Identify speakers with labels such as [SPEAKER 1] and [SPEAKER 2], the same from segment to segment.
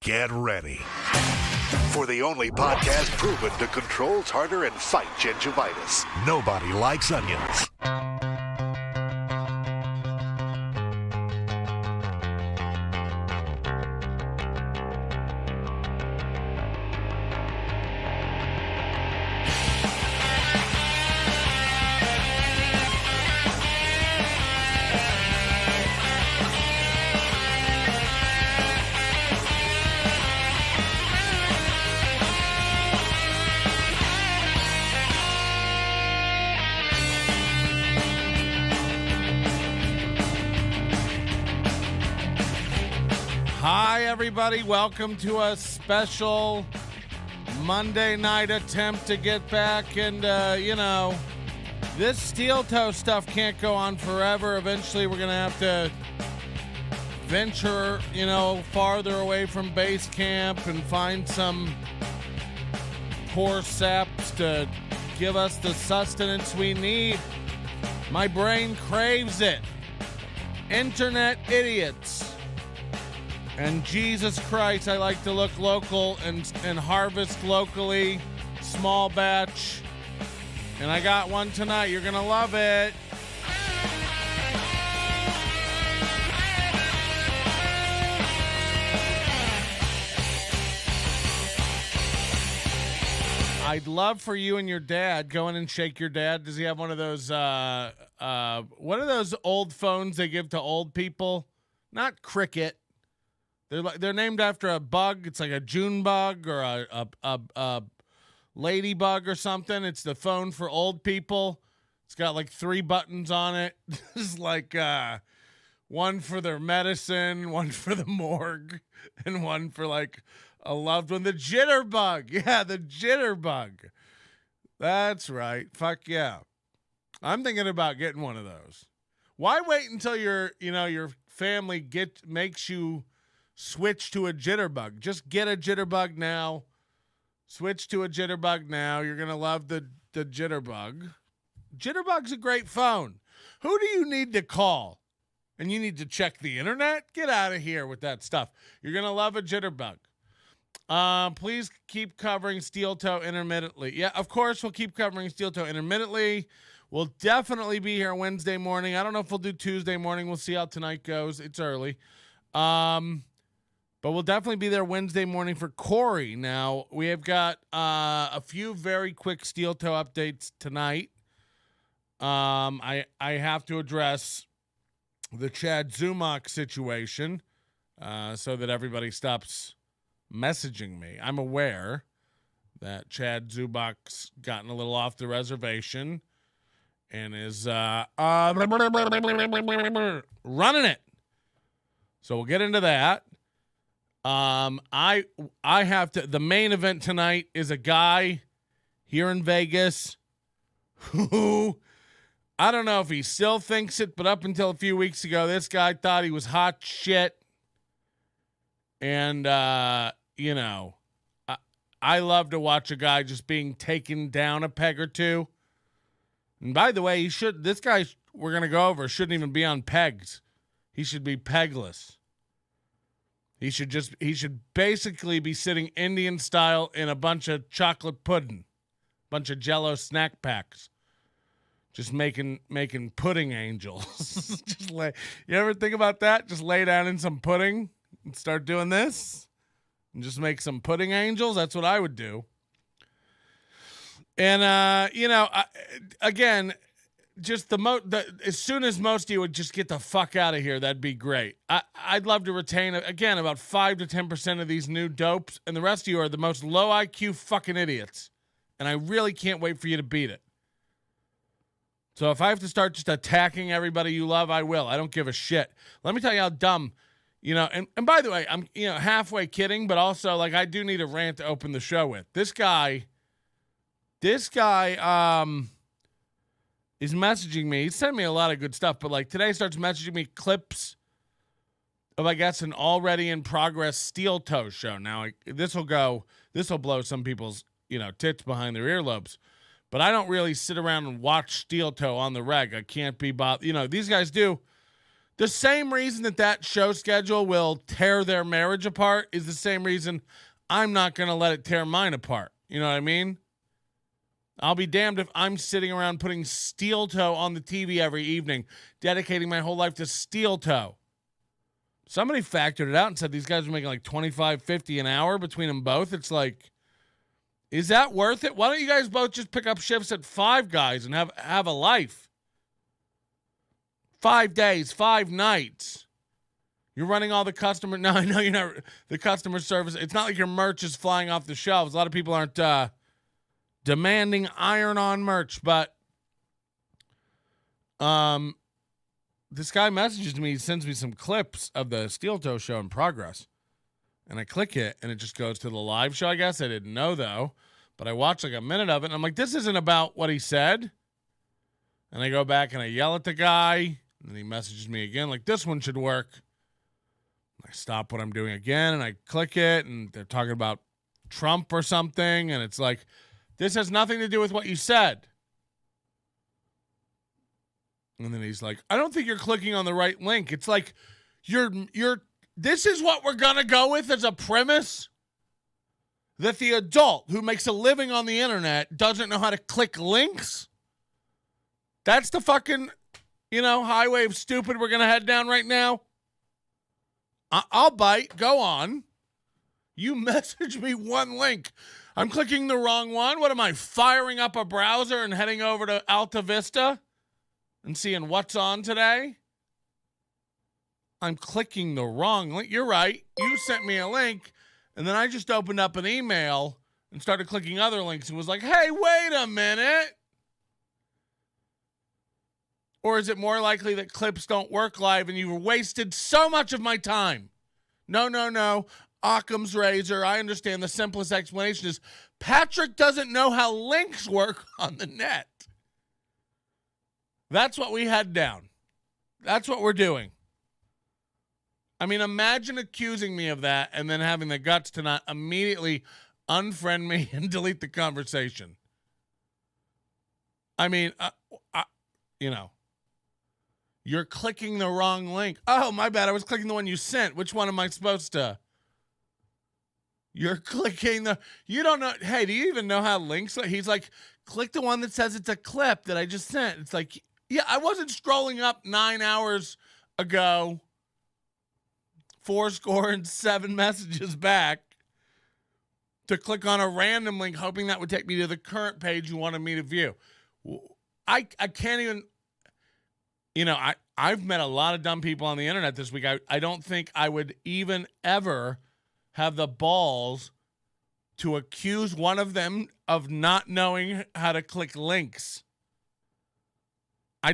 [SPEAKER 1] Get ready for the only podcast proven to control tartar and fight gingivitis. Nobody likes onions.
[SPEAKER 2] Hi, everybody. Welcome to a special Monday night attempt to get back. And, this steel toe stuff can't go on forever. Eventually, we're going to have to venture, farther away from base camp and find some poor saps to give us the sustenance we need. My brain craves it. Internet idiots. And Jesus Christ, I like to look local and harvest locally, small batch. And I got one tonight. You're going to love it. I'd love for you and your dad, go in and shake your dad. Does he have one of those, what are those old phones they give to old people? Not Cricket. They're named after a bug. It's like a June bug or a ladybug or something. It's the phone for old people. It's got like 3 buttons on it. It's like one for their medicine, one for the morgue, and one for like a loved one. The jitterbug. Yeah, the jitterbug. That's right. Fuck yeah. I'm thinking about getting one of those. Why wait until your family makes you switch to a jitterbug? Just get a jitterbug now. Switch to a jitterbug now. You're going to love the jitterbug. Jitterbug's a great phone. Who do you need to call? And you need to check the internet? Get out of here with that stuff. You're going to love a jitterbug. Please keep covering steel toe intermittently. Yeah, of course we'll keep covering steel toe intermittently. We'll definitely be here Wednesday morning. I don't know if we'll do Tuesday morning. We'll see how tonight goes. It's early. But we'll definitely be there Wednesday morning for Corey. Now, we have got a few very quick steel toe updates tonight. I have to address the Chad Zumock situation so that everybody stops messaging me. I'm aware that Chad Zumock's gotten a little off the reservation and is running it. So we'll get into that. I have to. The main event tonight is a guy here in Vegas who, I don't know if he still thinks it, but up until a few weeks ago, this guy thought he was hot shit. And I love to watch a guy just being taken down a peg or two. And by the way, this guy we're gonna go over shouldn't even be on pegs. He should be pegless. He should basically be sitting Indian style in a bunch of chocolate pudding, bunch of Jell-O snack packs, just making pudding angels. You ever think about that? Just lay down in some pudding and start doing this, and just make some pudding angels. That's what I would do. And again, just as soon as most of you would just get the fuck out of here, that'd be great. I'd love to retain, again, about 5 to 10% of these new dopes, and the rest of you are the most low IQ fucking idiots. And I really can't wait for you to beat it. So if I have to start just attacking everybody you love, I will. I don't give a shit. Let me tell you how dumb, and by the way, I'm, halfway kidding, but also, like, I do need a rant to open the show with. This guy is messaging me. He sent me a lot of good stuff, but like today starts messaging me clips of, I guess, an already in progress steel toe show. Now, this will blow some people's, tits behind their earlobes, but I don't really sit around and watch steel toe on the reg. I can't be bothered. These guys do. The same reason that show schedule will tear their marriage apart is the same reason I'm not going to let it tear mine apart. You know what I mean? I'll be damned if I'm sitting around putting Steel Toe on the TV every evening, dedicating my whole life to Steel Toe. Somebody factored it out and said these guys are making like $25.50 an hour between them both. It's like, is that worth it? Why don't you guys both just pick up shifts at Five Guys and have a life? 5 days, 5 nights. You're running all the customer. No, I know you're not. The customer service. It's not like your merch is flying off the shelves. A lot of people aren't demanding iron-on merch, but this guy messages me, sends me some clips of the Steel Toe show in progress, and I click it, and it just goes to the live show, I guess. I didn't know, though, but I watched like a minute of it, and I'm like, this isn't about what he said, and I go back, and I yell at the guy, and then he messages me again, like, this one should work. I stop what I'm doing again, and I click it, and they're talking about Trump or something, and it's like, this has nothing to do with what you said. And then he's like, I don't think you're clicking on the right link. It's like, this is what we're going to go with as a premise? That the adult who makes a living on the internet doesn't know how to click links? That's the fucking, highway of stupid we're going to head down right now? I'll bite. Go on. You message me one link. I'm clicking the wrong one. What am I, firing up a browser and heading over to Alta Vista and seeing what's on today? I'm clicking the wrong link. You're right. You sent me a link, and then I just opened up an email and started clicking other links and was like, hey, wait a minute. Or is it more likely that clips don't work live and you've wasted so much of my time? No. Occam's razor. I understand the simplest explanation is Patrick doesn't know how links work on the net. That's what we had down. That's what we're doing. I mean, imagine accusing me of that and then having the guts to not immediately unfriend me and delete the conversation. I mean, you're clicking the wrong link. Oh, my bad. I was clicking the one you sent. Which one am I supposed to? You're clicking you don't know. Hey, do you even know how links? He's like, click the one that says it's a clip that I just sent. It's like, yeah, I wasn't scrolling up 9 hours ago, 407 messages back to click on a random link, hoping that would take me to the current page you wanted me to view. I can't even, I've met a lot of dumb people on the internet this week. I don't think I would even ever have the balls to accuse one of them of not knowing how to click links. I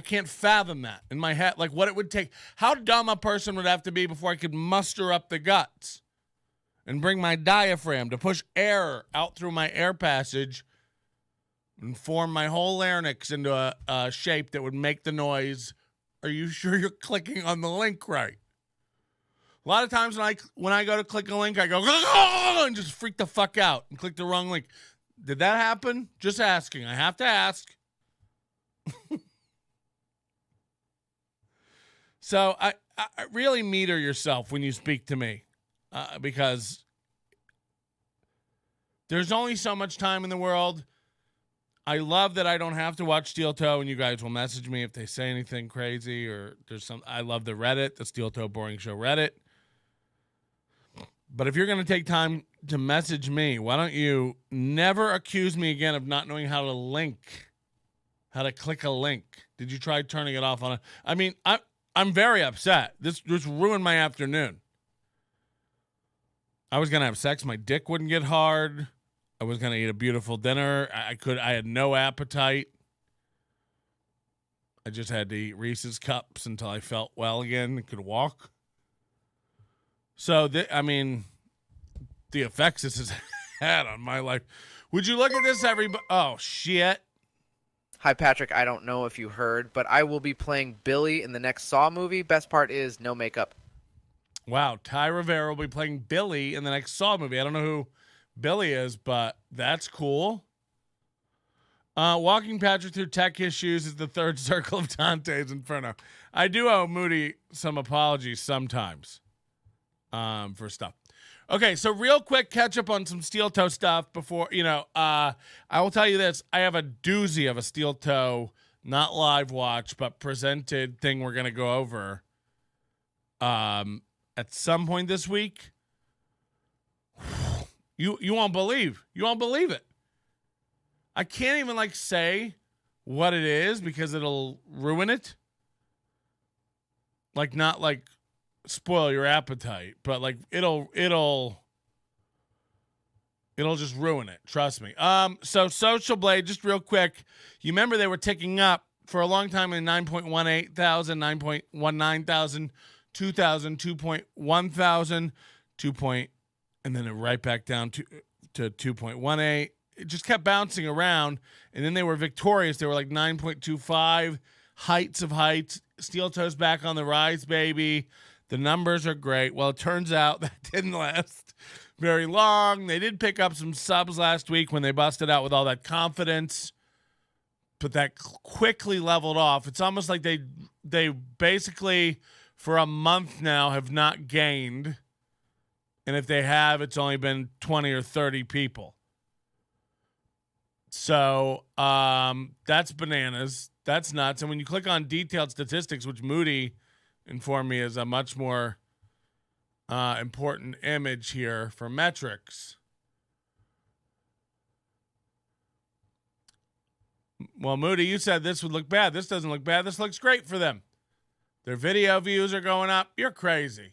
[SPEAKER 2] can't fathom that in my head, like what it would take. How dumb a person would have to be before I could muster up the guts and bring my diaphragm to push air out through my air passage and form my whole larynx into a shape that would make the noise. Are you sure you're clicking on the link right? A lot of times when I go to click a link, I go and just freak the fuck out and click the wrong link. Did that happen? Just asking. I have to ask. So I really meter yourself when you speak to me because there's only so much time in the world. I love that I don't have to watch Steel Toe, and you guys will message me if they say anything crazy or there's some. I love the Reddit, the Steel Toe Boring Show Reddit. But if you're going to take time to message me, why don't you never accuse me again of not knowing how to click a link? Did you try turning it off on it? I mean, I'm very upset. This ruined my afternoon. I was going to have sex. My dick wouldn't get hard. I was going to eat a beautiful dinner. I had no appetite. I just had to eat Reese's Cups until I felt well again and could walk. So, the effects this has had on my life. Would you look at this, everybody? Oh, shit.
[SPEAKER 3] Hi, Patrick. I don't know if you heard, but I will be playing Billy in the next Saw movie. Best part is no makeup.
[SPEAKER 2] Wow. Ty Rivera will be playing Billy in the next Saw movie. I don't know who Billy is, but that's cool. Walking Patrick through tech issues is the third circle of Dante's Inferno. I do owe Moody some apologies sometimes for stuff. Okay, so real quick catch up on some steel toe stuff before, I will tell you this. I have a doozy of a steel toe, not live watch, but presented thing we're going to go over at some point this week. You won't believe. You won't believe it. I can't even say what it is because it'll ruin it. Not spoil your appetite, but it'll just ruin it. Trust me. So Social Blade, just real quick. You remember they were ticking up for a long time in 9.18 thousand, 9.19 thousand, 2,000, 2.1 thousand, and then it right back down to 2.18. It just kept bouncing around, and then they were victorious. They were 9.25, heights of heights. Steel toes back on the rise, baby. The numbers are great. Well, it turns out that didn't last very long. They did pick up some subs last week when they busted out with all that confidence, but that quickly leveled off. It's almost like they basically, for a month now, have not gained, and if they have, it's only been 20 or 30 people. So that's bananas. That's nuts. And when you click on detailed statistics, which Moody informed me is a much more important image here for metrics. Well, Moody, you said this would look bad. This doesn't look bad. This looks great for them. Their video views are going up. You're crazy.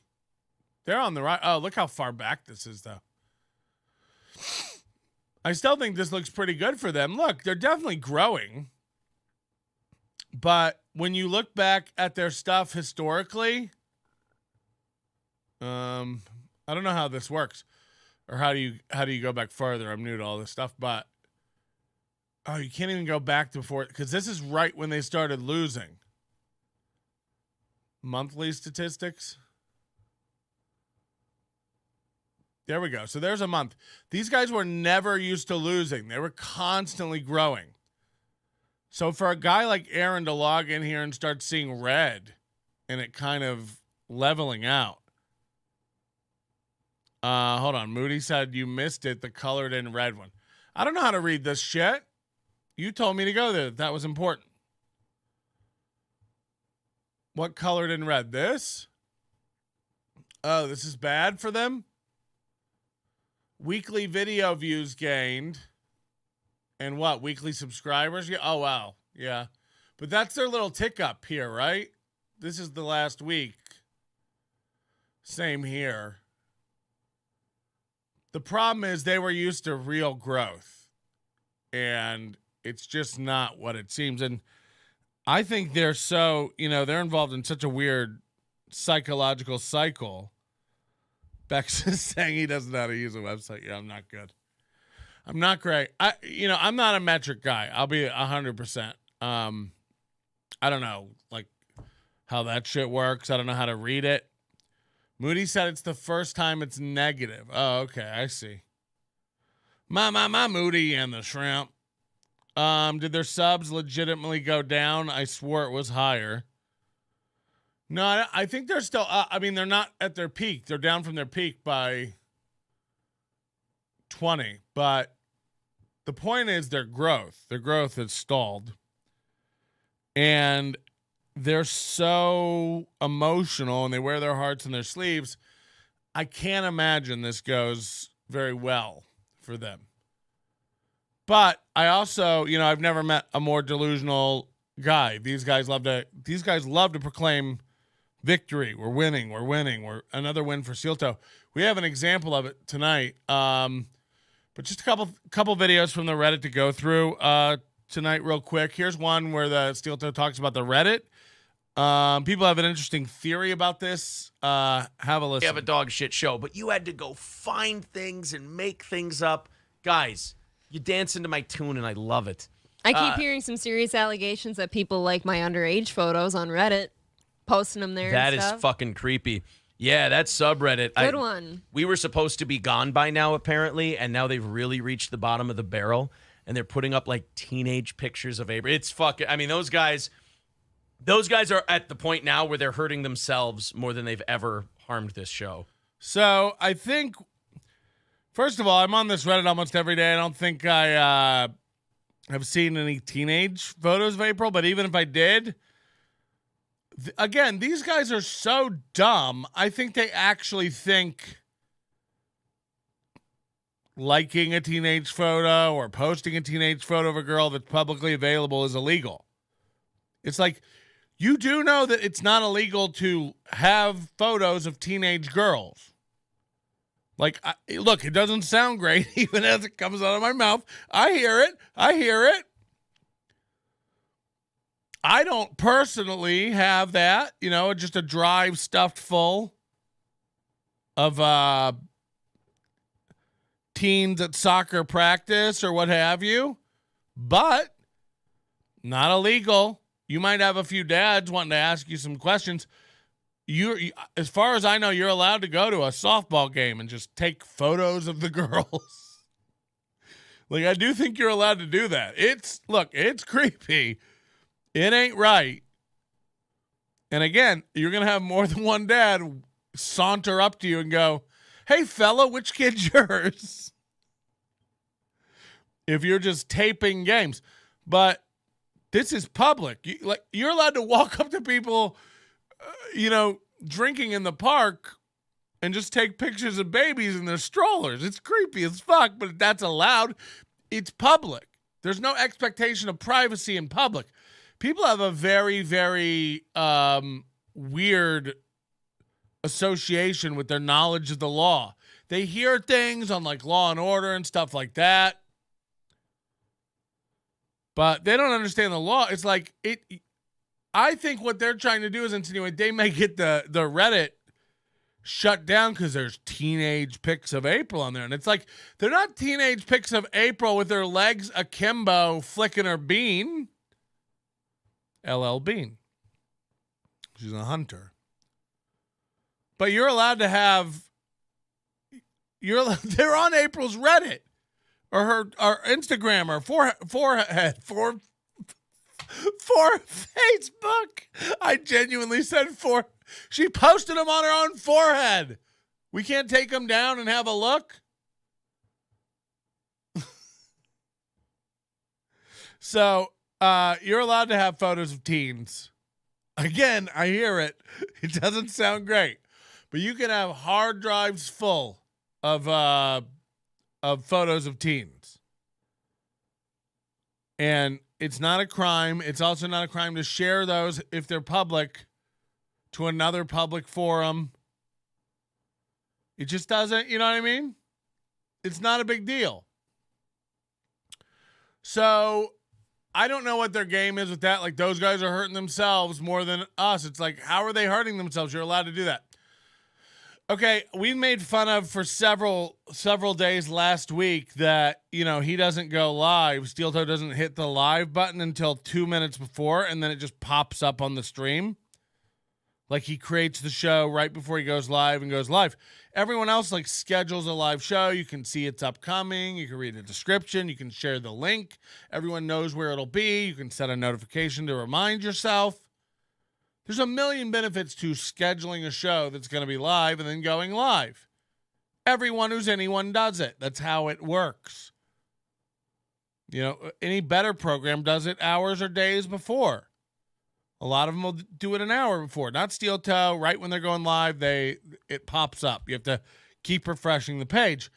[SPEAKER 2] They're on the right. Oh, look how far back this is, though. I still think this looks pretty good for them. Look, they're definitely growing. But when you look back at their stuff historically, I don't know how this works, or how do you go back further? I'm new to all this stuff, but you can't even go back to before, because this is right when they started losing. Monthly statistics. There we go. So there's a month. These guys were never used to losing. They were constantly growing. So for a guy like Aaron to log in here and start seeing red and it kind of leveling out. Hold on. Moody said you missed it, the colored in red one. I don't know how to read this shit. You told me to go there. That was important. What colored in red? This? Oh, this is bad for them? Weekly video views gained. And what? Weekly subscribers? Yeah. Oh, wow. Yeah. But that's their little tick up here, right? This is the last week. Same here. The problem is they were used to real growth. And it's just not what it seems. And I think they're so, they're involved in such a weird psychological cycle. Bex is saying he doesn't know how to use a website. Yeah, I'm not good. I'm not great. I'm not a metric guy. I'll be 100%. I don't know, how that shit works. I don't know how to read it. Moody said it's the first time it's negative. Oh, okay. I see. My Moody and the shrimp. Did their subs legitimately go down? I swore it was higher. No, I think they're still, they're not at their peak. They're down from their peak by 20. But the point is their growth. Their growth has stalled. And they're so emotional and they wear their hearts on their sleeves. I can't imagine this goes very well for them. But I also, I've never met a more delusional guy. These guys love to proclaim victory. We're winning. We're another win for Steel Toe. We have an example of it tonight. But just a couple videos from the Reddit to go through tonight real quick. Here's one where the Steel Toe talks about the Reddit. People have an interesting theory about this. Have a listen.
[SPEAKER 4] You have a dog shit show, but you had to go find things and make things up. Guys, you dance into my tune, and I love it.
[SPEAKER 5] I keep hearing some serious allegations that people like my underage photos on Reddit, posting them there.
[SPEAKER 4] That
[SPEAKER 5] and
[SPEAKER 4] is
[SPEAKER 5] stuff.
[SPEAKER 4] fucking creepy. Yeah, that subreddit.
[SPEAKER 5] Good one.
[SPEAKER 4] We were supposed to be gone by now, apparently, and now they've really reached the bottom of the barrel. and they're putting up like teenage pictures of April. It's fucking. I mean, those guys are at the point now where they're hurting themselves more than they've ever harmed this show.
[SPEAKER 2] So I think, first of all, I'm on this Reddit almost every day. I don't think I have seen any teenage photos of April, but even if I did, again, these guys are so dumb. I think they actually think liking a teenage photo or posting a teenage photo of a girl that's publicly available is illegal. It's like, you do know that it's not illegal to have photos of teenage girls. Like, look, it doesn't sound great even as it comes out of my mouth. I hear it. I don't personally have that, just a drive stuffed full of teens at soccer practice or what have you, but not illegal. You might have a few dads wanting to ask you some questions. You, as far as I know, you're allowed to go to a softball game and just take photos of the girls. Like, I do think you're allowed to do that. It's creepy. It ain't right. And again, you're going to have more than one dad saunter up to you and go, "Hey, fella, which kid's yours?" If you're just taping games. But this is public. You're allowed to walk up to people, drinking in the park and just take pictures of babies in their strollers. It's creepy as fuck, but that's allowed. It's public. There's no expectation of privacy in public. People have a very, very weird association with their knowledge of the law. They hear things on like Law and Order and stuff like that, but they don't understand the law. It's like I think what they're trying to do is insinuate they may get the Reddit shut down because there's teenage pics of April on there. And it's like, they're not teenage pics of April with her legs akimbo flicking her bean. LL Bean. She's a hunter. But you're allowed to have, they're on April's Reddit or her Instagram or forehead, for Facebook. I genuinely said for. She posted them on her own forehead. We can't take them down and have a look. So you're allowed to have photos of teens. Again, I hear it. It doesn't sound great, but you can have hard drives full of photos of teens, and it's not a crime. It's also not a crime to share those if they're public to another public forum. It just doesn't, you know what I mean? It's not a big deal. So I don't know what their game is with that. Like, those guys are hurting themselves more than us. It's like, how are they hurting themselves? You're allowed to do that. Okay, we made fun of for several days last week that, he doesn't go live. Steel Toe doesn't hit the live button until 2 minutes before, and then it just pops up on the stream. Like, he creates the show right before he goes live and goes live. Everyone else, schedules a live show. You can see it's upcoming. You can read the description. You can share the link. Everyone knows where it'll be. You can set a notification to remind yourself. There's a million benefits to scheduling a show that's going to be live and then going live. Everyone who's anyone does it. That's how it works. Any better program does it hours or days before. A lot of them will do it an hour before. Not Steel Toe. Right when they're going live, it pops up. You have to keep refreshing the page.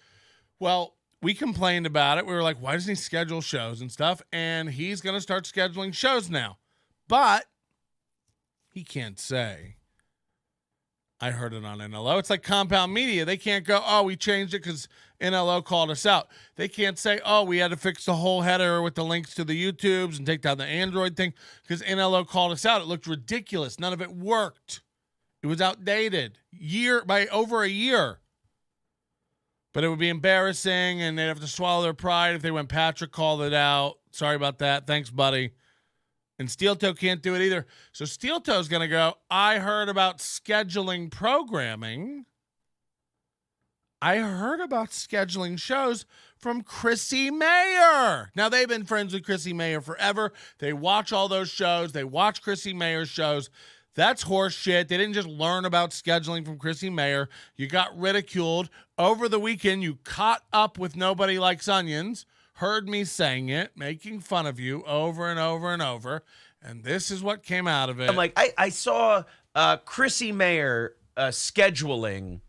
[SPEAKER 2] Well, we complained about it. We were like, why doesn't he schedule shows and stuff? And he's going to start scheduling shows now. But he can't say, I heard it on NLO. It's like Compound Media. They can't go, oh, we changed it because NLO called us out. They can't say, oh, we had to fix the whole header with the links to the YouTubes and take down the Android thing because NLO called us out. It looked ridiculous. None of it worked. It was outdated by over a year. But it would be embarrassing, and they'd have to swallow their pride if they went, Patrick called it out. Sorry about that. Thanks, buddy. And Steel Toe can't do it either. So Steel Toe's going to go, I heard about scheduling programming. I heard about scheduling shows from Chrissy Mayer. Now, they've been friends with Chrissy Mayer forever. They watch all those shows. They watch Chrissy Mayer's shows. That's horse shit. They didn't just learn about scheduling from Chrissy Mayer. You got ridiculed. Over the weekend, you caught up with Nobody Likes Onions, heard me saying it, making fun of you over and over and over, and this is what came out of it.
[SPEAKER 4] I'm like, I saw Chrissy Mayer scheduling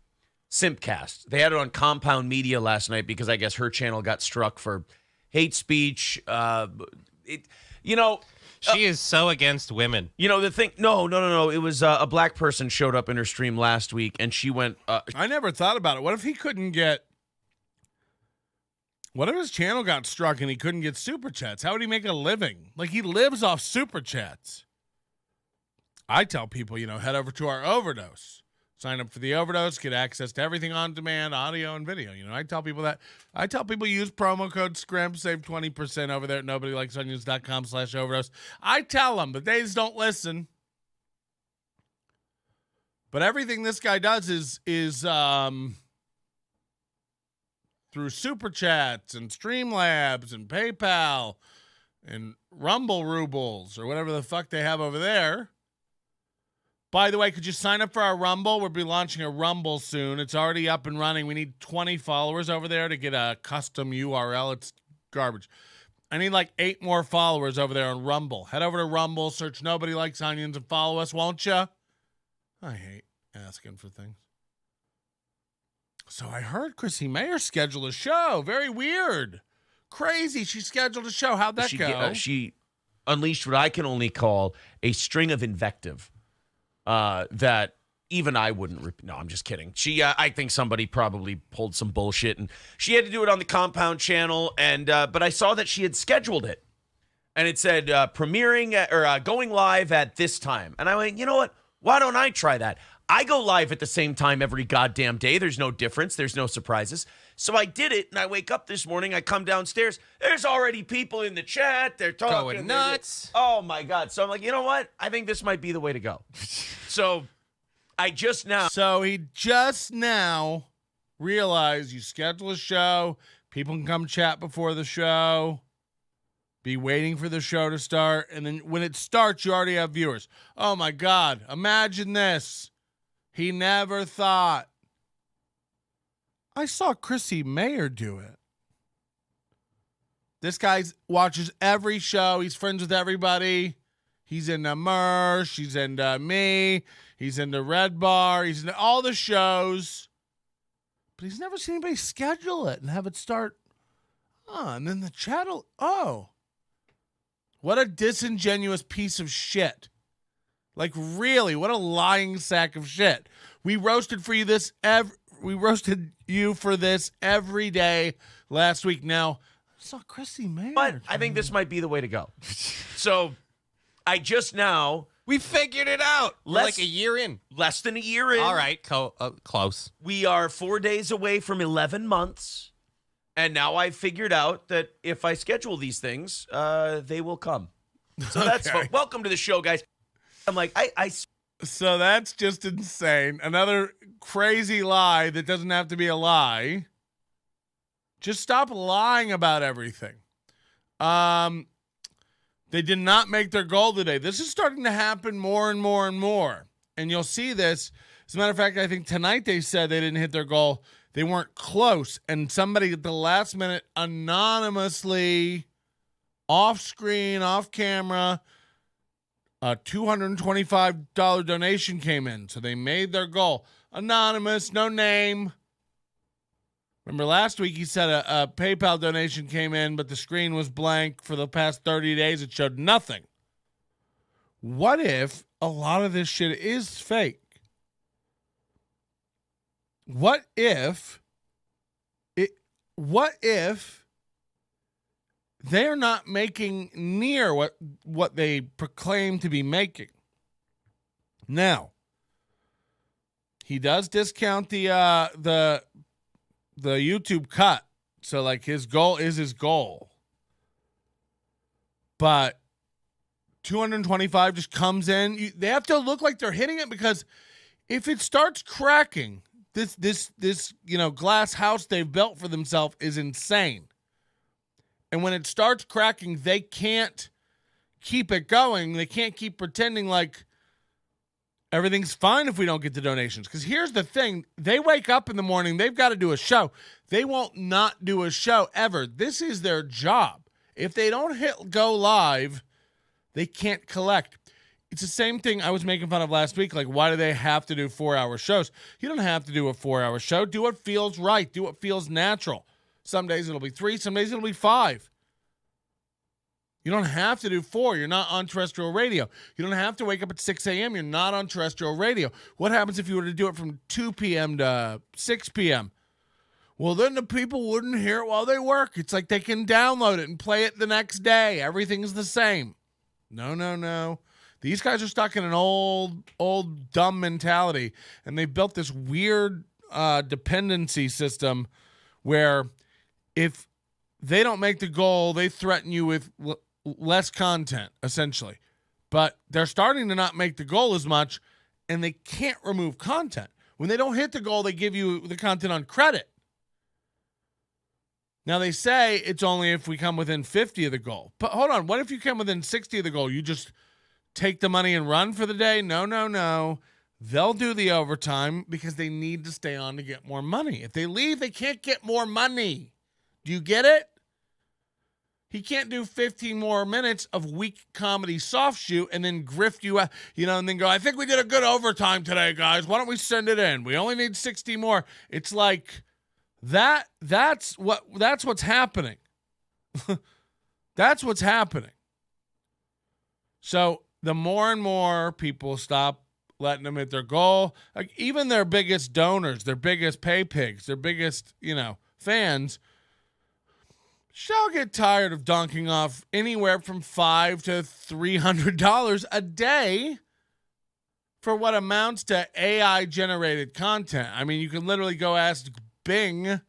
[SPEAKER 4] Simpcast. They had it on Compound Media last night because I guess her channel got struck for hate speech.
[SPEAKER 6] She is so against women.
[SPEAKER 4] The thing, no. It was a black person showed up in her stream last week, and she went.
[SPEAKER 2] I never thought about it. What if he couldn't get? What if his channel got struck and he couldn't get super chats? How would he make a living? Like, he lives off super chats. I tell people, head over to our Overdose. Sign up for the Overdose, get access to everything on demand, audio and video. I tell people that. I tell people use promo code SCRIMP, save 20% over there at nobodylikesonions.com/overdose. I tell them, but they just don't listen. But everything this guy does is through Super Chats and Streamlabs and PayPal and Rumble Rubles or whatever the fuck they have over there. By the way, could you sign up for our Rumble? We'll be launching a Rumble soon. It's already up and running. We need 20 followers over there to get a custom URL. It's garbage. I need like 8 more followers over there on Rumble. Head over to Rumble, search Nobody Likes Onions, and follow us, won't you? I hate asking for things. So I heard Chrissy Mayer schedule a show. Very weird. Crazy. She scheduled a show. How'd that go?
[SPEAKER 4] She unleashed what I can only call a string of invective. That even I wouldn't. No, I'm just kidding. I think somebody probably pulled some bullshit, and she had to do it on the Compound channel. And but I saw that she had scheduled it, and it said premiering or going live at this time. And I went, you know what? Why don't I try that? I go live at the same time every goddamn day. There's no difference. There's no surprises. So I did it, and I wake up this morning. I come downstairs. There's already people in the chat. They're talking.
[SPEAKER 6] Going nuts.
[SPEAKER 4] Oh, my God. So I'm like, you know what? I think this might be the way to go. So he just now realized you schedule a show. People can come chat before the show. Be waiting for the show to start. And then when it starts, you already have viewers. Oh, my God. Imagine this. He never thought. I saw Chrissy Mayer do it. This guy watches every show. He's friends with everybody. He's into Mersh. He's into me. He's into Red Bar. He's into all the shows. But he's never seen anybody schedule it and have it start. And then the chat will. What a disingenuous piece of shit. Like, really, what a lying sack of shit. We roasted for you for this every day last week. Now, I saw Chrissy Mayer. But I think this might be the way to go. So I just now.
[SPEAKER 6] We figured it out. We're like a year in.
[SPEAKER 4] Less than a year in.
[SPEAKER 6] All right, close.
[SPEAKER 4] We are 4 days away from 11 months. And now I've figured out that if I schedule these things, they will come. So that's fun. Welcome to the show, guys. I'm like,
[SPEAKER 2] So that's just insane. Another crazy lie that doesn't have to be a lie. Just stop lying about everything. They did not make their goal today. This is starting to happen more and more and more. And you'll see this. As a matter of fact, I think tonight they said they didn't hit their goal. They weren't close. And somebody at the last minute anonymously, off screen, off camera, a $225 donation came in. So they made their goal. Anonymous, no name. Remember last week he said a PayPal donation came in, but the screen was blank for the past 30 days. It showed nothing. What if a lot of this shit is fake? What if they're not making near what they proclaim to be making? Now, he does discount the YouTube cut. So like his goal is his goal. But 225 just comes in. They have to look like they're hitting it, because if it starts cracking, This glass house they've built for themselves is insane. And when it starts cracking, they can't keep it going. They can't keep pretending like everything's fine if we don't get the donations. Because here's the thing. They wake up in the morning. They've got to do a show. They won't not do a show ever. This is their job. If they don't hit go live, they can't collect. It's the same thing I was making fun of last week. Like, why do they have to do 4-hour shows? You don't have to do a 4-hour show. Do what feels right. Do what feels natural. Some days it'll be 3. Some days it'll be 5. You don't have to do 4. You're not on terrestrial radio. You don't have to wake up at 6 a.m. You're not on terrestrial radio. What happens if you were to do it from 2 p.m. to 6 p.m.? Well, then the people wouldn't hear it while they work. It's like they can download it and play it the next day. Everything's the same. No. These guys are stuck in an old dumb mentality, and they built this weird dependency system where if they don't make the goal, they threaten you with less content, essentially. But they're starting to not make the goal as much, and they can't remove content. When they don't hit the goal, they give you the content on credit. Now, they say it's only if we come within 50 of the goal. But hold on, what if you come within 60 of the goal? You just take the money and run for the day? No. They'll do the overtime because they need to stay on to get more money. If they leave, they can't get more money. Do you get it? He can't do 15 more minutes of weak comedy soft shoot and then grift you out, and then go, I think we did a good overtime today, guys. Why don't we send it in? We only need 60 more. It's like that's what's happening. That's what's happening. So the more and more people stop letting them hit their goal, like even their biggest donors, their biggest pay pigs, their biggest, fans, shall get tired of donking off anywhere from $500 to $300 a day for what amounts to AI-generated content. I mean, you can literally go ask Bing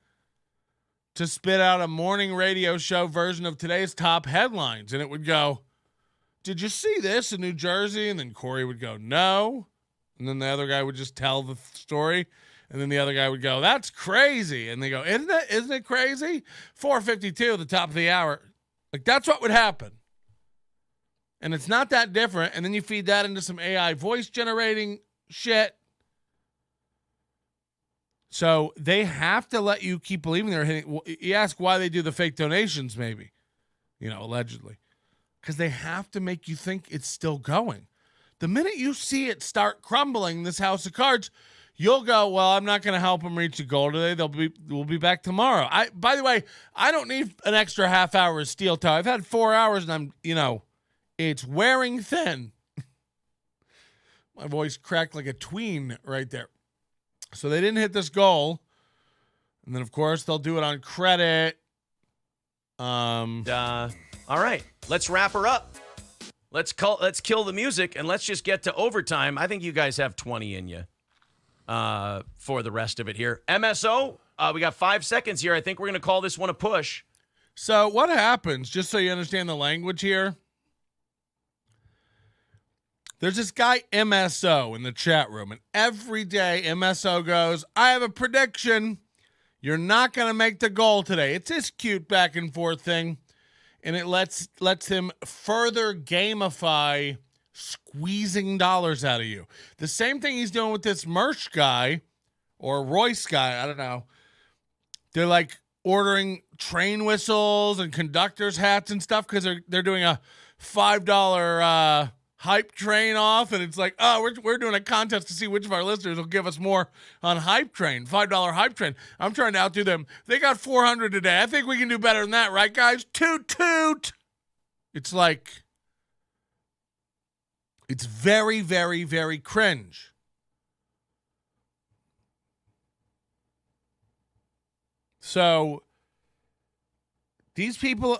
[SPEAKER 2] to spit out a morning radio show version of today's top headlines, and it would go, did you see this in New Jersey? And then Corey would go, no. And then the other guy would just tell the story. And then the other guy would go, that's crazy. And they go, isn't it crazy? 4:52 at the top of the hour. Like, that's what would happen. And it's not that different. And then you feed that into some AI voice generating shit. So they have to let you keep believing they're hitting. You ask why they do the fake donations, maybe, allegedly. Because they have to make you think it's still going. The minute you see it start crumbling, this house of cards, you'll go, well, I'm not going to help them reach the goal today. We'll be back tomorrow. By the way, I don't need an extra half hour of steel toe. I've had 4 hours and it's wearing thin. My voice cracked like a tween right there. So they didn't hit this goal. And then, of course, they'll do it on credit.
[SPEAKER 4] All right, let's wrap her up. Let's kill the music, and let's just get to overtime. I think you guys have 20 in you for the rest of it here. MSO, we got 5 seconds here. I think we're going to call this one a push.
[SPEAKER 2] So what happens, just so you understand the language here, there's this guy MSO in the chat room, and every day MSO goes, I have a prediction. You're not going to make the goal today. It's this cute back and forth thing. And it lets him further gamify squeezing dollars out of you. The same thing he's doing with this Merch guy or Royce guy. I don't know. They're like ordering train whistles and conductors hats and stuff because they're doing a $5 hype train off, and it's like, oh, we're doing a contest to see which of our listeners will give us more on hype train, $5 hype train. I'm trying to outdo them. They got 400 today. I think we can do better than that, right, guys? Toot toot. It's like, it's very, very, very cringe. So these people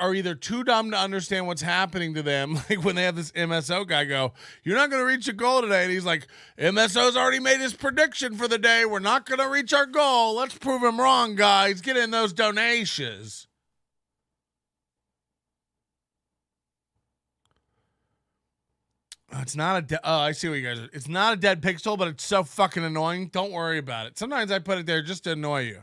[SPEAKER 2] are either too dumb to understand what's happening to them, like when they have this MSO guy go, you're not going to reach a goal today. And he's like, MSO's already made his prediction for the day. We're not going to reach our goal. Let's prove him wrong, guys. Get in those donations. It's not a. I see what you guys are. It's not a dead pixel, but it's so fucking annoying. Don't worry about it. Sometimes I put it there just to annoy you.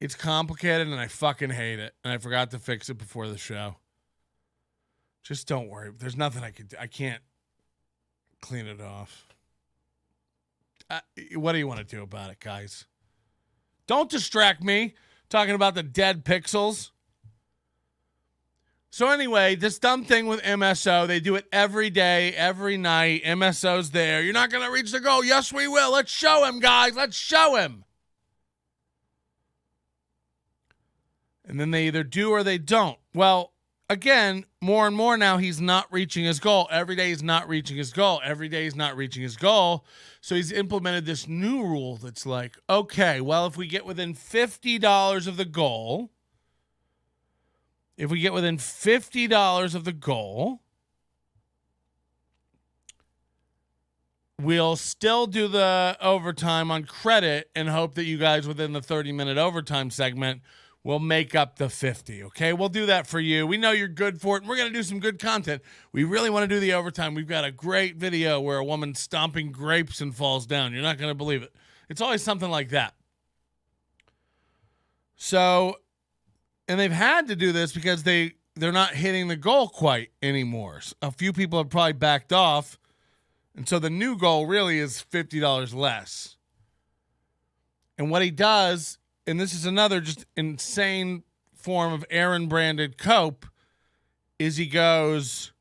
[SPEAKER 2] It's complicated, and I fucking hate it. And I forgot to fix it before the show. Just don't worry. There's nothing I could do. I can't clean it off. What do you want to do about it, guys? Don't distract me talking about the dead pixels. So anyway, this dumb thing with MSO, they do it every day, every night. MSO's there. You're not going to reach the goal. Yes, we will. Let's show him, guys. Let's show him. And then they either do or they don't. Well, again, more and more now he's not reaching his goal. Every day he's not reaching his goal. Every day he's not reaching his goal. So he's implemented this new rule that's like, okay, well, if we get within $50 of the goal, we'll still do the overtime on credit and hope that you guys within the 30-minute overtime segment will make up the 50, okay? We'll do that for you. We know you're good for it, and we're going to do some good content. We really want to do the overtime. We've got a great video where a woman's stomping grapes and falls down. You're not going to believe it. It's always something like that. So, and they've had to do this because they're not hitting the goal quite anymore. A few people have probably backed off, and so the new goal really is $50 less. And what he does, and this is another just insane form of Aaron branded cope, is he goes,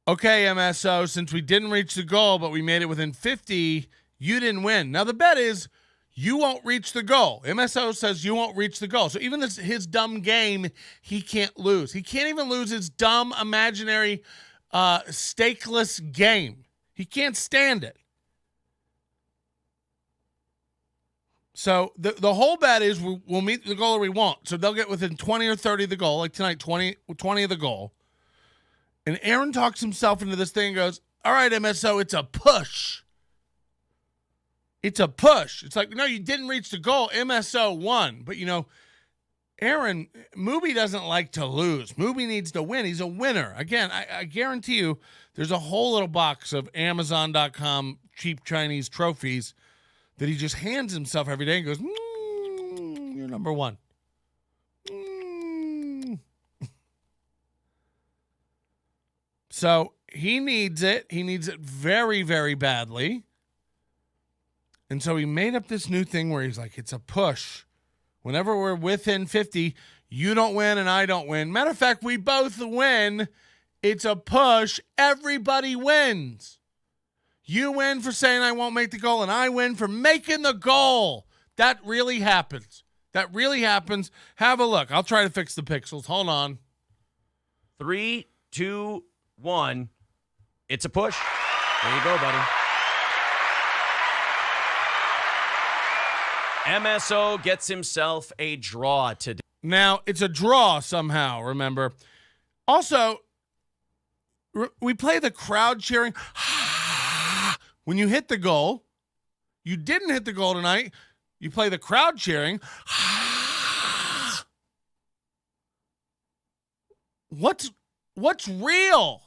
[SPEAKER 2] okay, MSO, since we didn't reach the goal, but we made it within 50, you didn't win. Now the bet is you won't reach the goal. MSO says you won't reach the goal. So even his dumb game, he can't lose. He can't even lose his dumb, imaginary, stakeless game. He can't stand it. So the whole bet is we'll meet the goal or we won't. So they'll get within 20 or 30 of the goal, like tonight, 20 of the goal. And Aaron talks himself into this thing and goes, all right, MSO, it's a push. It's a push. It's like, no, you didn't reach the goal. MSO won. But, Aaron, Mooby doesn't like to lose. Mooby needs to win. He's a winner. Again, I guarantee you there's a whole little box of Amazon.com cheap Chinese trophies that he just hands himself every day and goes, you're number one. So he needs it. He needs it very, very badly. And so he made up this new thing where he's like, it's a push. Whenever we're within 50, you don't win and I don't win. Matter of fact, we both win. It's a push. Everybody wins. You win for saying I won't make the goal, and I win for making the goal. That really happens. That really happens. Have a look. I'll try to fix the pixels. Hold on.
[SPEAKER 4] 3, 2, 1. It's a push. There you go, buddy. MSO gets himself a draw today.
[SPEAKER 2] Now, it's a draw somehow, remember. Also, we play the crowd cheering. When you hit the goal, you didn't hit the goal tonight, you play the crowd cheering. What's real?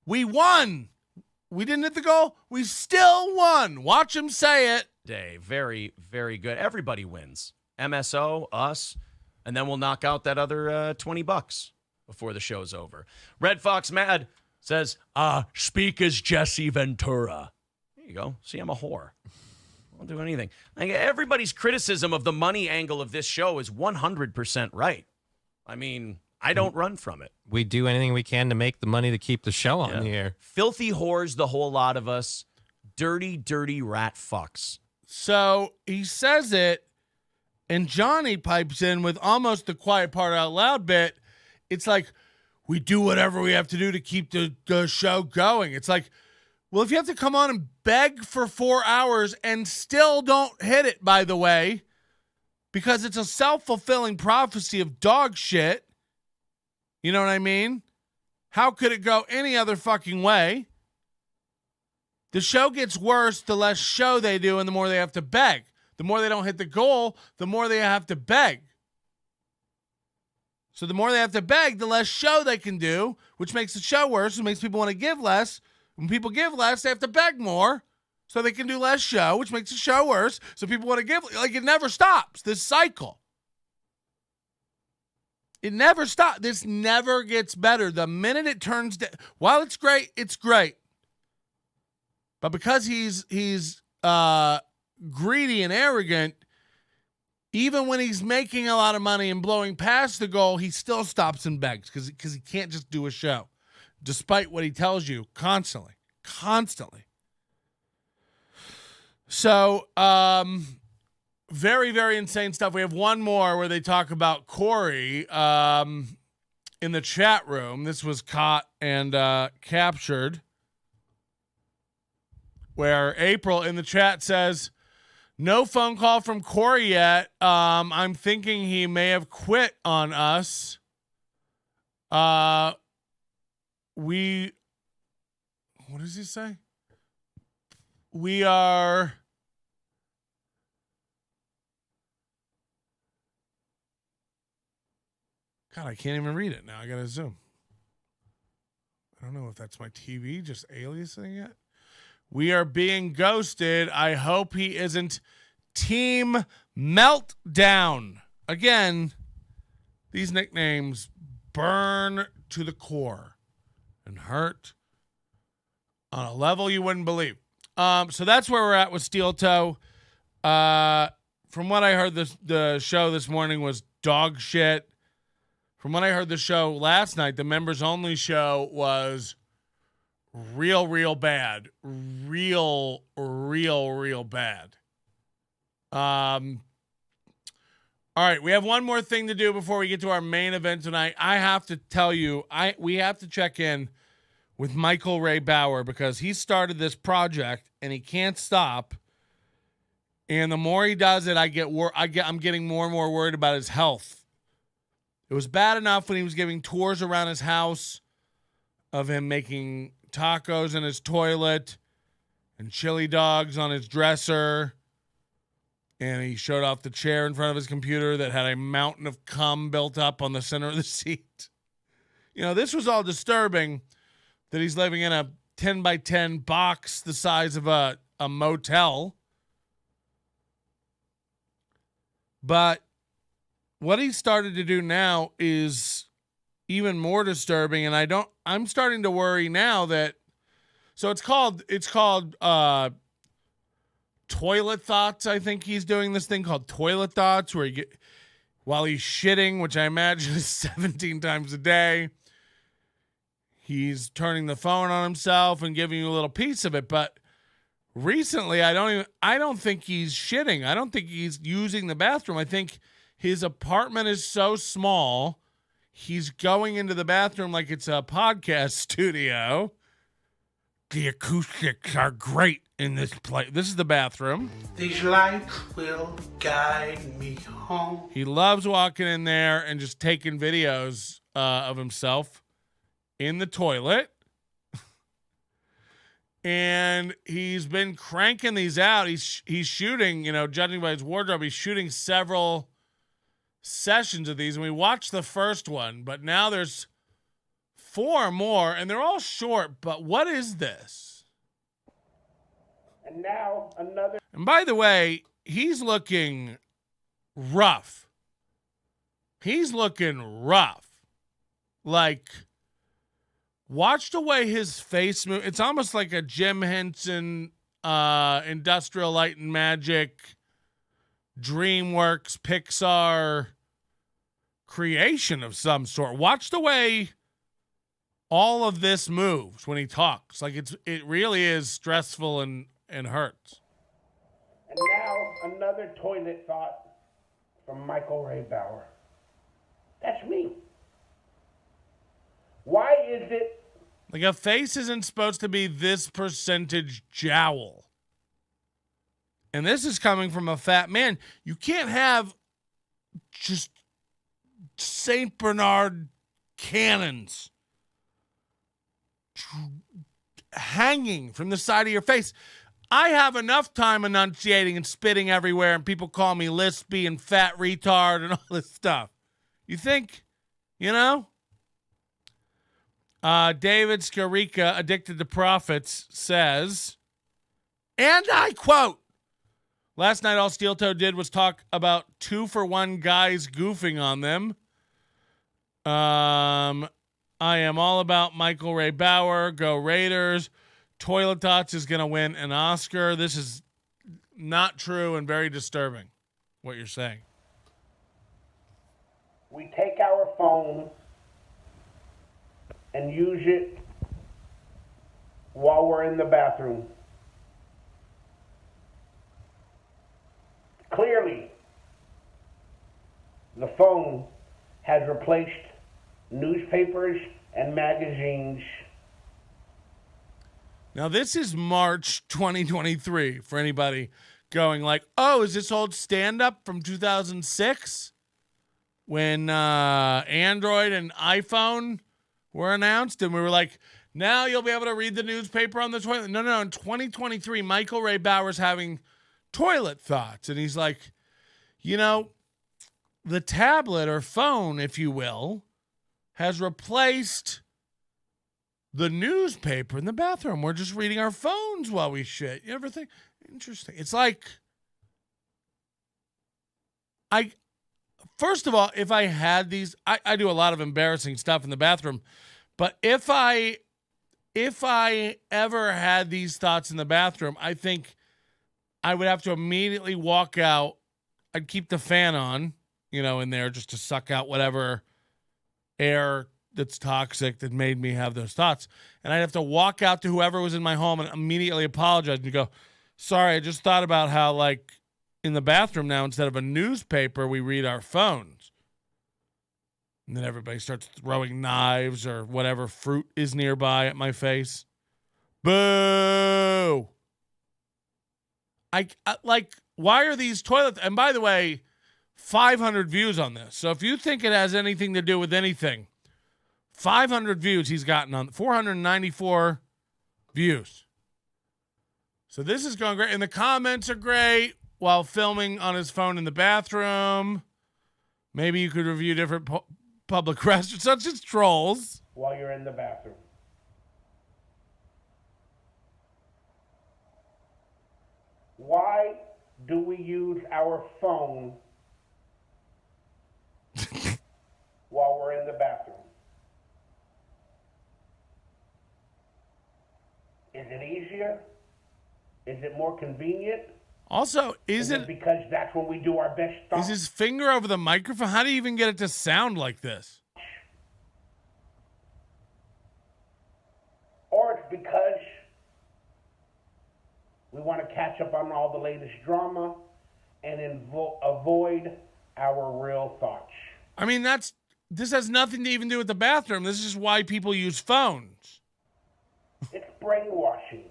[SPEAKER 2] We won. We didn't hit the goal. We still won. Watch him say it.
[SPEAKER 4] Day. Very, very good. Everybody wins. MSO, us, and then we'll knock out that other $20 before the show's over. Red Fox Mad says, speak as Jesse Ventura. There you go. See, I'm a whore. I won't do anything. Like, everybody's criticism of the money angle of this show is 100% right. I mean, I don't run from it.
[SPEAKER 6] We do anything we can to make the money to keep the show on the air.
[SPEAKER 4] Filthy whores, the whole lot of us. Dirty, dirty rat fucks.
[SPEAKER 2] So he says it, and Johnny pipes in with almost the quiet part out loud bit. It's like, we do whatever we have to do to keep the show going. It's like, well, if you have to come on and beg for 4 hours and still don't hit it, by the way, because it's a self-fulfilling prophecy of dog shit, you know what I mean? How could it go any other fucking way? The show gets worse the less show they do and the more they have to beg. The more they don't hit the goal, the more they have to beg. So the more they have to beg, the less show they can do, which makes the show worse. It makes people want to give less. When people give less, they have to beg more so they can do less show, which makes the show worse. So people want to give. Like, it never stops, this cycle. It never stops. This never gets better. The minute it turns down, while it's great, it's great. But because he's greedy and arrogant, even when he's making a lot of money and blowing past the goal, he still stops and begs because he can't just do a show, despite what he tells you constantly. So, very, very insane stuff. We have one more where they talk about Corey in the chat room. This was caught and captured, where April in the chat says, no phone call from Corey yet. I'm thinking he may have quit on us. What does he say? We are... God, I can't even read it now. I got to zoom. I don't know if that's my TV just aliasing it. We are being ghosted. I hope he isn't. Team Meltdown. Again, these nicknames burn to the core and hurt on a level you wouldn't believe. So that's where we're at with Steel Toe. From what I heard, the show this morning was dog shit. From what I heard the show last night, the members only show was real bad. Real bad. All right, we have one more thing to do before we get to our main event tonight. I have to tell you, we have to check in with Michael Ray Bauer because he started this project and he can't stop. And the more he does it, I'm getting more and more worried about his health. It was bad enough when he was giving tours around his house of him making tacos in his toilet and chili dogs on his dresser. And he showed off the chair in front of his computer that had a mountain of cum built up on the center of the seat. You know, this was all disturbing that he's living in a 10 by 10 box the size of a motel. But what he started to do now is even more disturbing, and I'm starting to worry now that, so it's called Toilet Thoughts. I think he's doing this thing called Toilet Thoughts where while he's shitting, which I imagine is 17 times a day, he's turning the phone on himself and giving you a little piece of it. But recently, I don't think he's shitting. I don't think he's using the bathroom. I think his apartment is so small, he's going into the bathroom like it's a podcast studio. The acoustics are great in this place. This is the bathroom.
[SPEAKER 7] These lights will guide me home.
[SPEAKER 2] He loves walking in there and just taking videos of himself in the toilet. And he's been cranking these out. He's shooting, judging by his wardrobe, he's shooting several sessions of these. And we watched the first one, but now there's 4 more, and they're all short. But what is this?
[SPEAKER 7] And now another.
[SPEAKER 2] And by the way, he's looking rough. He's looking rough. Like, watch the way his face moves. It's almost like a Jim Henson, Industrial Light and Magic, DreamWorks, Pixar creation of some sort. Watch the way all of this moves when he talks. Like it really is stressful and hurts.
[SPEAKER 7] And now another toilet thought from Michael Ray Bauer. That's me. Why is it
[SPEAKER 2] like a face isn't supposed to be this percentage jowl? And this is coming from a fat man. You can't have just St. Bernard cannons hanging from the side of your face. I have enough time enunciating and spitting everywhere, and people call me lispy and fat retard and all this stuff. You think You know? David Scarica, Addicted to Profits, says, and I quote, last night all Steel Toe did was talk about 2-for-1 guys goofing on them. I am all about Michael Ray Bauer. Go Raiders. Toilet Tots is going to win an Oscar. This is not true and very disturbing, what you're saying.
[SPEAKER 7] We take our phone and use it while we're in the bathroom. Clearly, the phone has replaced newspapers and magazines.
[SPEAKER 2] Now, this is March 2023 for anybody going like, oh, is this old stand-up from 2006 when Android and iPhone were announced? And we were like, now you'll be able to read the newspaper on the toilet. No. In 2023, Michael Ray Bauer's having toilet thoughts. And he's like, you know, the tablet or phone, if you will, has replaced the newspaper in the bathroom. We're just reading our phones while we shit. You ever think? Interesting. It's like, first of all, if I had these, I do a lot of embarrassing stuff in the bathroom, but if I ever had these thoughts in the bathroom, I think I would have to immediately walk out. I'd keep the fan on, in there just to suck out whatever air that's toxic that made me have those thoughts. And I'd have to walk out to whoever was in my home and immediately apologize and go, sorry, I just thought about how, like, in the bathroom now, instead of a newspaper, we read our phones. And then everybody starts throwing knives or whatever fruit is nearby at my face. Boo! I like, why are these toilets? And by the way, 500 views on this. So if you think it has anything to do with anything, 500 views he's gotten on, 494 views. So this is going great. And the comments are great while filming on his phone in the bathroom. Maybe you could review different public restrooms, such as trolls.
[SPEAKER 7] While you're in the bathroom. Why do we use our phone while we're in the bathroom? Is it easier? Is it more convenient?
[SPEAKER 2] Also, is it
[SPEAKER 7] because that's when we do our best stuff?
[SPEAKER 2] Is his finger over the microphone? How do you even get it to sound like this?
[SPEAKER 7] Or it's because we want to catch up on all the latest drama and avoid our real thoughts.
[SPEAKER 2] I mean, this has nothing to even do with the bathroom. This is just why people use phones.
[SPEAKER 7] It's brainwashing.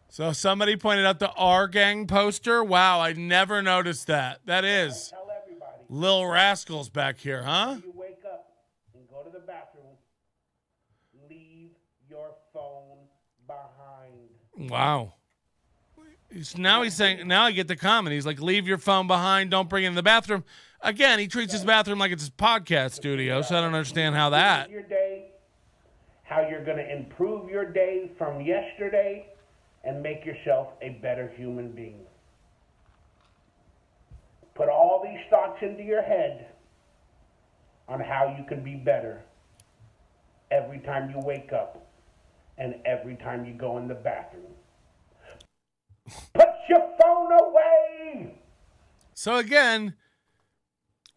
[SPEAKER 2] So somebody pointed out the R Gang poster. Wow, I never noticed that. That is
[SPEAKER 7] Tell everybody.
[SPEAKER 2] Lil Rascals back here, huh?
[SPEAKER 7] When you wake up and go to the bathroom, leave your phone behind.
[SPEAKER 2] Wow. Now he's saying, now I get the comment. He's like, leave your phone behind. Don't bring it in the bathroom. Again, he treats his bathroom like it's his podcast studio, so I don't understand how that.
[SPEAKER 7] Your day, how you're going to improve your day from yesterday and make yourself a better human being. Put all these thoughts into your head on how you can be better every time you wake up and every time you go in the bathroom. Put your phone away!
[SPEAKER 2] So again,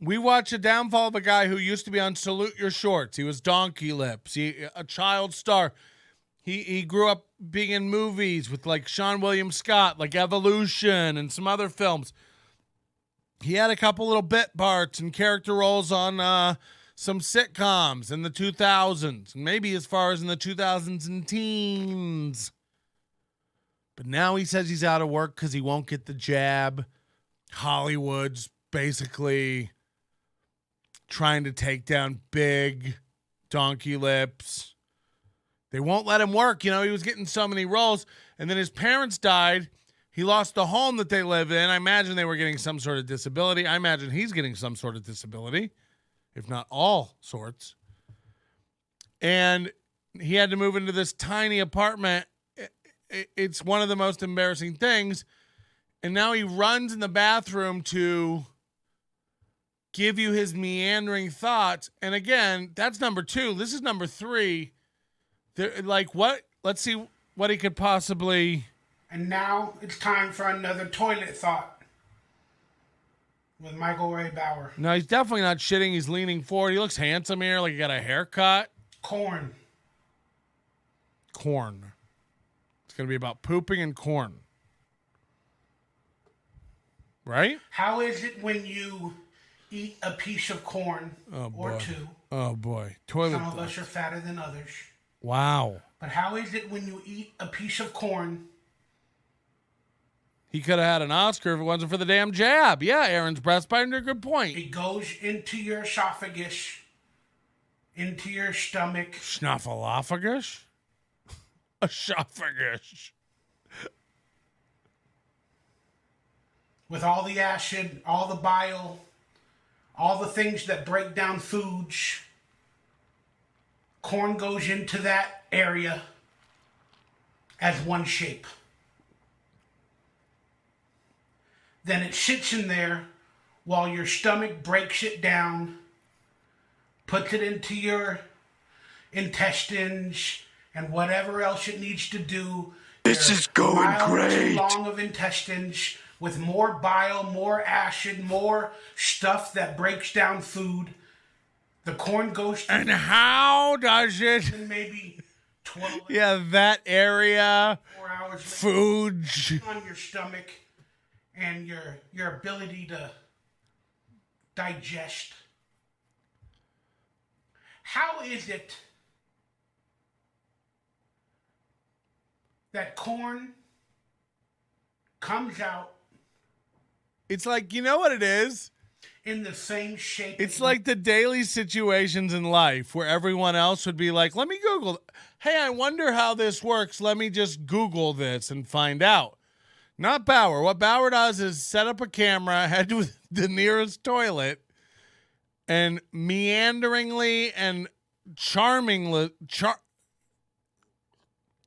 [SPEAKER 2] we watch a downfall of a guy who used to be on Salute Your Shorts. He was Donkey Lips. A child star. He grew up being in movies with like Sean William Scott, like Evolution and some other films. He had a couple little bit parts and character roles on some sitcoms in the 2000s, maybe as far as in the 2000s and teens. But now he says he's out of work because he won't get the jab. Hollywood's basically trying to take down big Donkey Lips. They won't let him work. He was getting so many roles. And then his parents died. He lost the home that they live in. I imagine they were getting some sort of disability. I imagine he's getting some sort of disability if not all sorts. And he had to move into this tiny apartment. It's one of the most embarrassing things. And now he runs in the bathroom to give you his meandering thoughts. And again, that's number 2. This is number 3. Like, what? Let's see what he could possibly.
[SPEAKER 7] And now it's time for another toilet thought with Michael Ray Bauer.
[SPEAKER 2] No, he's definitely not shitting. He's leaning forward. He looks handsome here, like he got a haircut.
[SPEAKER 7] Corn.
[SPEAKER 2] It's going to be about pooping and corn. Right?
[SPEAKER 7] How is it when you eat a piece of corn or
[SPEAKER 2] boy.
[SPEAKER 7] 2?
[SPEAKER 2] Oh, boy. Toilet.
[SPEAKER 7] Some of us are fatter than others.
[SPEAKER 2] Wow.
[SPEAKER 7] But how is it when you eat a piece of corn?
[SPEAKER 2] He could have had an Oscar if it wasn't for the damn jab. Yeah, Aaron's breastbite, good point.
[SPEAKER 7] It goes into your esophagus, into your stomach.
[SPEAKER 2] Schnoffalophagus? Esophagus.
[SPEAKER 7] With all the acid, all the bile, all the things that break down foods. Corn goes into that area as one shape. Then it sits in there while your stomach breaks it down, puts it into your intestines and whatever else it needs to do. This is going great. Too long of intestines with more bile, more acid, more stuff that breaks down food. The corn goes to
[SPEAKER 2] And how does it?
[SPEAKER 7] maybe 12
[SPEAKER 2] Yeah, that area.
[SPEAKER 7] 4 hours
[SPEAKER 2] Food.
[SPEAKER 7] on your stomach and your ability to digest. How is it that corn comes out
[SPEAKER 2] It's like, you know what it is?
[SPEAKER 7] in the same shape?
[SPEAKER 2] It's like the daily situations in life where everyone else would be like, let me Google. Hey, I wonder how this works. Let me just Google this and find out. Not Bauer. What Bauer does is set up a camera, head to the nearest toilet, and meanderingly and charmingly,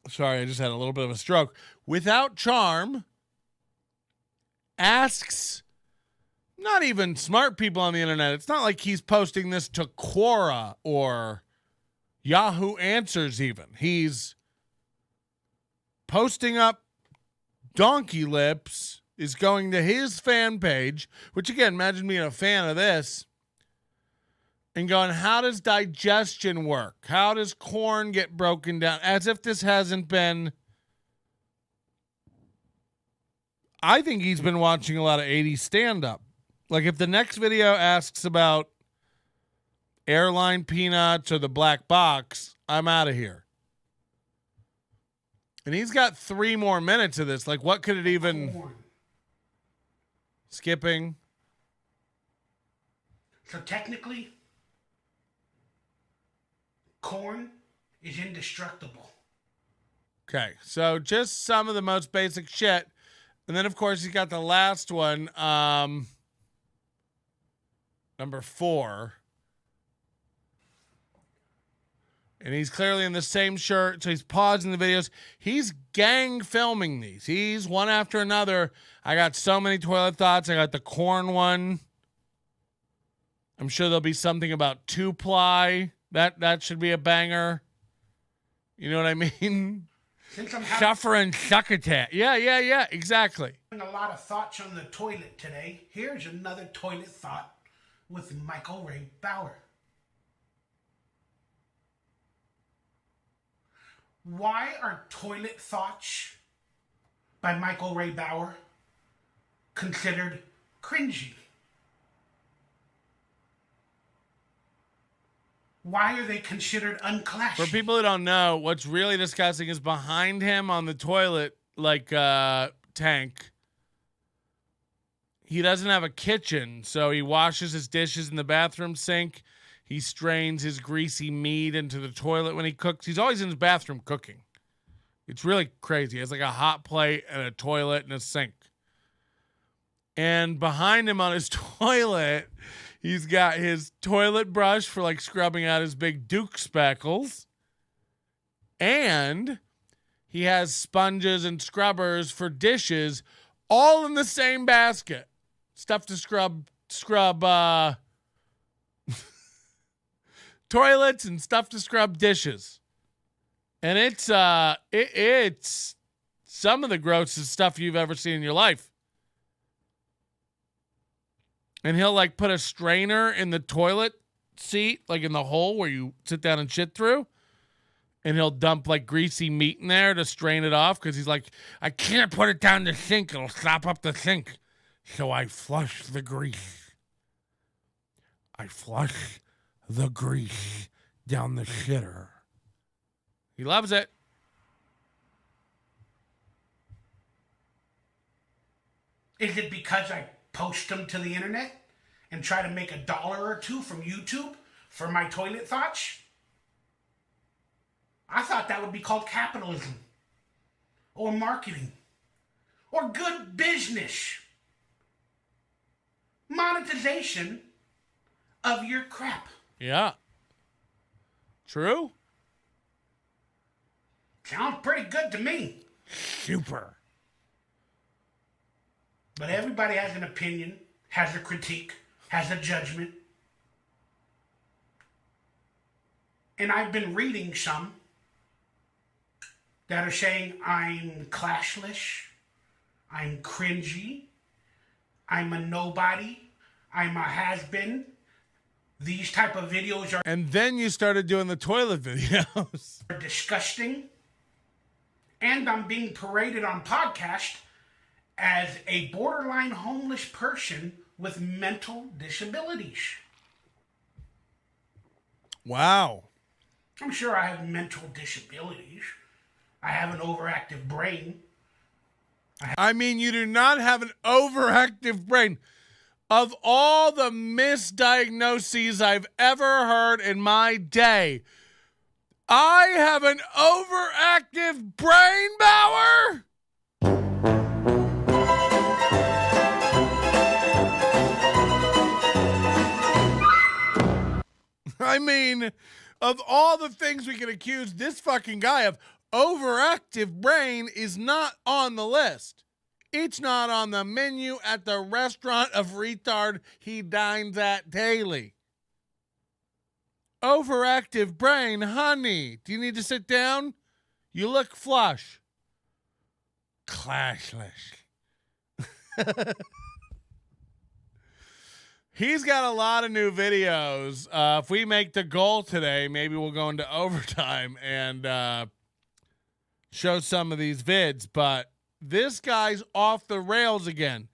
[SPEAKER 2] sorry, I just had a little bit of a stroke. Without charm, asks not even smart people on the internet. It's not like he's posting this to Quora or Yahoo Answers even. He's posting up donkey lips, is going to his fan page, which again, imagine being a fan of this, and going, how does digestion work? How does corn get broken down? As if this hasn't been... I think he's been watching a lot of 80s stand-up. Like, if the next video asks about airline peanuts or the black box, I'm out of here. And he's got 3 more minutes of this. Like, what could it even...
[SPEAKER 7] corn.
[SPEAKER 2] Skipping.
[SPEAKER 7] So technically, corn is indestructible.
[SPEAKER 2] Okay, so just some of the most basic shit. And then, of course, he's got the last one, number 4. And he's clearly in the same shirt, so he's pausing the videos. He's gang filming these. He's one after another. I got so many toilet thoughts. I got the corn one. I'm sure there'll be something about 2-ply. That should be a banger. You know what I mean?
[SPEAKER 7] Since I'm
[SPEAKER 2] Suffer and succotash. Yeah, exactly.
[SPEAKER 7] having a lot of thoughts on the toilet today, here's another toilet thought with Michael Ray Bauer. Why are toilet thoughts by Michael Ray Bauer considered cringy? Why are they considered unclassy?
[SPEAKER 2] For people who don't know, what's really disgusting is behind him on the toilet, like tank, he doesn't have a kitchen, so he washes his dishes in the bathroom sink. He strains his greasy meat into the toilet when he cooks. He's always in his bathroom cooking. It's really crazy. He has like a hot plate and a toilet and a sink. And behind him on his toilet He's got his toilet brush for like scrubbing out his big Duke speckles. And he has sponges and scrubbers for dishes all in the same basket. Stuff to scrub toilets and stuff to scrub dishes. And it's some of the grossest stuff you've ever seen in your life. And he'll like put a strainer in the toilet seat, like in the hole where you sit down and shit through. And he'll dump like greasy meat in there to strain it off because he's like, I can't put it down the sink. It'll slop up the sink. So I flush the grease. I flush the grease down the shitter. He loves it.
[SPEAKER 7] Is it because I post them to the internet and try to make $1 or $2 from YouTube for my toilet thoughts? I thought that would be called capitalism or marketing or good business. Monetization of your crap.
[SPEAKER 2] Yeah. True?
[SPEAKER 7] Sounds pretty good to me.
[SPEAKER 2] Super.
[SPEAKER 7] But everybody has an opinion, has a critique, has a judgment. And I've been reading some that are saying I'm classless, I'm cringy, I'm a nobody, I'm a has-been. These type of videos are
[SPEAKER 2] And then you started doing the toilet videos.
[SPEAKER 7] disgusting. And I'm being paraded on podcast as a borderline homeless person with mental disabilities.
[SPEAKER 2] Wow.
[SPEAKER 7] I'm sure I have mental disabilities. I have an overactive brain.
[SPEAKER 2] I mean, you do not have an overactive brain. Of all the misdiagnoses I've ever heard in my day, I have an overactive brain, Bauer? I mean, of all the things we can accuse this fucking guy of, overactive brain is not on the list. It's not on the menu at the restaurant of retard he dines at daily. Overactive brain, honey. Do you need to sit down? You look flush. Clashless. He's got a lot of new videos. If we make the goal today, maybe we'll go into overtime and show some of these vids. But this guy's off the rails again.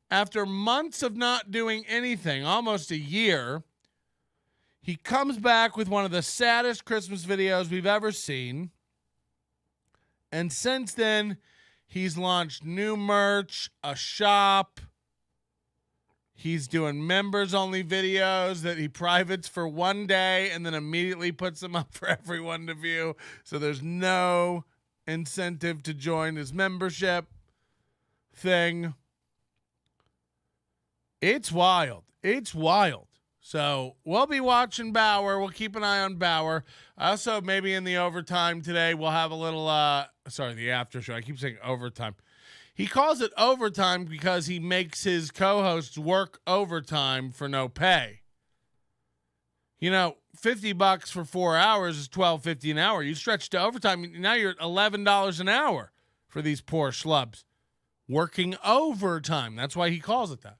[SPEAKER 2] After months of not doing anything, almost a year, he comes back with one of the saddest Christmas videos we've ever seen. And since then, he's launched new merch, a shop. He's doing members-only videos that he privates for one day and then immediately puts them up for everyone to view. So there's no incentive to join his membership thing. It's wild. It's wild. So we'll be watching Bauer. We'll keep an eye on Bauer. Also, maybe in the overtime today, we'll have a little, the after show. I keep saying overtime. He calls it overtime because he makes his co-hosts work overtime for no pay. You know, $50 for 4 hours is $12.50 an hour. You stretch to overtime, now you're at $11 an hour for these poor schlubs working overtime. That's why he calls it that.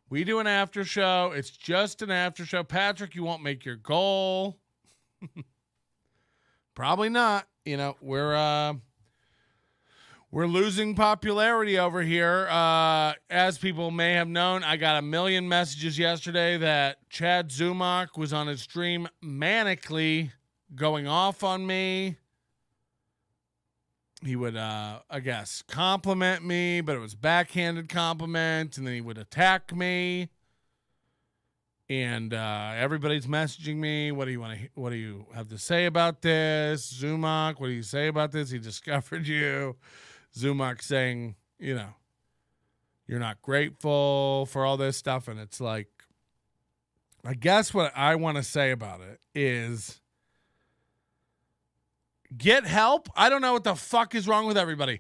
[SPEAKER 2] We do an after show. It's just an after show. Patrick, you won't make your goal. Probably not. You know, we're losing popularity over here. As people may have known, I got a million messages yesterday that Chad Zumock was on his stream manically going off on me. He would, I guess, compliment me, but it was backhanded compliment, and then he would attack me. And everybody's messaging me. What do you have to say about this? Zumock, what do you say about this? He discovered you. Zumock saying, you know, you're not grateful for all this stuff. And it's like, I guess what I want to say about it is get help. I don't know what the fuck is wrong with everybody.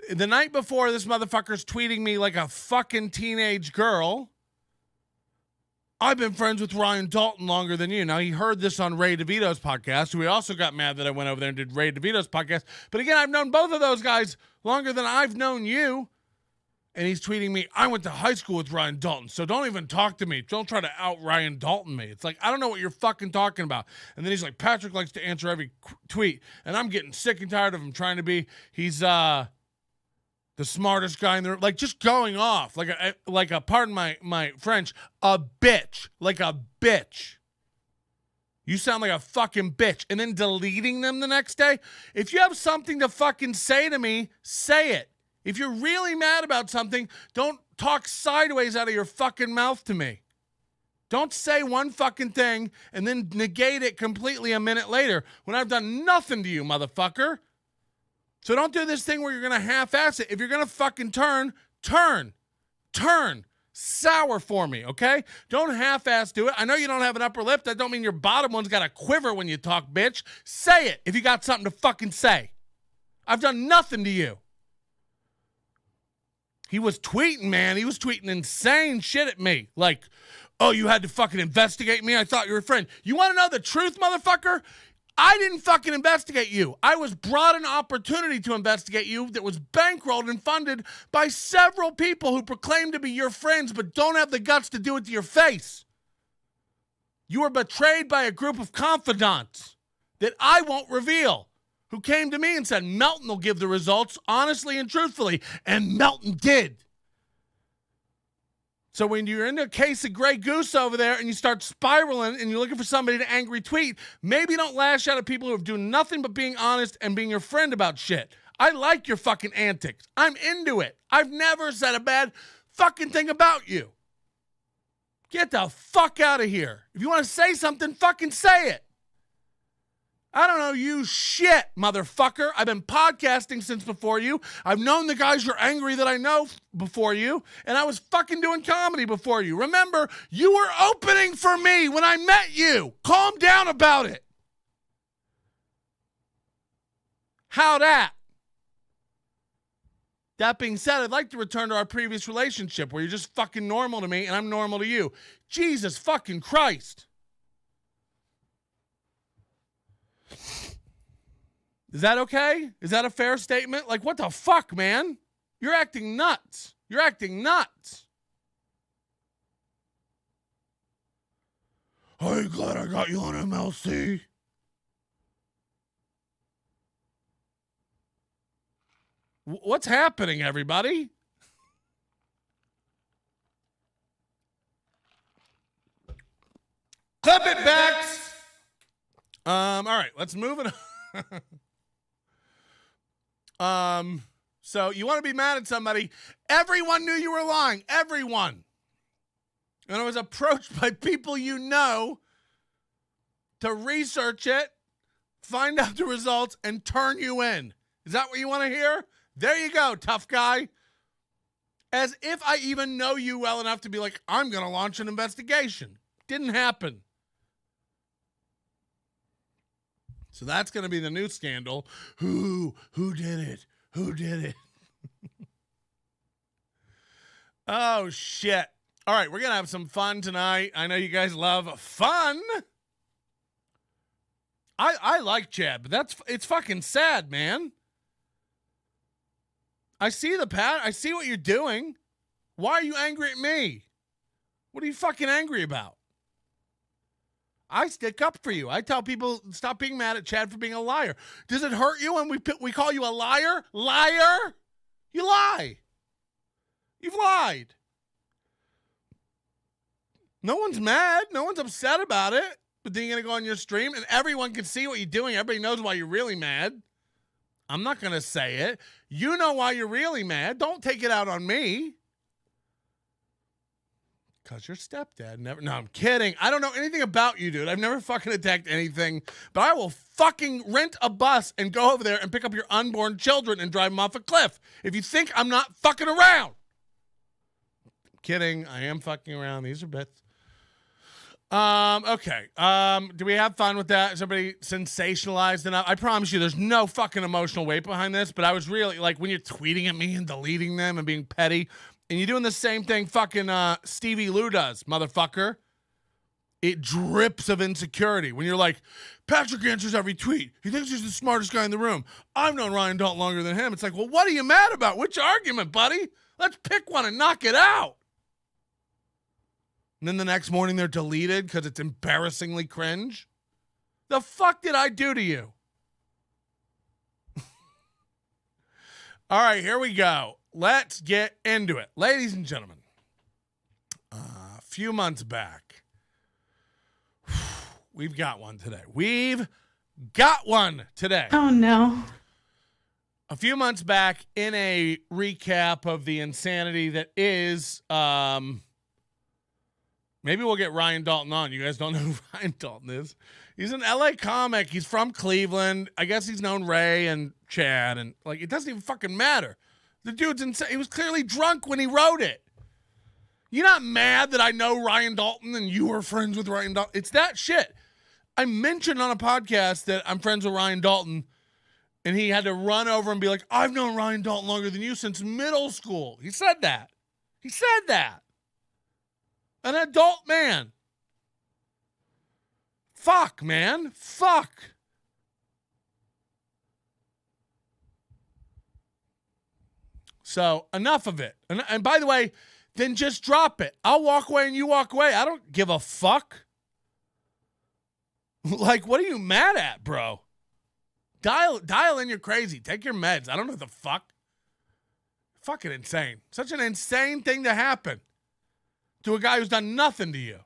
[SPEAKER 2] The night before, this motherfucker's tweeting me like a fucking teenage girl. I've been friends with Ryan Dalton longer than you. Now, he heard this on Ray DeVito's podcast, who he also got mad that I went over there and did Ray DeVito's podcast. But again, I've known both of those guys longer than I've known you. And he's tweeting me, I went to high school with Ryan Dalton, so don't even talk to me. Don't try to out Ryan Dalton me. It's like, I don't know what you're fucking talking about. And then he's like, Patrick likes to answer every tweet. And I'm getting sick and tired of him trying to be, he's the smartest guy in the room. Like, just going off. Like a pardon my French, a bitch. Like a bitch. You sound like a fucking bitch. And then deleting them the next day. If you have something to fucking say to me, say it. If you're really mad about something, don't talk sideways out of your fucking mouth to me. Don't say one fucking thing and then negate it completely a minute later when I've done nothing to you, motherfucker. So don't do this thing where you're going to half-ass it. If you're going to fucking turn. Sour for me, okay? Don't half-ass do it. I know you don't have an upper lip. That don't mean your bottom one's got a quiver when you talk, bitch. Say it if you got something to fucking say. I've done nothing to you. He was tweeting, man. He was tweeting insane shit at me. Like, oh, you had to fucking investigate me? I thought you were a friend. You want to know the truth, motherfucker? I didn't fucking investigate you. I was brought an opportunity to investigate you that was bankrolled and funded by several people who proclaim to be your friends but don't have the guts to do it to your face. You were betrayed by a group of confidants that I won't reveal, who came to me and said, Melton will give the results honestly and truthfully. And Melton did. So when you're in a case of Grey Goose over there and you start spiraling and you're looking for somebody to angry tweet, maybe don't lash out at people who are doing nothing but being honest and being your friend about shit. I like your fucking antics. I'm into it. I've never said a bad fucking thing about you. Get the fuck out of here. If you want to say something, fucking say it. I don't know you shit, motherfucker. I've been podcasting since before you. I've known the guys you're angry that I know before you. And I was fucking doing comedy before you. Remember, you were opening for me when I met you. Calm down about it. How that? That being said, I'd like to return to our previous relationship where you're just fucking normal to me and I'm normal to you. Jesus fucking Christ. Is that okay? Is that a fair statement? Like, what the fuck, man? You're acting nuts. You're acting nuts. Are you glad I got you on MLC? What's happening, everybody? Clip it, Bex. All right, let's move it on. So you want to be mad at somebody. Everyone knew you were lying. Everyone. And I was approached by people you know to research it, find out the results, and turn you in. Is that what you want to hear? There you go, tough guy. As if I even know you well enough to be like, I'm going to launch an investigation. Didn't happen. So that's going to be the new scandal. Who did it? Who did it? Oh, shit. All right, we're going to have some fun tonight. I know you guys love fun. I like Chad, but it's fucking sad, man. I see I see what you're doing. Why are you angry at me? What are you fucking angry about? I stick up for you. I tell people, stop being mad at Chad for being a liar. Does it hurt you when we call you a liar? Liar? You lie. You've lied. No one's mad. No one's upset about it. But then you're going to go on your stream and everyone can see what you're doing. Everybody knows why you're really mad. I'm not going to say it. You know why you're really mad. Don't take it out on me. Because your stepdad never... No, I'm kidding. I don't know anything about you, dude. I've never fucking attacked anything. But I will fucking rent a bus and go over there and pick up your unborn children and drive them off a cliff. If you think I'm not fucking around. I'm kidding. I am fucking around. These are bits. Okay. Do we have fun with that? Is everybody sensationalized enough? I promise you there's no fucking emotional weight behind this, but I was really like when you're tweeting at me and deleting them and being petty, and you're doing the same thing fucking Stevie Lou does, motherfucker. It drips of insecurity when you're like, Patrick answers every tweet. He thinks he's the smartest guy in the room. I've known Ryan Dalton longer than him. It's like, well, what are you mad about? Which argument, buddy? Let's pick one and knock it out. And then the next morning they're deleted because it's embarrassingly cringe. The fuck did I do to you? All right, here we go. Let's get into it. Ladies and gentlemen, a few months back, we've got one today.
[SPEAKER 8] Oh, no.
[SPEAKER 2] A few months back, in a recap of the insanity that is, maybe we'll get Ryan Dalton on. You guys don't know who Ryan Dalton is. He's an LA comic. He's from Cleveland. I guess he's known Ray and Chad, and like it doesn't even fucking matter. The dude's insane. He was clearly drunk when he wrote it. You're not mad that I know Ryan Dalton and you were friends with Ryan Dalton. It's that shit. I mentioned on a podcast that I'm friends with Ryan Dalton, and he had to run over and be like, I've known Ryan Dalton longer than you since middle school. He said that. An adult man. Fuck, man. Fuck. So, enough of it. And by the way, then just drop it. I'll walk away and you walk away. I don't give a fuck. Like, what are you mad at, bro? Dial in, you're crazy. Take your meds. I don't know what the fuck. Fucking insane. Such an insane thing to happen to a guy who's done nothing to you.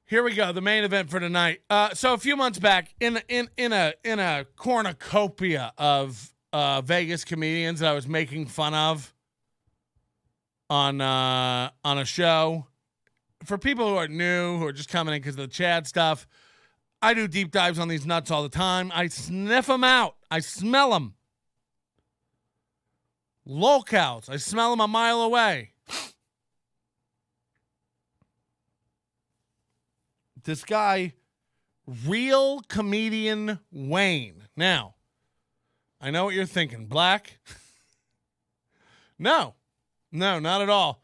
[SPEAKER 2] Here we go, the main event for tonight. So a few months back, in a cornucopia of Vegas comedians that I was making fun of on a show. For people who are new, who are just coming in because of the Chad stuff, I do deep dives on these nuts all the time. I sniff them out. I smell them. Locals. I smell them a mile away. This guy, real comedian Wayne. Now, I know what you're thinking. Black? No, not at all.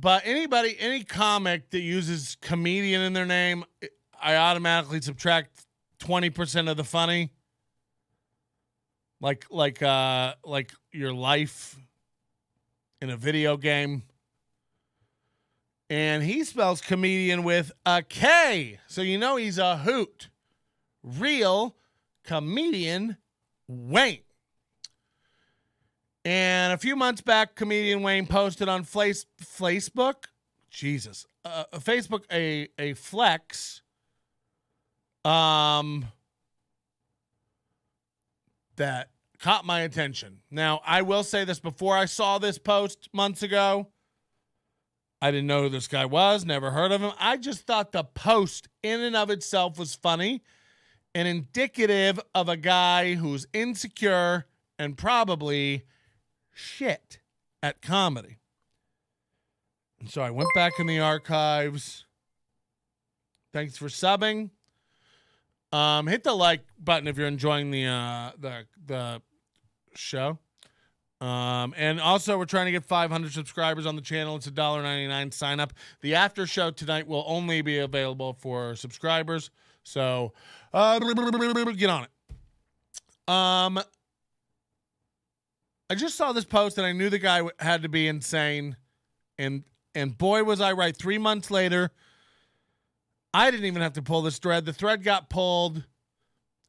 [SPEAKER 2] But any comic that uses comedian in their name, I automatically subtract 20% of the funny. Like your life in a video game. And he spells comedian with a K. So you know he's a hoot. Real comedian Wayne. And a few months back, comedian Wayne posted on Facebook. Jesus. Facebook a flex. That caught my attention. Now, I will say this, before I saw this post months ago, I didn't know who this guy was, never heard of him. I just thought the post in and of itself was funny and indicative of a guy who's insecure and probably shit at comedy. And so I went back in the archives. Thanks for subbing. Hit the like button if you're enjoying the show. And also we're trying to get 500 subscribers on the channel. It's $1.99 sign up. The after show tonight will only be available for subscribers. So get on it. I just saw this post and I knew the guy had to be insane. And boy, was I right. 3 months later, I didn't even have to pull this thread. The thread got pulled.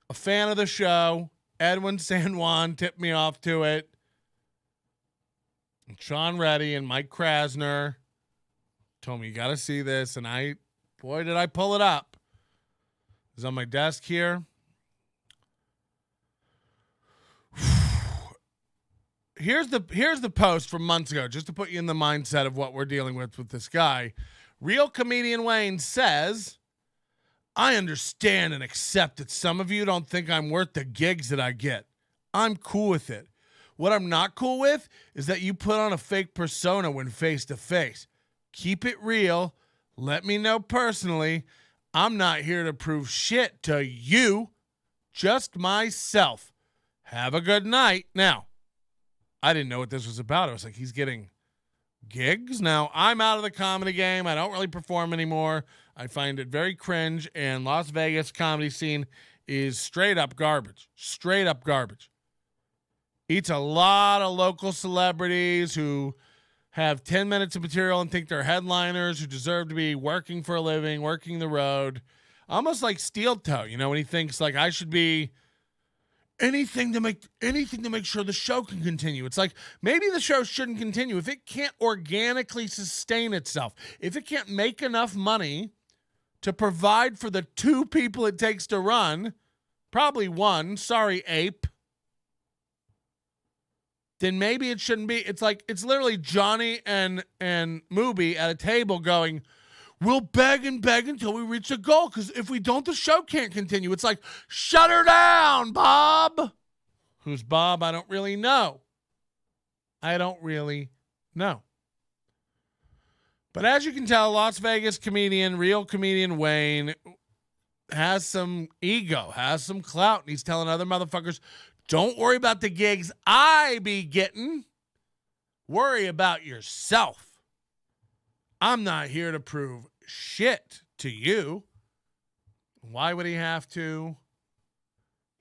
[SPEAKER 2] A fan of the show, Edwin San Juan, tipped me off to it. And Sean Reddy and Mike Krasner told me, you got to see this. And boy, did I pull it up. It's on my desk here. Here's the post from months ago, just to put you in the mindset of what we're dealing with this guy. Real comedian Wayne says, I understand and accept that some of you don't think I'm worth the gigs that I get. I'm cool with it. What I'm not cool with is that you put on a fake persona when face to face. Keep it real. Let me know personally. I'm not here to prove shit to you, just myself. Have a good night. Now, I didn't know what this was about. I was like, he's getting gigs. Now, I'm out of the comedy game. I don't really perform anymore. I find it very cringe, and Las Vegas comedy scene is straight up garbage. Straight up garbage. Eats a lot of local celebrities who have 10 minutes of material and think they're headliners, who deserve to be working for a living, working the road. Almost like Steel Toe, you know, when he thinks like I should be anything to make sure the show can continue. It's like maybe the show shouldn't continue if it can't organically sustain itself. If it can't make enough money to provide for the 2 people it takes to run, probably 1, sorry ape, then maybe it shouldn't be. It's like it's literally Johnny and Mooby at a table going, we'll beg and beg until we reach a goal, because if we don't, the show can't continue. It's like, shut her down, Bob. Who's Bob? I don't really know. But as you can tell, Las Vegas comedian, real comedian Wayne has some ego, has some clout, and he's telling other motherfuckers, don't worry about the gigs I be getting. Worry about yourself. I'm not here to prove shit to you. Why would he have to?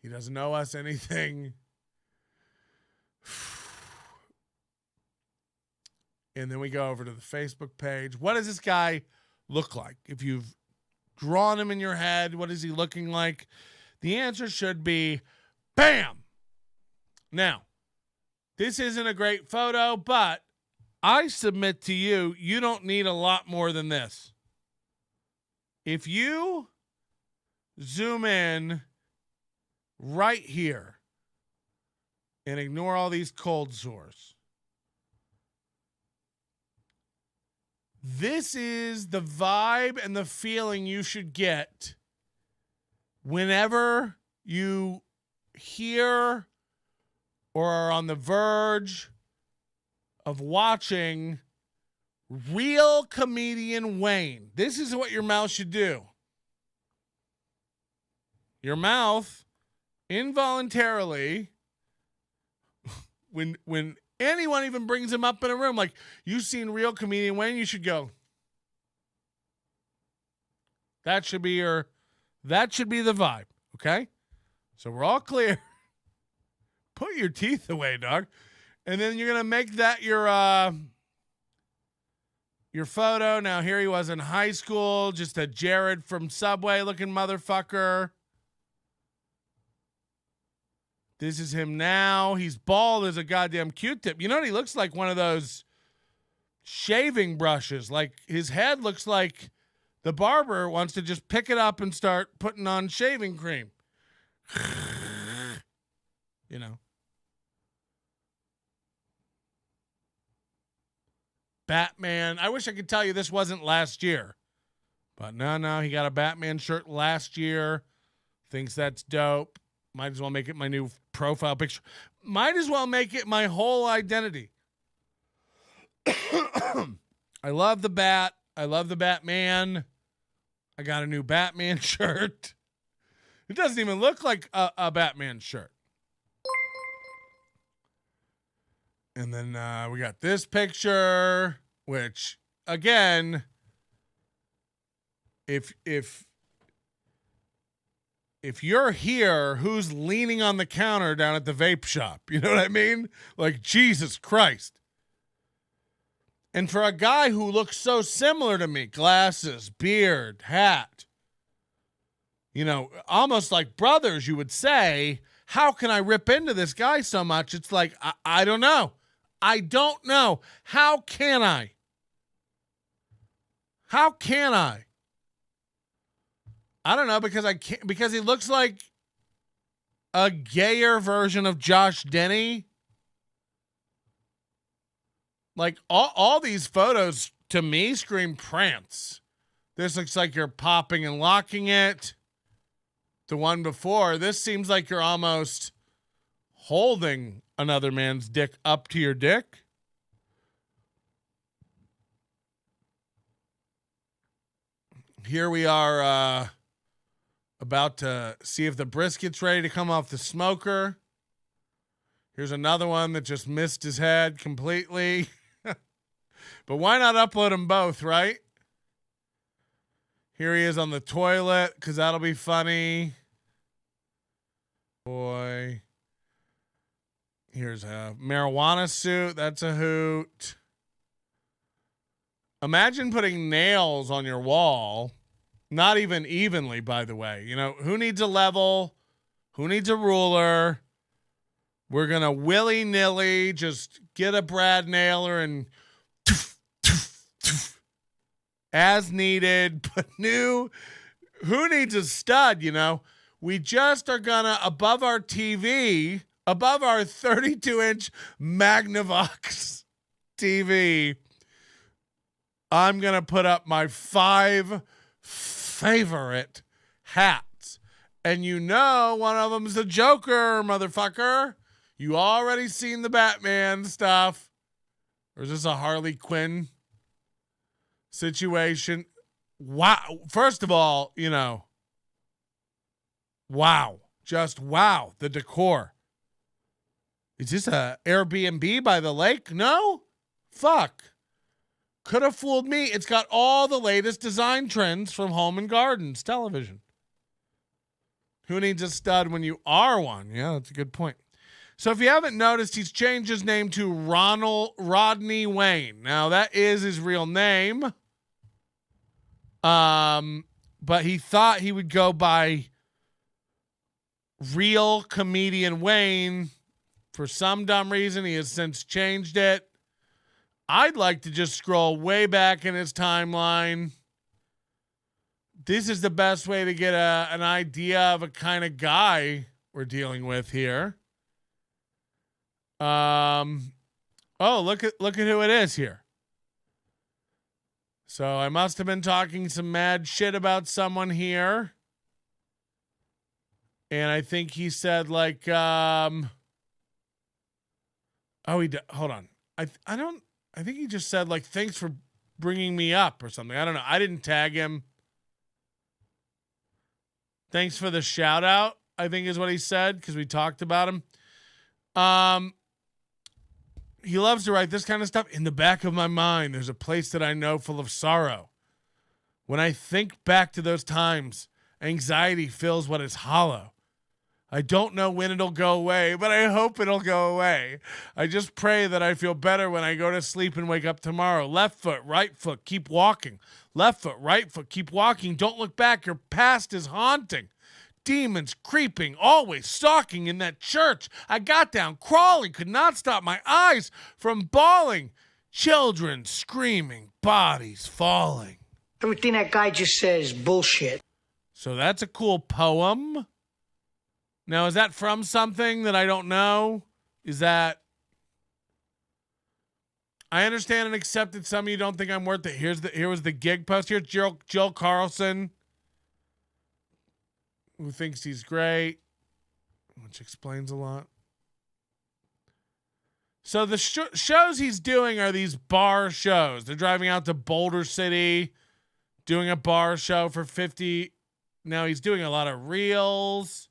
[SPEAKER 2] He doesn't know us anything. And then we go over to the Facebook page. What does this guy look like? If you've drawn him in your head, what is he looking like? The answer should be bam. Now, this isn't a great photo, but I submit to you, you don't need a lot more than this. If you zoom in right here and ignore all these cold sores, this is the vibe and the feeling you should get whenever you hear or are on the verge of watching real comedian Wayne. This is what your mouth should do. Your mouth involuntarily, when anyone even brings him up in a room, like you've seen real comedian Wayne, you should go. That should be the vibe. Okay. So we're all clear. Put your teeth away, dog. And then you're going to make that your photo. Now, here he was in high school, just a Jared from Subway looking motherfucker. This is him now. He's bald as a goddamn Q-tip. You know what he looks like? One of those shaving brushes. Like his head looks like the barber wants to just pick it up and start putting on shaving cream. You know. Batman. I wish I could tell you this wasn't last year. But no, he got a Batman shirt last year. Thinks that's dope. Might as well make it my new profile picture. Might as well make it my whole identity. I love the bat. I love the Batman. I got a new Batman shirt. It doesn't even look like a Batman shirt. And then we got this picture, which, again, if you're here, who's leaning on the counter down at the vape shop? You know what I mean? Like, Jesus Christ. And for a guy who looks so similar to me, glasses, beard, hat, you know, almost like brothers, you would say, how can I rip into this guy so much? It's like, I don't know. I don't know. How can I? How can I? I don't know, because I can't, because he looks like a gayer version of Josh Denny. Like all these photos to me scream prance. This looks like you're popping and locking it. The one before, this seems like you're almost holding another man's dick up to your dick. Here we are about to see if the brisket's ready to come off the smoker. Here's another one that just missed his head completely. But why not upload them both, right? Here he is on the toilet, because that'll be funny. Boy. Here's a marijuana suit. That's a hoot. Imagine putting nails on your wall. Not even evenly, by the way. You know, who needs a level? Who needs a ruler? We're going to willy-nilly just get a brad nailer and as needed, but new. Who needs a stud, you know? We just are going to, above our TV, above our 32-inch Magnavox TV, I'm going to put up my 5 favorite hats. And you know one of them's the Joker, motherfucker. You already seen the Batman stuff. Or is this a Harley Quinn situation? Wow. First of all, you know, wow. Just wow. The decor. Is this a Airbnb by the lake? No? Fuck. Could have fooled me. It's got all the latest design trends from Home and Gardens television. Who needs a stud when you are one? Yeah, that's a good point. So if you haven't noticed, he's changed his name to Rodney Wayne. Now, that is his real name. But he thought he would go by Real Comedian Wayne. For some dumb reason, he has since changed it. I'd like to just scroll way back in his timeline. This is the best way to get an idea of a kind of guy we're dealing with here. Oh, look at who it is here. So I must have been talking some mad shit about someone here. And I think he said like, hold on. I think he just said like, thanks for bringing me up or something. I don't know. I didn't tag him. Thanks for the shout out, I think is what he said, because we talked about him. He loves to write this kind of stuff. In the back of my mind, there's a place that I know full of sorrow. When I think back to those times, anxiety fills what is hollow. I don't know when it'll go away, but I hope it'll go away. I just pray that I feel better when I go to sleep and wake up tomorrow. Left foot, right foot, keep walking. Left foot, right foot, keep walking. Don't look back. Your past is haunting. Demons creeping, always stalking in that church. I got down, crawling, could not stop my eyes from bawling. Children screaming, bodies falling.
[SPEAKER 8] Everything that guy just says is bullshit.
[SPEAKER 2] So that's a cool poem. Now, is that from something that I don't know? Is that... I understand and accept that some of you don't think I'm worth it. Here was the gig post. Here's Jill Carlson, who thinks he's great, which explains a lot. So the shows he's doing are these bar shows. They're driving out to Boulder City, doing a bar show for 50. Now he's doing a lot of reels.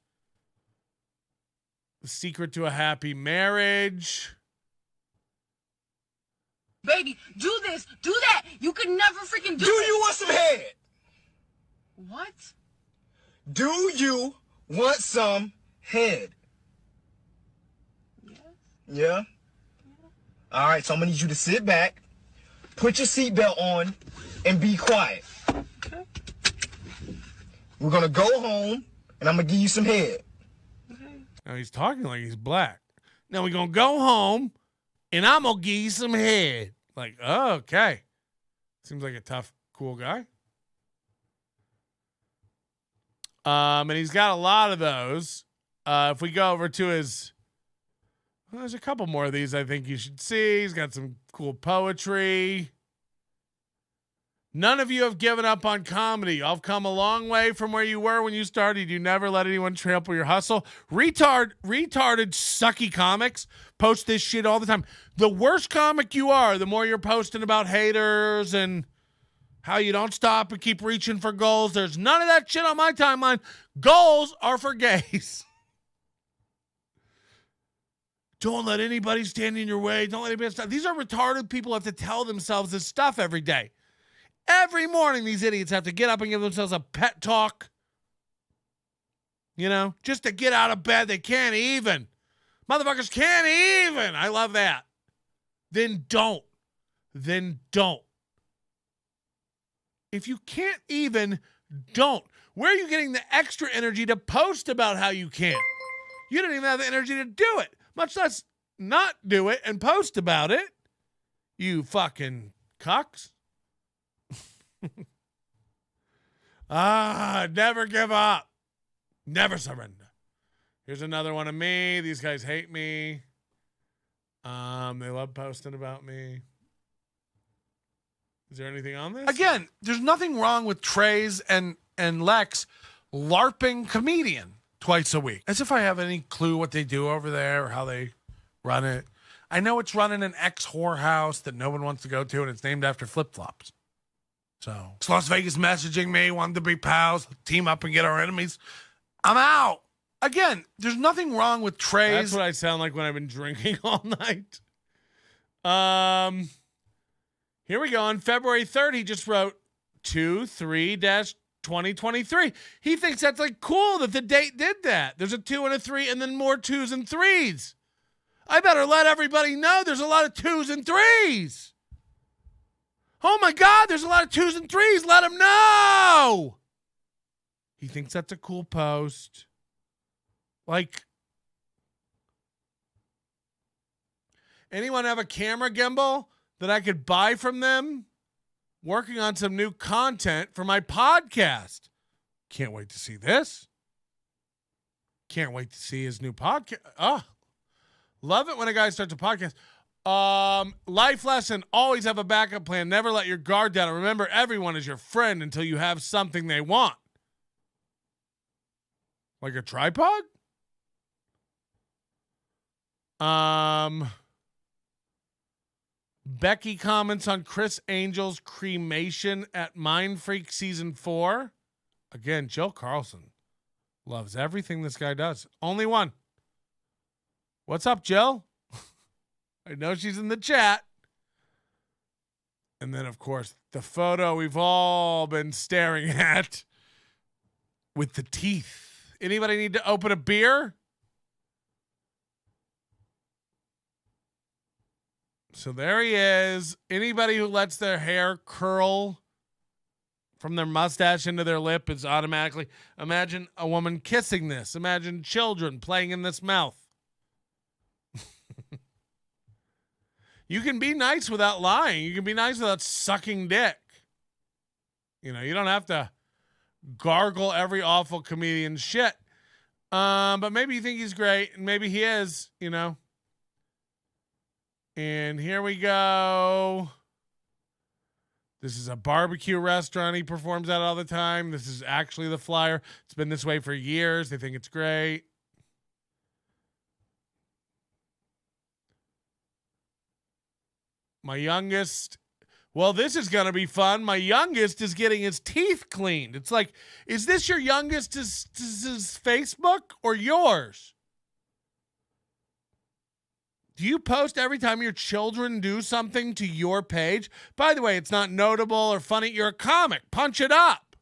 [SPEAKER 2] The Secret to a Happy Marriage.
[SPEAKER 9] Baby, do this, do that. You could never freaking do
[SPEAKER 10] Do
[SPEAKER 9] it.
[SPEAKER 10] you want some head?
[SPEAKER 9] What?
[SPEAKER 10] Do you want some head?
[SPEAKER 9] Yes.
[SPEAKER 10] Yeah? All right, so I'm going to need you to sit back, put your seatbelt on, and be quiet.
[SPEAKER 9] Okay.
[SPEAKER 10] We're going to go home, and I'm going to give you some head.
[SPEAKER 2] Now he's talking like he's black. Now we're going to go home, and I'm going to give you some head. Like, oh, okay. Seems like a tough, cool guy. And he's got a lot of those. If we go over to his... Well, there's a couple more of these I think you should see. He's got some cool poetry. None of you have given up on comedy. I've come a long way from where you were when you started. You never let anyone trample your hustle. Retarded, sucky comics post this shit all the time. The worse comic you are, the more you're posting about haters and how you don't stop and keep reaching for goals. There's none of that shit on my timeline. Goals are for gays. Don't let anybody stand in your way. Don't let anybody stop. These are retarded people who have to tell themselves this stuff every day. Every morning, these idiots have to get up and give themselves a pet talk. You know, just to get out of bed. They can't even. Motherfuckers can't even. I love that. Then don't. If you can't even, don't. Where are you getting the extra energy to post about how you can't? You don't even have the energy to do it, much less not do it and post about it. You fucking cucks. Never give up. Never surrender. Here's another one of me. These guys hate me. They love posting about me. Is there anything on this? Again, there's nothing wrong with Trey's and Lex LARPing comedian twice a week. As if I have any clue what they do over there or how they run it. I know it's running an ex-whorehouse that no one wants to go to, and it's named after flip-flops. So, it's Las Vegas messaging me, wanting to be pals, team up and get our enemies. I'm out. Again, there's nothing wrong with Trey's. That's what I sound like when I've been drinking all night. Here we go. On February 3rd, he just wrote 2-3-2023. He thinks that's like cool that the date did that. There's a 2 and a 3 and then more 2s and 3s. I better let everybody know there's a lot of 2s and 3s. Oh my God, there's a lot of 2s and 3s. Let him know. He thinks that's a cool post. Like, anyone have a camera gimbal that I could buy from them? Working on some new content for my podcast. Can't wait to see this. Can't wait to see his new podcast. Oh, love it when a guy starts a podcast. Life lesson, always have a backup plan. Never let your guard down. And remember, everyone is your friend until you have something they want. Like a tripod? Becky comments on Chris Angel's cremation at Mind Freak Season 4. Again, Jill Carlson loves everything this guy does. Only one. What's up, Jill? I know she's in the chat. And then, of course, the photo we've all been staring at with the teeth. Anybody need to open a beer? So there he is. Anybody who lets their hair curl from their mustache into their lip is automatically... Imagine a woman kissing this. Imagine children playing in this mouth. You can be nice without lying. You can be nice without sucking dick. You know, you don't have to gargle every awful comedian's shit. But maybe you think he's great, and maybe he is, you know. And here we go. This is a barbecue restaurant he performs at all the time. This is actually the flyer. It's been this way for years. They think it's great. My youngest, well, this is going to be fun. My youngest is getting his teeth cleaned. It's like, is this your youngest's Facebook or yours? Do you post every time your children do something to your page? By the way, it's not notable or funny. You're a comic. Punch it up.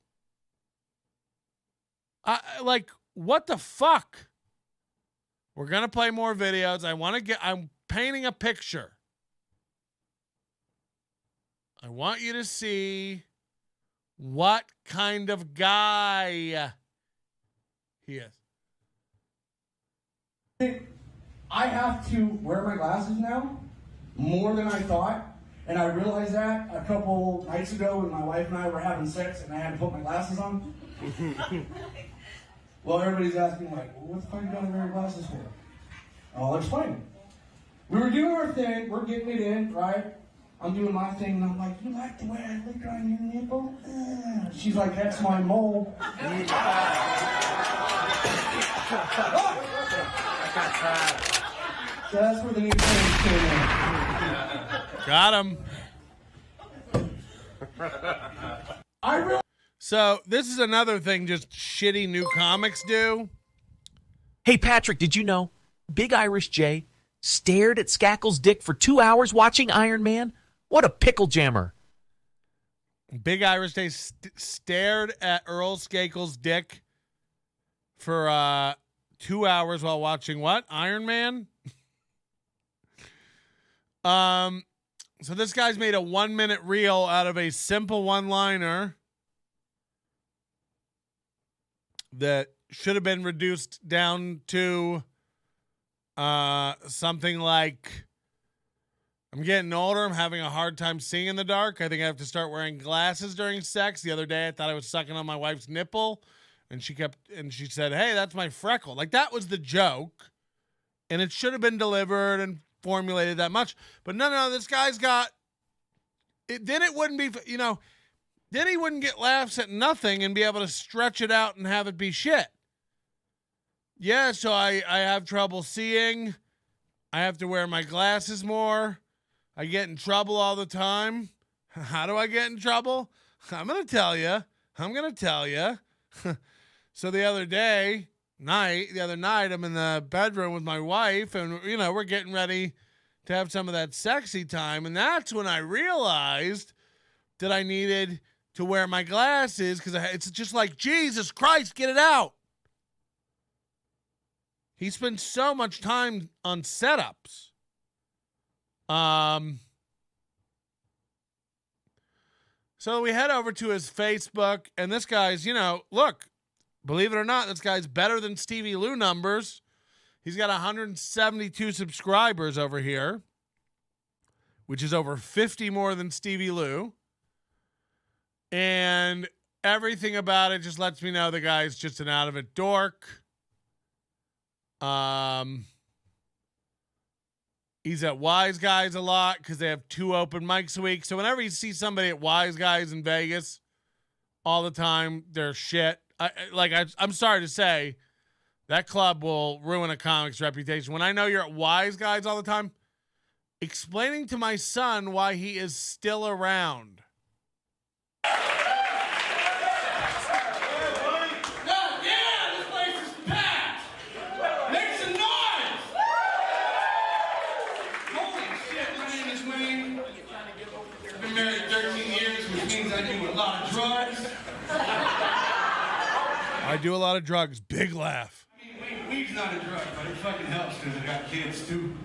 [SPEAKER 2] Like, what the fuck? We're going to play more videos. I'm painting a picture. I want you to see what kind of guy he is.
[SPEAKER 11] I have to wear my glasses now more than I thought. And I realized that a couple nights ago when my wife and I were having sex and I had to put my glasses on. Well, everybody's asking, like, well, what the fuck are you going to wear your glasses for? I'll explain. We were doing our thing. We're getting it in, right? I'm doing my thing, and I'm like, you like the way I lick on your nipple? She's like, that's my mole. So that's where the new thing came in.
[SPEAKER 2] Got him. So this is another thing just shitty new comics do.
[SPEAKER 4] Hey, Patrick, did you know Big Irish J stared at Skakel's dick for 2 hours watching Iron Man? What a pickle jammer.
[SPEAKER 2] Big Irish J stared at Earl Skakel's dick for 2 hours while watching what? Iron Man? So this guy's made a 1 minute reel out of a simple one-liner that should have been reduced down to something like, I'm getting older. I'm having a hard time seeing in the dark. I think I have to start wearing glasses during sex. The other day I thought I was sucking on my wife's nipple, and she said, hey, that's my freckle. Like, that was the joke, and it should have been delivered and formulated that much. But no, this guy's got it. Then it wouldn't be, then he wouldn't get laughs at nothing and be able to stretch it out and have it be shit. Yeah, so I have trouble seeing. I have to wear my glasses more. I get in trouble all the time. How do I get in trouble? I'm going to tell you. So the other night, I'm in the bedroom with my wife, and, we're getting ready to have some of that sexy time. And that's when I realized that I needed to wear my glasses, because it's just like, Jesus Christ, get it out. He spends so much time on setups. So we head over to his Facebook, and this guy's, look, believe it or not, this guy's better than Stevie Lou numbers. He's got 172 subscribers over here, which is over 50 more than Stevie Lou. And everything about it just lets me know the guy's just an out of it dork. He's at Wise Guys a lot because they have 2 open mics a week. So whenever you see somebody at Wise Guys in Vegas all the time, they're shit. I'm sorry to say, that club will ruin a comic's reputation. When I know you're at Wise Guys all the time, explaining to my son why he is still around. I do a lot of drugs. Big laugh.
[SPEAKER 11] Weed's not a drug, but it fucking helps because I got kids too.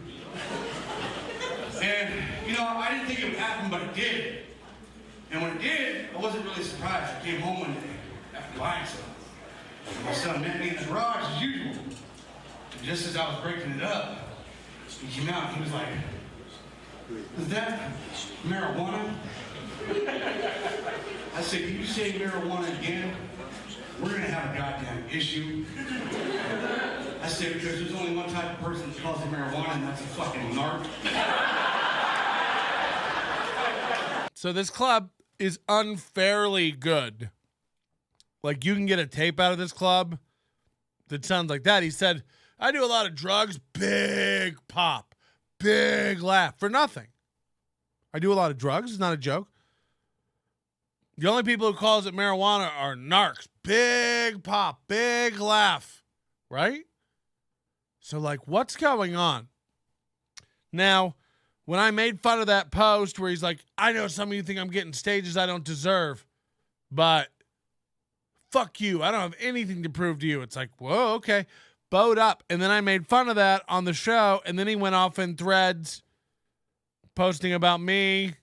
[SPEAKER 11] And, I didn't think it would happen, but it did. And when it did, I wasn't really surprised. I came home one day after buying some. My son met me in the garage as usual. And just as I was breaking it up, he came out and he was like, is that marijuana? I said, can you say marijuana again? We're going to have a goddamn issue. I said, because there's only one type of person that calls it marijuana, and that's a fucking narc.
[SPEAKER 2] So this club is unfairly good. Like, you can get a tape out of this club that sounds like that. He said, I do a lot of drugs, big pop, big laugh, for nothing. I do a lot of drugs, it's not a joke. The only people who calls it marijuana are narcs. Big pop, big laugh, right? So, what's going on? Now, when I made fun of that post where he's like, I know some of you think I'm getting stages I don't deserve, but fuck you. I don't have anything to prove to you. It's like, whoa, okay. Bowed up. And then I made fun of that on the show, and then he went off in threads posting about me,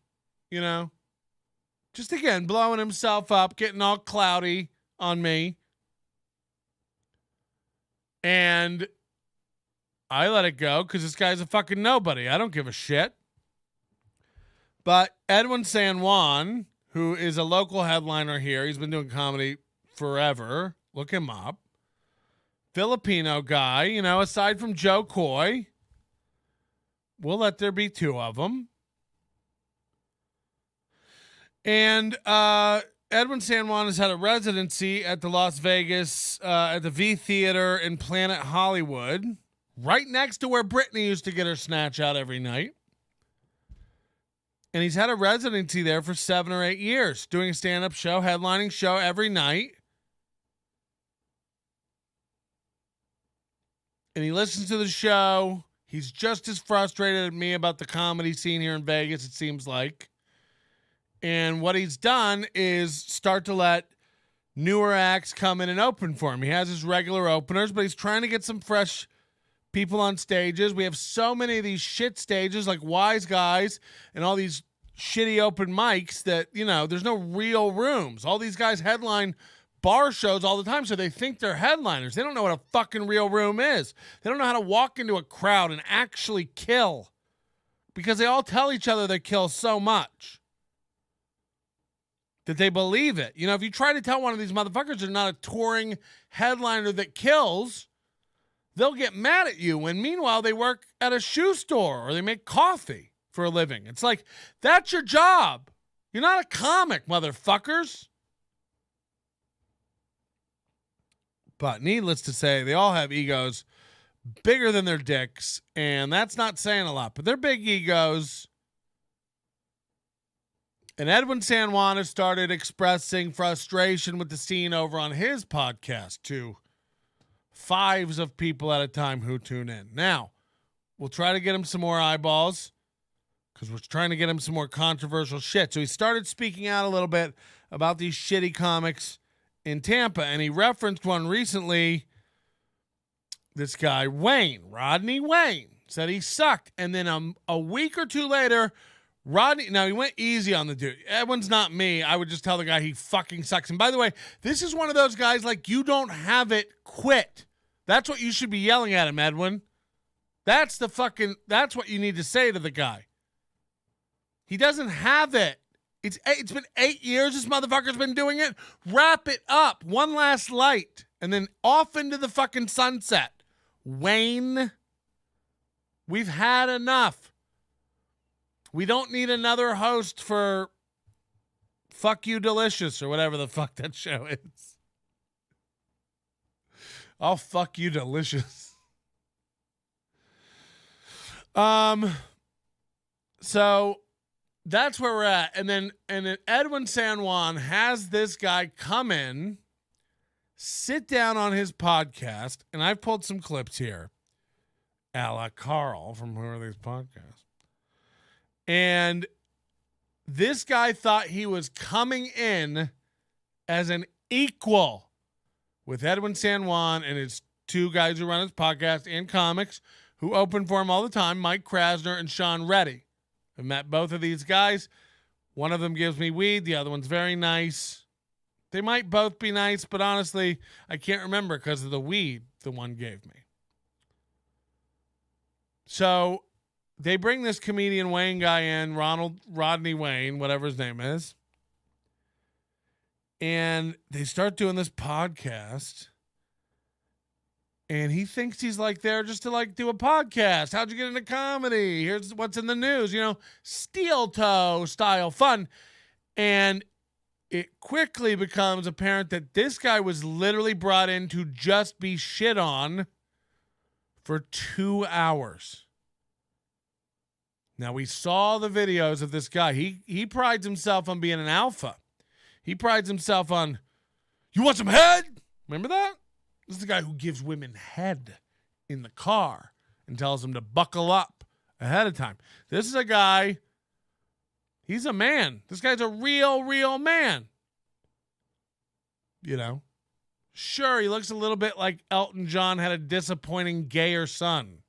[SPEAKER 2] just again, blowing himself up, getting all cloudy on me. And I let it go because this guy's a fucking nobody. I don't give a shit. But Edwin San Juan, who is a local headliner here, he's been doing comedy forever. Look him up. Filipino guy, aside from Joe Coy. We'll let there be 2 of them. And Edwin San Juan has had a residency at the Las Vegas, at the V Theater in Planet Hollywood, right next to where Britney used to get her snatch out every night. And he's had a residency there for 7 or 8 years, doing a stand-up show, headlining show every night. And he listens to the show. He's just as frustrated as me about the comedy scene here in Vegas, it seems like. And what he's done is start to let newer acts come in and open for him. He has his regular openers, but he's trying to get some fresh people on stages. We have so many of these shit stages like Wise Guys and all these shitty open mics that, you know, there's no real rooms. All these guys headline bar shows all the time, so they think they're headliners. They don't know what a fucking real room is. They don't know how to walk into a crowd and actually kill, because they all tell each other they kill so much that they believe it. You know, if you try to tell one of these motherfuckers they're not a touring headliner that kills, they'll get mad at you, when meanwhile they work at a shoe store or they make coffee for a living. It's like, that's your job. You're not a comic, motherfuckers. But needless to say, they all have egos bigger than their dicks, and that's not saying a lot, but they're big egos. And Edwin San Juan has started expressing frustration with the scene over on his podcast to fives of people at a time who tune in. Now, we'll try to get him some more eyeballs because we're trying to get him some more controversial shit. So he started speaking out a little bit about these shitty comics in Tampa, and he referenced one recently. This guy, Wayne, Rodney Wayne, said he sucked. And then a week or two later, Rodney, now he went easy on the dude. Edwin's not me. I would just tell the guy he fucking sucks. And by the way, this is one of those guys like, you don't have it, quit. That's what you should be yelling at him, Edwin. That's what you need to say to the guy. He doesn't have it. It's been 8 years this motherfucker's been doing it. Wrap it up. One last light. And then off into the fucking sunset. Wayne, we've had enough. We don't need another host for Fuck You Delicious or whatever the fuck that show is. I'll fuck you delicious. So that's where we're at. And then Edwin San Juan has this guy come in, sit down on his podcast, and I've pulled some clips here, a la Carl from who are these podcasts. And this guy thought he was coming in as an equal with Edwin San Juan and his two guys who run his podcast and comics who open for him all the time, Mike Krasner and Sean Reddy. I've met both of these guys. One of them gives me weed. The other one's very nice. They might both be nice, but honestly, I can't remember because of the weed the one gave me. So they bring this comedian Wayne guy in, Rodney Wayne, whatever his name is. And they start doing this podcast. And he thinks he's like there just to like do a podcast. How'd you get into comedy? Here's what's in the news, you know, steel toe style fun. And it quickly becomes apparent that this guy was literally brought in to just be shit on for 2 hours. Now, we saw the videos of this guy. He prides himself on being an alpha. He prides himself on, you want some head? Remember that? This is the guy who gives women head in the car and tells them to buckle up ahead of time. This is a guy, he's a man. This guy's a real man. You know? Sure, he looks a little bit like Elton John had a disappointing gayer son.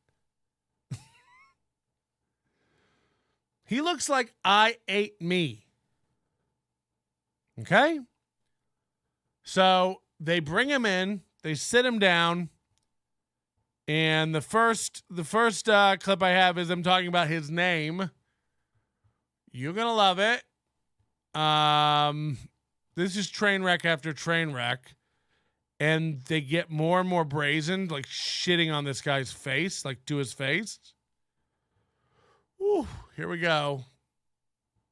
[SPEAKER 2] He looks like I ate me. Okay? So they bring him in, they sit him down, and the first clip I have is them talking about his name. You're gonna love it. This is train wreck after train wreck, and they get more and more brazen, like shitting on this guy's face, like to his face. Whew, here we go.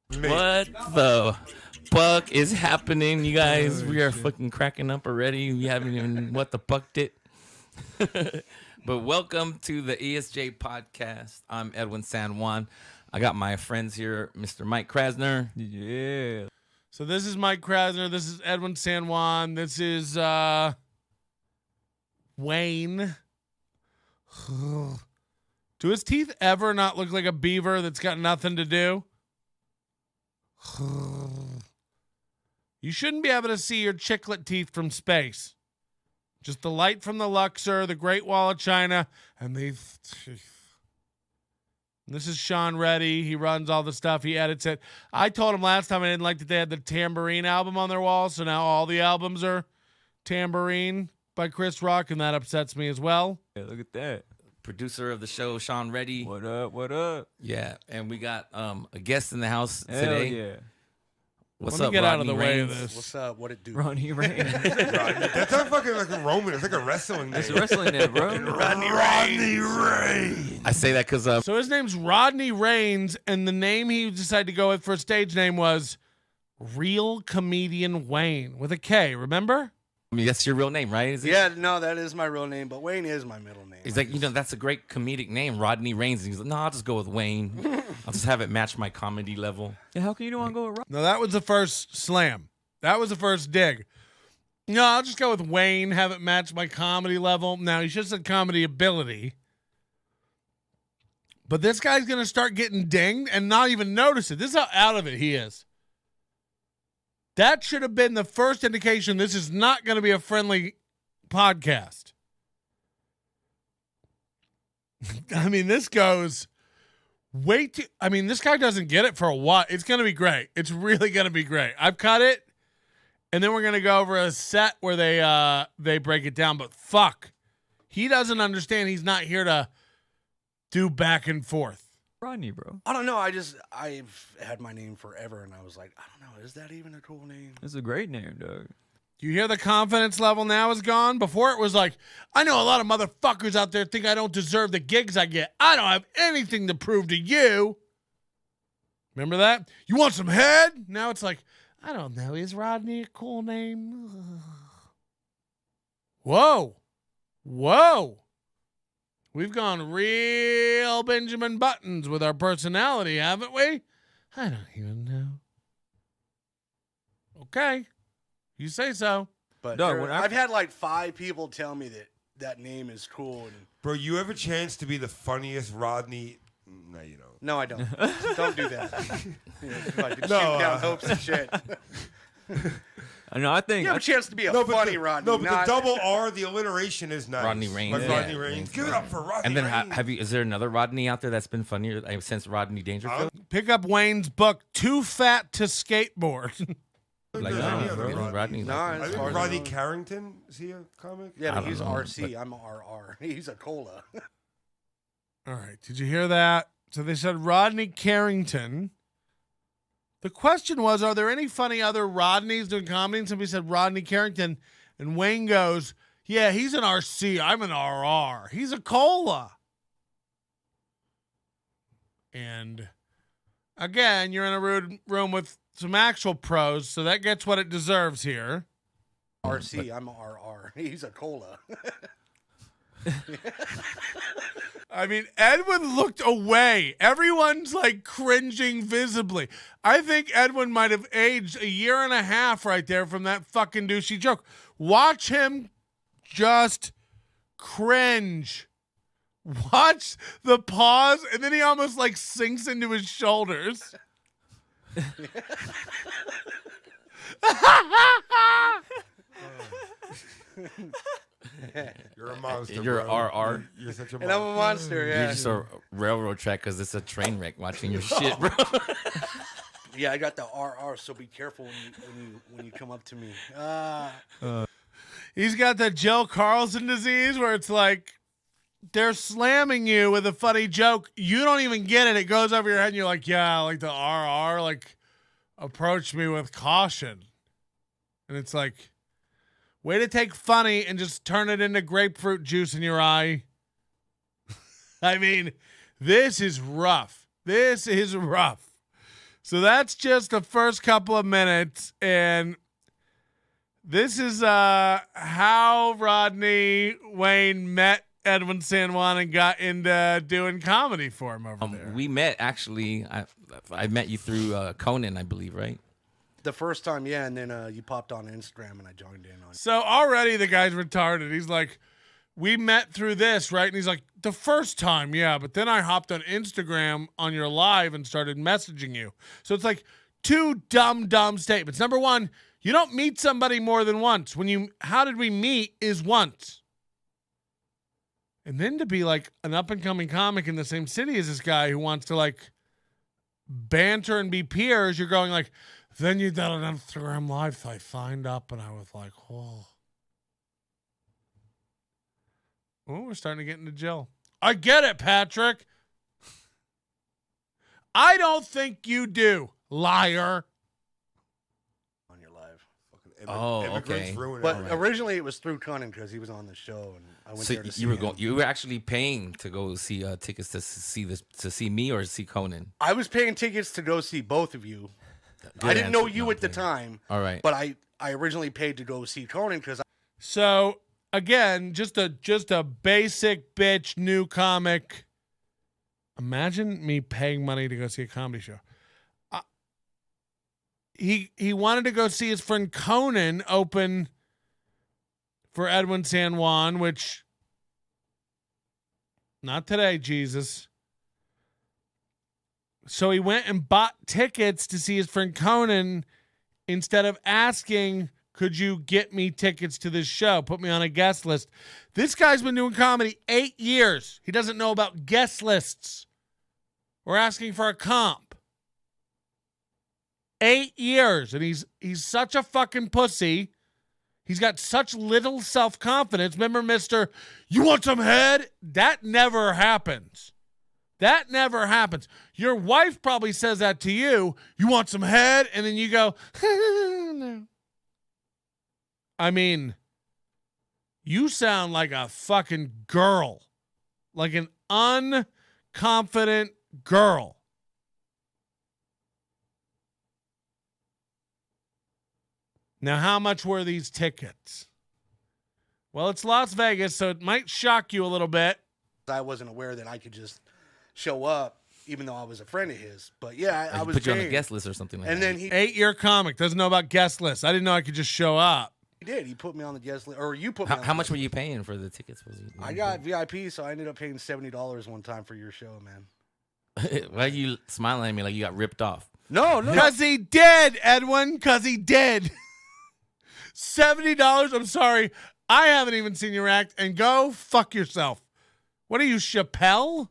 [SPEAKER 12] What the fuck is happening, you guys? We are fucking cracking up already. We haven't even what the fuck did. But welcome to the ESJ podcast. I'm Edwin San Juan. I got my friends here, Mr. Mike Krasner.
[SPEAKER 6] Yeah.
[SPEAKER 2] So this is Mike Krasner. This is Edwin San Juan. This is Wayne. Do his teeth ever not look like a beaver that's got nothing to do? You shouldn't be able to see your chiclet teeth from space. Just the light from the Luxor, the Great Wall of China, and these. This is Sean Reddy. He runs all the stuff. He edits it. I told him last time I didn't like that they had the Tambourine album on their wall, so now all the albums are Tambourine by Chris Rock, and that upsets me as well.
[SPEAKER 6] Yeah, look at that.
[SPEAKER 12] Producer of the show, Sean Reddy.
[SPEAKER 6] What up? What up?
[SPEAKER 12] Yeah, and we got a guest in the house
[SPEAKER 6] Hell
[SPEAKER 12] today.
[SPEAKER 6] yeah.
[SPEAKER 12] What's
[SPEAKER 2] Let me
[SPEAKER 12] up,
[SPEAKER 2] get
[SPEAKER 12] Rodney
[SPEAKER 2] out of the way of
[SPEAKER 12] Raines?
[SPEAKER 2] this.
[SPEAKER 13] What's up? What it do?
[SPEAKER 6] Rodney Wayne.
[SPEAKER 14] That's not fucking like a Roman. It's like a wrestling name.
[SPEAKER 6] It's a wrestling name, bro.
[SPEAKER 14] Rodney Raines.
[SPEAKER 12] I say that because
[SPEAKER 2] So his name's Rodney Raines, and the name he decided to go with for a stage name was Real Comedian Wayne with a K, remember?
[SPEAKER 12] I mean, that's your real name, right? Is it?
[SPEAKER 13] Yeah, no, that is my real name, but Wayne is my middle name.
[SPEAKER 12] He's like, that's a great comedic name, Rodney Raines. And he's like, no, I'll just go with Wayne. I'll just have it match my comedy level.
[SPEAKER 6] Yeah, how can you want to go with
[SPEAKER 2] No, that was the first slam. That was the first dig. No, I'll just go with Wayne, have it match my comedy level. Now, he's just a comedy ability. But this guy's going to start getting dinged and not even notice it. This is how out of it he is. That should have been the first indication this is not going to be a friendly podcast. I mean, this goes way too... I mean, this guy doesn't get it for a while. It's going to be great. It's really going to be great. I've cut it, and then we're going to go over a set where they break it down. But fuck, he doesn't understand he's not here to do back and forth.
[SPEAKER 6] Rodney, bro?
[SPEAKER 13] I don't know. I've had my name forever, and I was like, I don't know. Is that even a cool name?
[SPEAKER 6] It's a great name, dog.
[SPEAKER 2] You hear the confidence level now is gone? Before it was like, I know a lot of motherfuckers out there think I don't deserve the gigs I get. I don't have anything to prove to you. Remember that? You want some head? Now it's like, I don't know. Is Rodney a cool name? Whoa. Whoa. We've gone real Benjamin Buttons with our personality, haven't we? I don't even know. Okay. You say so.
[SPEAKER 13] But
[SPEAKER 14] No, when
[SPEAKER 13] I've had like 5 people tell me that name is cool. And
[SPEAKER 14] Bro, you have a chance to be the funniest Rodney. No, you don't.
[SPEAKER 13] no, I don't. Don't do that. Like shoot
[SPEAKER 14] No,
[SPEAKER 13] down hopes and shit.
[SPEAKER 6] No, I think
[SPEAKER 13] You have a chance to be a
[SPEAKER 14] No, but
[SPEAKER 13] funny
[SPEAKER 14] the,
[SPEAKER 13] Rodney.
[SPEAKER 14] No, but
[SPEAKER 13] not...
[SPEAKER 14] the double R, the alliteration is nice.
[SPEAKER 12] Rodney Raines.
[SPEAKER 14] Like
[SPEAKER 12] Yeah.
[SPEAKER 14] Rodney Raines. Give it up for Rodney
[SPEAKER 12] And then
[SPEAKER 14] Raines.
[SPEAKER 12] is there another Rodney out there that's been funnier since Rodney Dangerfield?
[SPEAKER 2] Pick up Wayne's book, Too Fat to Skateboard.
[SPEAKER 12] Like,
[SPEAKER 14] There's
[SPEAKER 12] no,
[SPEAKER 14] any other
[SPEAKER 12] bro, Rodney.
[SPEAKER 13] No,
[SPEAKER 14] I
[SPEAKER 13] as
[SPEAKER 14] think
[SPEAKER 13] far as
[SPEAKER 14] Rodney
[SPEAKER 13] I know.
[SPEAKER 14] Carrington, is he a comic?
[SPEAKER 13] Yeah,
[SPEAKER 12] I
[SPEAKER 13] but
[SPEAKER 12] don't
[SPEAKER 13] he's
[SPEAKER 12] know,
[SPEAKER 13] RC. I'm RR. He's a cola.
[SPEAKER 2] All right. Did you hear that? So they said Rodney Carrington. The question was, are there any funny other Rodneys doing comedy? And somebody said Rodney Carrington. And Wayne goes, yeah, he's an RC. I'm an RR. He's a cola. And again, you're in a room with some actual pros, so that gets what it deserves here.
[SPEAKER 13] RC. I'm RR. He's a cola.
[SPEAKER 2] I mean, Edwin looked away. Everyone's like cringing visibly. I think Edwin might have aged 1.5 years right there from that fucking douchey joke. Watch him just cringe. Watch the pause, and then he almost like sinks into his shoulders.
[SPEAKER 14] You're a monster.
[SPEAKER 12] You're
[SPEAKER 14] bro.
[SPEAKER 12] RR.
[SPEAKER 14] You're such a
[SPEAKER 13] And I'm a monster, yeah.
[SPEAKER 12] You're just a railroad track because it's a train wreck watching your shit, bro.
[SPEAKER 13] Yeah, I got the RR, so be careful when you come up to me.
[SPEAKER 2] He's got the Jill Carlson disease where it's like they're slamming you with a funny joke. You don't even get it. It goes over your head and you're like, yeah, like the RR, like approach me with caution. And it's like, way to take funny and just turn it into grapefruit juice in your eye. I mean, this is rough. This is rough. So that's just the first couple of minutes, and this is how Rodney Wayne met Edwin San Juan and got into doing comedy for him over there.
[SPEAKER 12] We met, actually. I met you through Conan, I believe, right?
[SPEAKER 13] The first time, yeah, and then you popped on Instagram and I joined in on it.
[SPEAKER 2] So already the guy's retarded. He's like, we met through this, right? And he's like, the first time, yeah, but then I hopped on Instagram on your live and started messaging you. So it's like two dumb statements. Number one, you don't meet somebody more than once. How did we meet is once. And then to be like an up-and-coming comic in the same city as this guy who wants to like banter and be peers, you're going like, then you did an Instagram live, so I signed up and I was like, oh, we're starting to get into jail. I get it, Patrick. I don't think you do, liar.
[SPEAKER 13] On your live.
[SPEAKER 12] Okay.
[SPEAKER 13] But originally it was through Conan because he was on the show, and I went there to see him.
[SPEAKER 12] You were actually paying to go see tickets to see me or see Conan.
[SPEAKER 13] I was paying tickets to go see both of you. I didn't know you at the time.
[SPEAKER 12] All right.
[SPEAKER 13] But I originally paid to go see Conan because.
[SPEAKER 2] So again, just a basic bitch new comic. Imagine me paying money to go see a comedy show. He wanted to go see his friend Conan open for Edwin San Juan, which not today, Jesus. So he went and bought tickets to see his friend Conan instead of asking, could you get me tickets to this show? Put me on a guest list. This guy's been doing comedy 8 years. He doesn't know about guest lists. We're asking for a comp. 8 years. And he's such a fucking pussy. He's got such little self-confidence. Remember, Mr. You want some head? That never happens. That never happens. Your wife probably says that to you. You want some head? And then you go, no. I mean, you sound like a fucking girl. Like an unconfident girl. Now, how much were these tickets? Well, it's Las Vegas, so it might shock you a little bit.
[SPEAKER 13] I wasn't aware that I could just show up, even though I was a friend of his. But yeah, I was
[SPEAKER 12] put you on
[SPEAKER 13] paying.
[SPEAKER 12] a guest list or something like
[SPEAKER 13] and
[SPEAKER 12] that.
[SPEAKER 13] then he
[SPEAKER 2] 8-year comic doesn't know about guest lists. I didn't know I could just show up.
[SPEAKER 13] He did. He put me on the guest list, or you put me. on
[SPEAKER 12] How
[SPEAKER 13] the
[SPEAKER 12] much
[SPEAKER 13] guest
[SPEAKER 12] were you paying for the tickets?
[SPEAKER 13] I got VIP, so I ended up paying $70 one time for your show, man.
[SPEAKER 12] Why are you smiling at me like you got ripped off?
[SPEAKER 13] No.
[SPEAKER 2] Because he did, Edwin. Because he did. $70. I'm sorry. I haven't even seen your act. And go fuck yourself. What are you, Chappelle?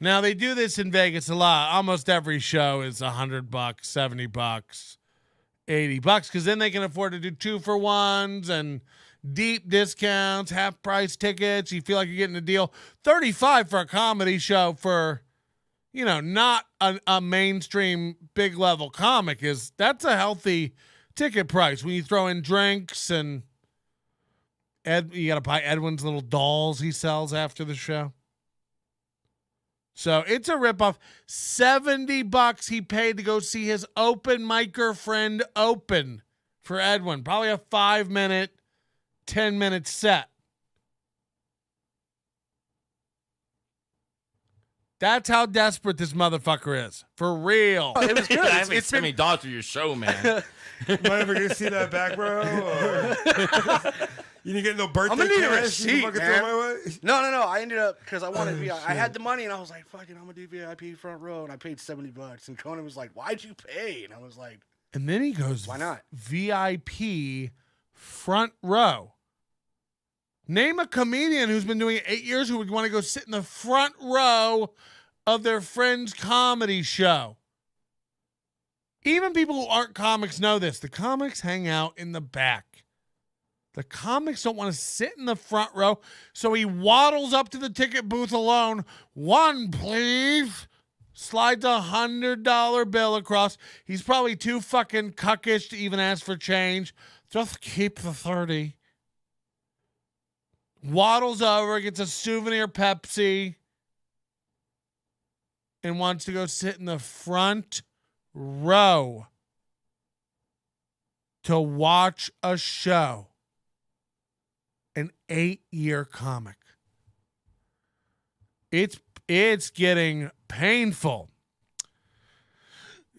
[SPEAKER 2] Now, they do this in Vegas a lot. Almost every show is $100, $70, $80, because then they can afford to do 2-for-1s and deep discounts, half price tickets. You feel like you're getting a deal. $35 for a comedy show for, not a mainstream big level comic that's a healthy ticket price. When you throw in drinks and you got to buy Edwin's little dolls he sells after the show. So it's a ripoff. $70 he paid to go see his open micer friend open for Edwin. Probably a 5-minute, 10-minute set. That's how desperate this motherfucker is. For real.
[SPEAKER 13] It was good.
[SPEAKER 12] I haven't sent me dollars to your show, man.
[SPEAKER 14] Am I ever gonna see that back, bro? Or... You didn't get no birthday
[SPEAKER 13] I'm gonna need a
[SPEAKER 14] cash?
[SPEAKER 13] receipt,
[SPEAKER 14] You fucking
[SPEAKER 13] man.
[SPEAKER 14] throw my way?
[SPEAKER 13] No. I ended up because I wanted VIP. I had the money and I was like, "Fucking, I'm gonna do VIP front row," and I paid $70. And Conan was like, "Why'd you pay?" And I was like,
[SPEAKER 2] and then he goes,
[SPEAKER 13] "Why not?"
[SPEAKER 2] VIP front row. Name a comedian who's been doing it 8 years who would want to go sit in the front row of their friend's comedy show. Even people who aren't comics know this. The comics hang out in the back. The comics don't want to sit in the front row, so he waddles up to the ticket booth alone. One, please. Slides $100 bill across. He's probably too fucking cuckish to even ask for change. Just keep the 30. Waddles over, gets a souvenir Pepsi. and wants to go sit in the front row to watch a show. An 8-year comic. It's getting painful.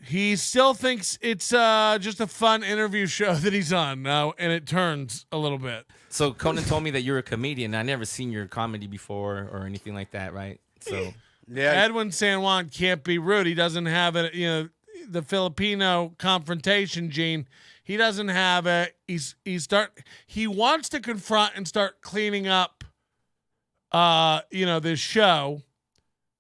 [SPEAKER 2] He still thinks it's just a fun interview show that he's on now, and it turns a little bit.
[SPEAKER 12] So Conan told me that you're a comedian. I never seen your comedy before or anything like that, right? So
[SPEAKER 2] yeah, Edwin San Juan can't be rude. He doesn't have it. You know, the Filipino confrontation gene. He doesn't have it. He wants to confront and start cleaning up. This show,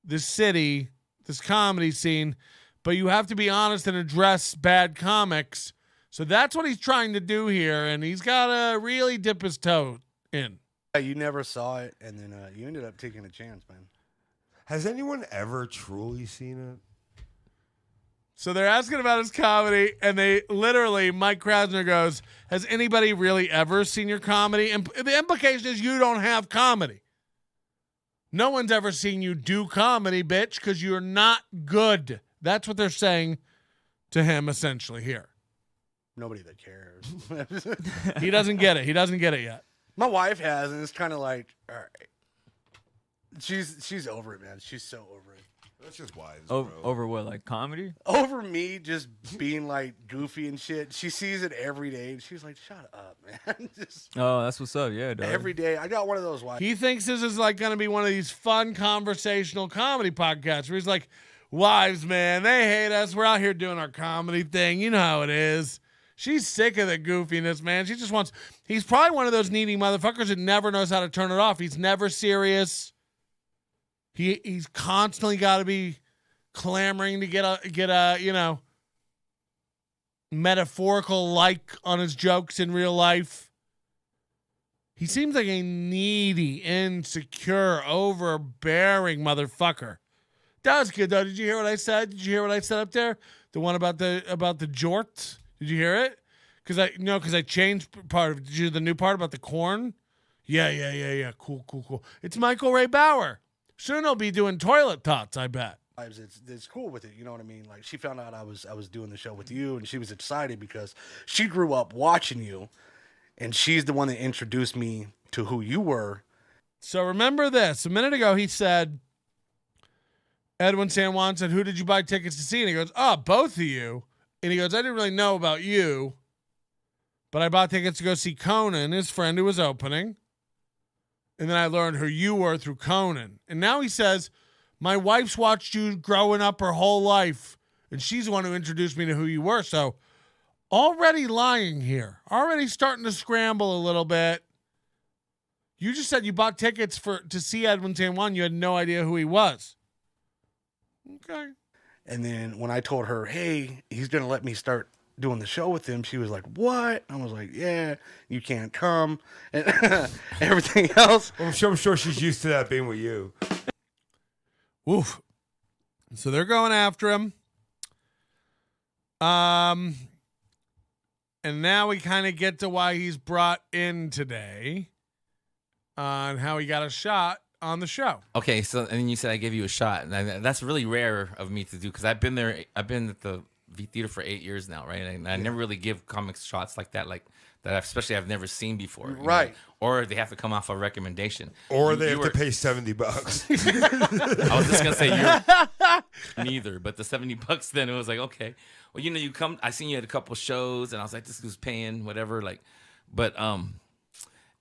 [SPEAKER 2] this city, this comedy scene. But you have to be honest and address bad comics. So that's what he's trying to do here, and he's got to really dip his toe in.
[SPEAKER 13] You never saw it, and then you ended up taking a chance, man.
[SPEAKER 14] Has anyone ever truly seen it?
[SPEAKER 2] So they're asking about his comedy, and they literally, Mike Krasner goes, has anybody really ever seen your comedy? And the implication is you don't have comedy. No one's ever seen you do comedy, bitch, because you're not good. That's what they're saying to him essentially here.
[SPEAKER 13] Nobody that cares.
[SPEAKER 2] He doesn't get it. He doesn't get it yet.
[SPEAKER 13] My wife has, and it's kind of like, all right. She's over it, man. She's so over it.
[SPEAKER 14] That's just wise.
[SPEAKER 15] Over what, like comedy?
[SPEAKER 13] Over me just being like goofy and shit. She sees it every day, and she's like, "Shut up, man!"
[SPEAKER 15] Oh, that's what's up. Yeah, dog.
[SPEAKER 13] Every day. I got one of those wives.
[SPEAKER 2] He thinks this is like going to be one of these fun conversational comedy podcasts where he's like, "Wives, man, they hate us. We're out here doing our comedy thing. You know how it is." She's sick of the goofiness, man. She just wants. He's probably one of those needy motherfuckers that never knows how to turn it off. He's never serious. He's constantly got to be clamoring to get a metaphorical like on his jokes in real life. He seems like a needy, insecure, overbearing motherfucker. That was good though. Did you hear what I said? Did you hear what I said up there? The one about the jorts. Did you hear it? Because I changed part of it. Did you hear the new part about the corn? Yeah. Cool. It's Michael Ray Bauer. Soon he'll be doing toilet tots, I bet.
[SPEAKER 13] It's cool with it, you know what I mean? Like she found out I was doing the show with you, and she was excited because she grew up watching you, and she's the one that introduced me to who you were.
[SPEAKER 2] So remember this. A minute ago he said, Edwin San Juan said, "Who did you buy tickets to see?" And he goes, "Oh, both of you." And he goes, "I didn't really know about you, but I bought tickets to go see Conan, his friend who was opening. And then I learned who you were through Conan." And now he says, "My wife's watched you growing up her whole life, and she's the one who introduced me to who you were." So already lying here, already starting to scramble a little bit. You just said you bought tickets to see Edwin San Juan. You had no idea who he was. Okay.
[SPEAKER 13] And then when I told her, "Hey, he's going to let me start doing the show with him," she was like, "What?" I was like, "Yeah, you can't come," and everything else.
[SPEAKER 14] Well, I'm sure she's used to that being with you.
[SPEAKER 2] Woof. So they're going after him. And now we kind of get to why he's brought in today, and how he got a shot on the show.
[SPEAKER 12] Okay, so and then you said I gave you a shot, and that's really rare of me to do because I've been at the V Theater for 8 years now, right? And I never really give comics shots like that, especially I've never seen before,
[SPEAKER 13] right?
[SPEAKER 12] Know? Or they have to come off a recommendation,
[SPEAKER 14] or they have to pay $70.
[SPEAKER 12] I was just gonna say you're neither, but the $70. Then it was like, okay, well, you come. I seen you at a couple shows, and I was like, this was paying whatever, but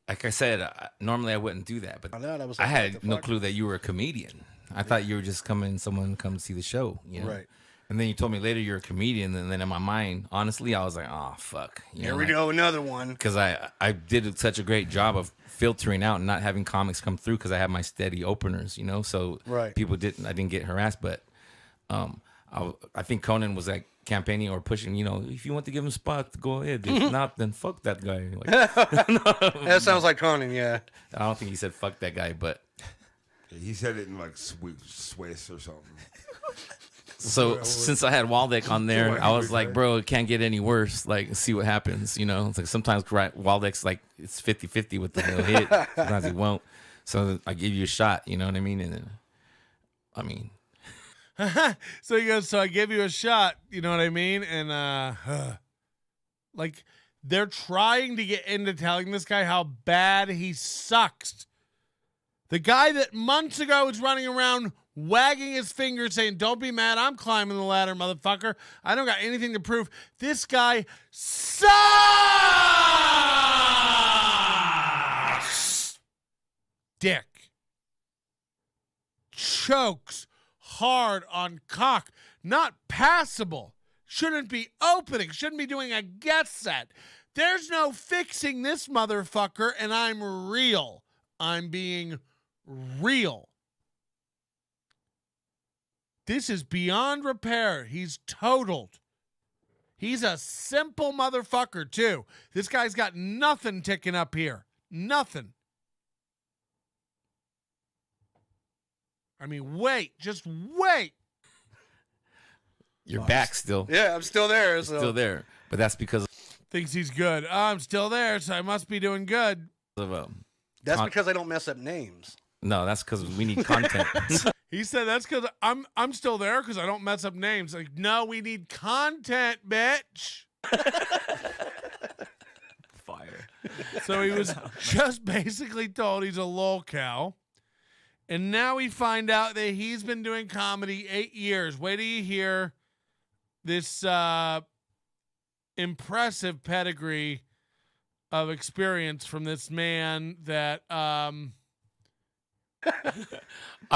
[SPEAKER 12] like I said, normally I wouldn't do that, but I had no clue that you were a comedian. I thought you were just someone come to see the show,
[SPEAKER 13] Right.
[SPEAKER 12] And then you told me later you're a comedian, and then in my mind, honestly, I was like, oh, fuck.
[SPEAKER 13] Here we go, another one.
[SPEAKER 12] Because I did such a great job of filtering out and not having comics come through because I have my steady openers, so
[SPEAKER 13] right.
[SPEAKER 12] I didn't get harassed, but I think Conan was like campaigning or pushing, if you want to give him spots, go ahead. If not, then fuck that guy.
[SPEAKER 13] That sounds like Conan, yeah.
[SPEAKER 12] I don't think he said fuck that guy, but
[SPEAKER 14] he said it in like Swiss or something.
[SPEAKER 12] So since I had Waldeck on there, I was like, bro, it can't get any worse. Like, see what happens, It's like sometimes Waldeck's like, it's 50-50 with the hit. Sometimes he won't. So I give you a shot, you know what I mean? And then,
[SPEAKER 2] So he goes, so I gave you a shot, you know what I mean? And like they're trying to get into telling this guy how bad he sucks. The guy that months ago was running around wagging his finger saying, don't be mad, I'm climbing the ladder, motherfucker. I don't got anything to prove. This guy sucks. Dick. Chokes hard on cock. Not passable. Shouldn't be opening. Shouldn't be doing a guest set. There's no fixing this motherfucker, and I'm real. I'm being real. This is beyond repair. He's totaled. He's a simple motherfucker, too. This guy's got nothing ticking up here. Nothing. I mean, wait. Just wait.
[SPEAKER 12] You're back still.
[SPEAKER 13] Yeah, I'm still there.
[SPEAKER 12] You're still there. But that's because
[SPEAKER 2] Thinks he's good. I'm still there, so I must be doing good.
[SPEAKER 12] of
[SPEAKER 13] That's because I don't mess up names.
[SPEAKER 12] no, that's because we need content.
[SPEAKER 2] He said that's because I'm still there because I don't mess up names. Like, no, we need content, bitch.
[SPEAKER 15] Fire.
[SPEAKER 2] So he was just basically told he's a lolcow. And now we find out that he's been doing comedy 8 years. Wait till you hear this impressive pedigree of experience from this man that
[SPEAKER 12] I'm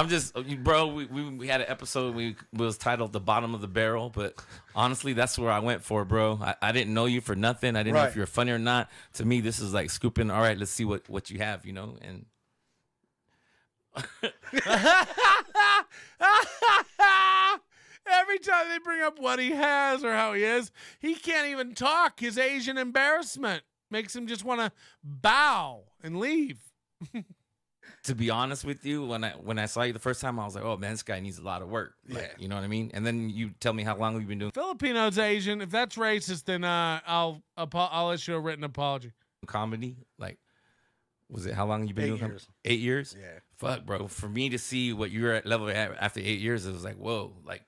[SPEAKER 12] just, bro. We had an episode. We was titled "The Bottom of the Barrel," but honestly, that's where I went for, bro. I didn't know you for nothing. I didn't know if you were funny or not. To me, this is like scooping. All right, let's see what you have, you know. And
[SPEAKER 2] every time they bring up what he has or how he is, he can't even talk. His Asian embarrassment makes him just want to bow and leave.
[SPEAKER 12] to be honest with you, when I saw you the first time, I was like, oh man, this guy needs a lot of work. Like, you know what I mean? And then you tell me how long we've been doing
[SPEAKER 2] Filipino's Asian. If that's racist, then I'll issue a written apology.
[SPEAKER 12] comedy. Like, was it how long you been
[SPEAKER 13] 8
[SPEAKER 12] doing
[SPEAKER 13] years.
[SPEAKER 12] 8 years?
[SPEAKER 13] Yeah.
[SPEAKER 12] Fuck, bro. For me to see what you're at level at after 8 years, it was like, whoa, like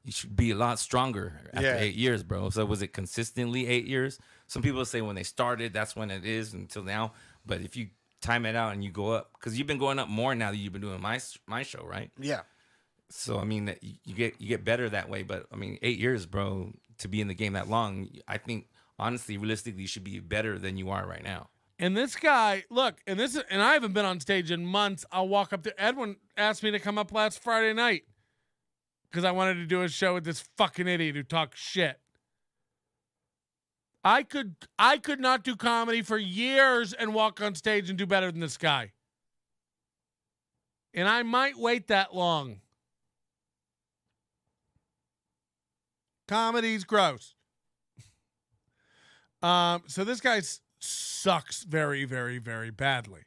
[SPEAKER 12] you should be a lot stronger after 8 years, bro. So was it consistently 8 years? Some people say when they started, that's when it is until now. But if you time it out and you go up, because you've been going up more now that you've been doing my show, right?
[SPEAKER 13] Yeah.
[SPEAKER 12] So I mean, that you get better that way. But I mean, 8 years, bro, to be in the game that long, I think honestly, realistically, you should be better than you are right now.
[SPEAKER 2] And this guy, look, and I haven't been on stage in months. I'll walk up there. Edwin asked me to come up last Friday night because I wanted to do a show with this fucking idiot who talks shit. I could not do comedy for years and walk on stage and do better than this guy. And I might wait that long. Comedy's gross. So this guy sucks very, very, very badly.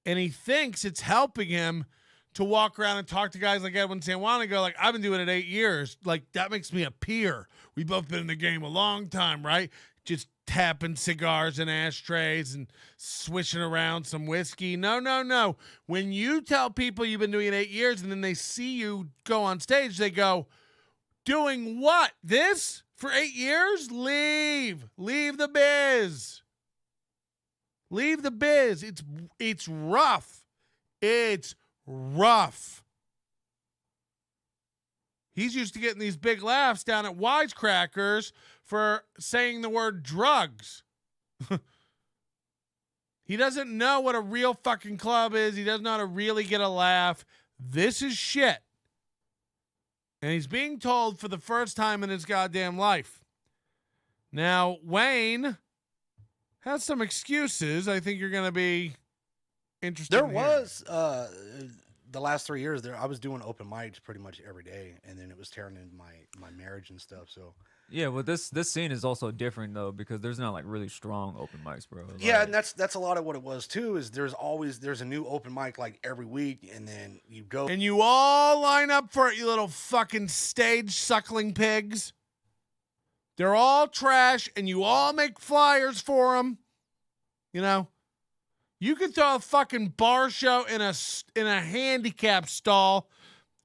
[SPEAKER 2] And he thinks it's helping him to walk around and talk to guys like Edwin San Juan and go like, I've been doing it 8 years. Like, that makes me a peer. We've both been in the game a long time, right? Just tapping cigars and ashtrays and swishing around some whiskey. No. When you tell people you've been doing it 8 years and then they see you go on stage, they go, doing what? This? For 8 years? Leave the biz. Leave the biz. It's rough. It's rough. He's used to getting these big laughs down at Wisecrackers for saying the word drugs. He doesn't know what a real fucking club is. He doesn't know how to really get a laugh. This is shit. And he's being told for the first time in his goddamn life. Now, Wayne has some excuses. I think you're going to be interested.
[SPEAKER 13] There
[SPEAKER 2] in
[SPEAKER 13] was the last 3 years there I was doing open mics pretty much every day, and then it was tearing into my marriage and stuff. So
[SPEAKER 15] yeah, well, this scene is also different though because there's not like really strong open mics, bro. Like,
[SPEAKER 13] yeah, and that's a lot of what it was too. Is there's a new open mic like every week, and then you go
[SPEAKER 2] and you all line up for it, you little fucking stage suckling pigs. They're all trash, and you all make flyers for them. You know, you could throw a fucking bar show in a handicap stall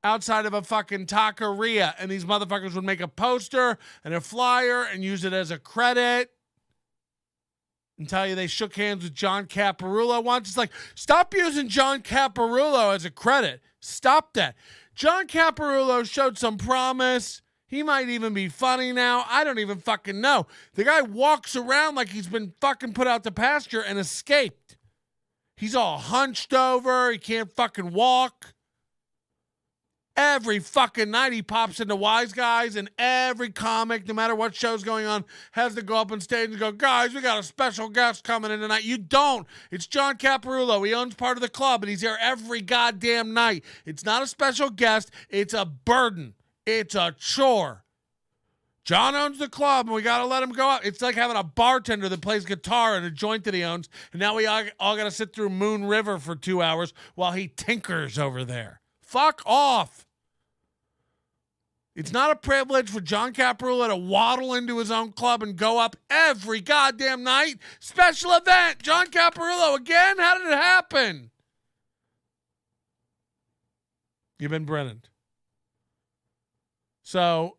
[SPEAKER 2] outside of a fucking taqueria, and these motherfuckers would make a poster and a flyer and use it as a credit and tell you they shook hands with John Caparulo once. It's like, stop using John Caparulo as a credit. Stop that. John Caparulo showed some promise. He might even be funny now. I don't even fucking know. The guy walks around like he's been fucking put out to pasture and escaped. He's all hunched over. He can't fucking walk. Every fucking night he pops into Wise Guys, and every comic, no matter what show's going on, has to go up on stage and go, guys, we got a special guest coming in tonight. You don't. It's John Caparulo. He owns part of the club, and he's here every goddamn night. It's not a special guest. It's a burden. It's a chore. John owns the club, and we got to let him go out. It's like having a bartender that plays guitar in a joint that he owns, and now we all got to sit through Moon River for 2 hours while he tinkers over there. Fuck off. It's not a privilege for John Caparulo to waddle into his own club and go up every goddamn night. Special event. John Caparulo again? How did it happen? You've been Brennan. So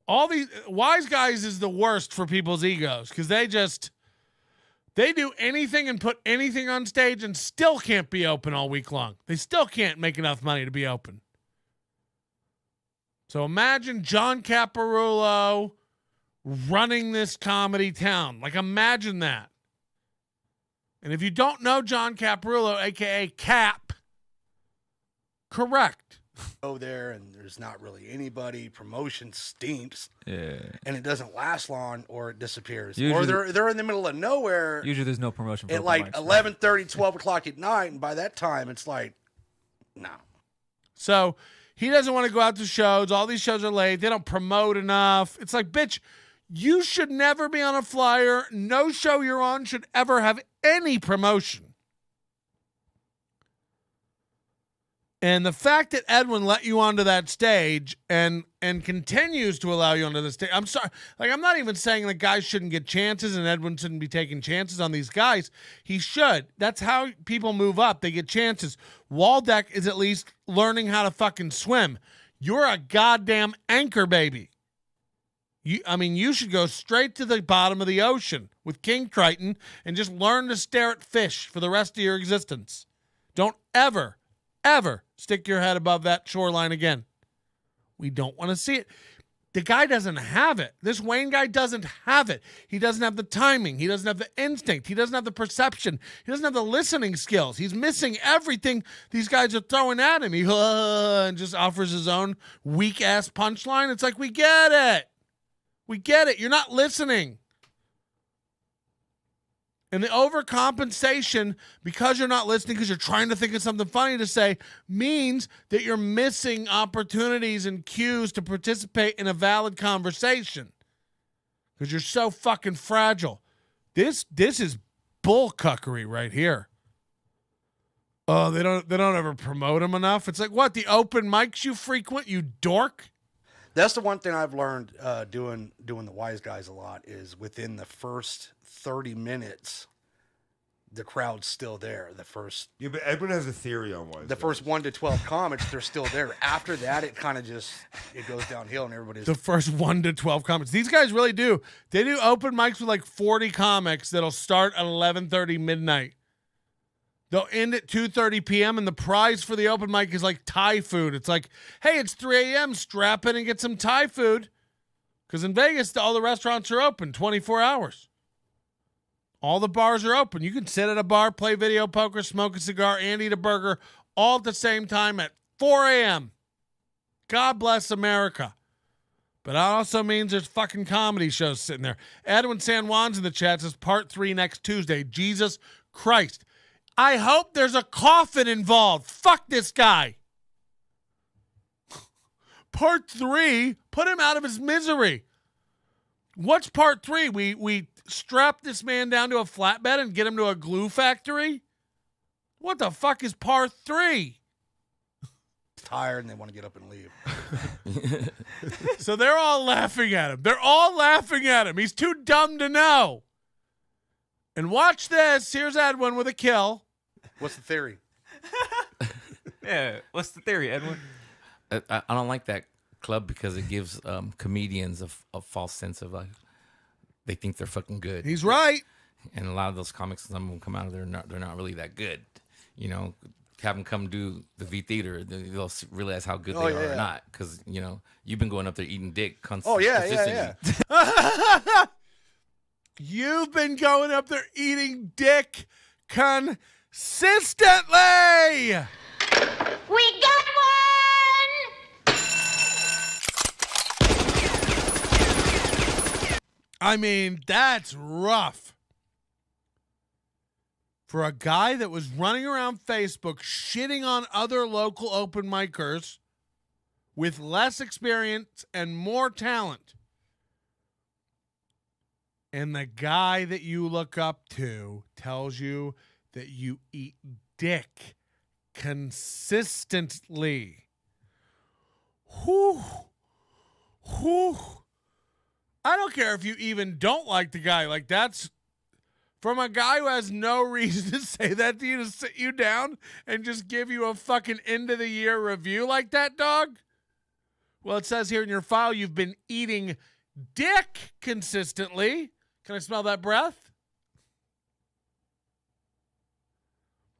[SPEAKER 2] all these Wise Guys is the worst for people's egos because they do anything and put anything on stage and still can't be open all week long. They still can't make enough money to be open. So imagine John Caparulo running this comedy town. Like, imagine that. And if you don't know John Caparulo, a.k.a. Cap, correct.
[SPEAKER 13] Go there, and there's not really anybody. Promotion stinks.
[SPEAKER 15] Yeah.
[SPEAKER 13] And it doesn't last long, or it disappears.
[SPEAKER 15] Usually,
[SPEAKER 13] or they're in the middle of nowhere.
[SPEAKER 15] Usually there's no promotion for
[SPEAKER 13] at
[SPEAKER 15] open
[SPEAKER 13] like
[SPEAKER 15] mics,
[SPEAKER 13] 11:30, 12 o'clock at night, and by that time, it's like, no.
[SPEAKER 2] So he doesn't want to go out to shows. All these shows are late. They don't promote enough. It's like, bitch, you should never be on a flyer. No show you're on should ever have any promotion. And the fact that Edwin let you onto that stage and continues to allow you onto the stage, I'm sorry. Like, I'm not even saying that guys shouldn't get chances and Edwin shouldn't be taking chances on these guys. He should. That's how people move up. They get chances. Waldeck is at least learning how to fucking swim. You're a goddamn anchor baby. You should go straight to the bottom of the ocean with King Triton and just learn to stare at fish for the rest of your existence. Don't ever stick your head above that shoreline again. We don't want to see it. The guy doesn't have it. This Wayne guy doesn't have it. He doesn't have the timing. He doesn't have the instinct. He doesn't have the perception. He doesn't have the listening skills. He's missing everything these guys are throwing at him. He and just offers his own weak-ass punchline. It's like, we get it. We get it. You're not listening. And the overcompensation, because you're not listening, because you're trying to think of something funny to say, means that you're missing opportunities and cues to participate in a valid conversation. Because you're so fucking fragile. This is bullcuckery right here. Oh, they don't ever promote him enough. It's like, what, the open mics you frequent, you dork?
[SPEAKER 13] That's the one thing I've learned doing the Wise Guys a lot is within the first 30 minutes, the crowd's still there.
[SPEAKER 14] Yeah, but Edwin has a theory on Wise
[SPEAKER 13] The
[SPEAKER 14] Guys.
[SPEAKER 13] first 1 to 12 comics, they're still there. After that, it kind of just goes downhill and everybody's
[SPEAKER 2] The first 1 to 12 comics. These guys really do. They do open mics with like 40 comics that'll start at 11:30 midnight. They'll end at 2:30 p.m. and the prize for the open mic is like Thai food. It's like, hey, it's 3 a.m. Strap in and get some Thai food. Because in Vegas, all the restaurants are open 24 hours. All the bars are open. You can sit at a bar, play video poker, smoke a cigar, and eat a burger all at the same time at 4 a.m. God bless America. But that also means there's fucking comedy shows sitting there. Edwin San Juan's in the chat says part 3 next Tuesday. Jesus Christ. I hope there's a coffin involved. Fuck this guy. Part 3, put him out of his misery. What's part 3? We strap this man down to a flatbed and get him to a glue factory? What the fuck is part 3?
[SPEAKER 13] tired and they want to get up and leave.
[SPEAKER 2] So they're all laughing at him. They're all laughing at him. He's too dumb to know. And watch this. Here's Edwin with a kill.
[SPEAKER 13] What's the theory?
[SPEAKER 15] Yeah, what's the theory, Edwin?
[SPEAKER 12] I don't like that club because it gives comedians a false sense of like they think they're fucking good.
[SPEAKER 2] He's right.
[SPEAKER 12] And a lot of those comics, some of them come out of there, they're not really that good. You know, have them come do the V Theater, they'll realize how good they are or not. Because, you know, you've been going up there eating dick consistently.
[SPEAKER 13] Yeah.
[SPEAKER 2] You've been going up there eating dick consistently.
[SPEAKER 9] We got one!
[SPEAKER 2] I mean, that's rough. For a guy that was running around Facebook shitting on other local open micers with less experience and more talent. And the guy that you look up to tells you that you eat dick consistently. Whew. Whew. I don't care if you even don't like the guy. Like, that's from a guy who has no reason to say that to you, to sit you down and just give you a fucking end of the year review like that, dog. Well, it says here in your file you've been eating dick consistently. Can I smell that breath?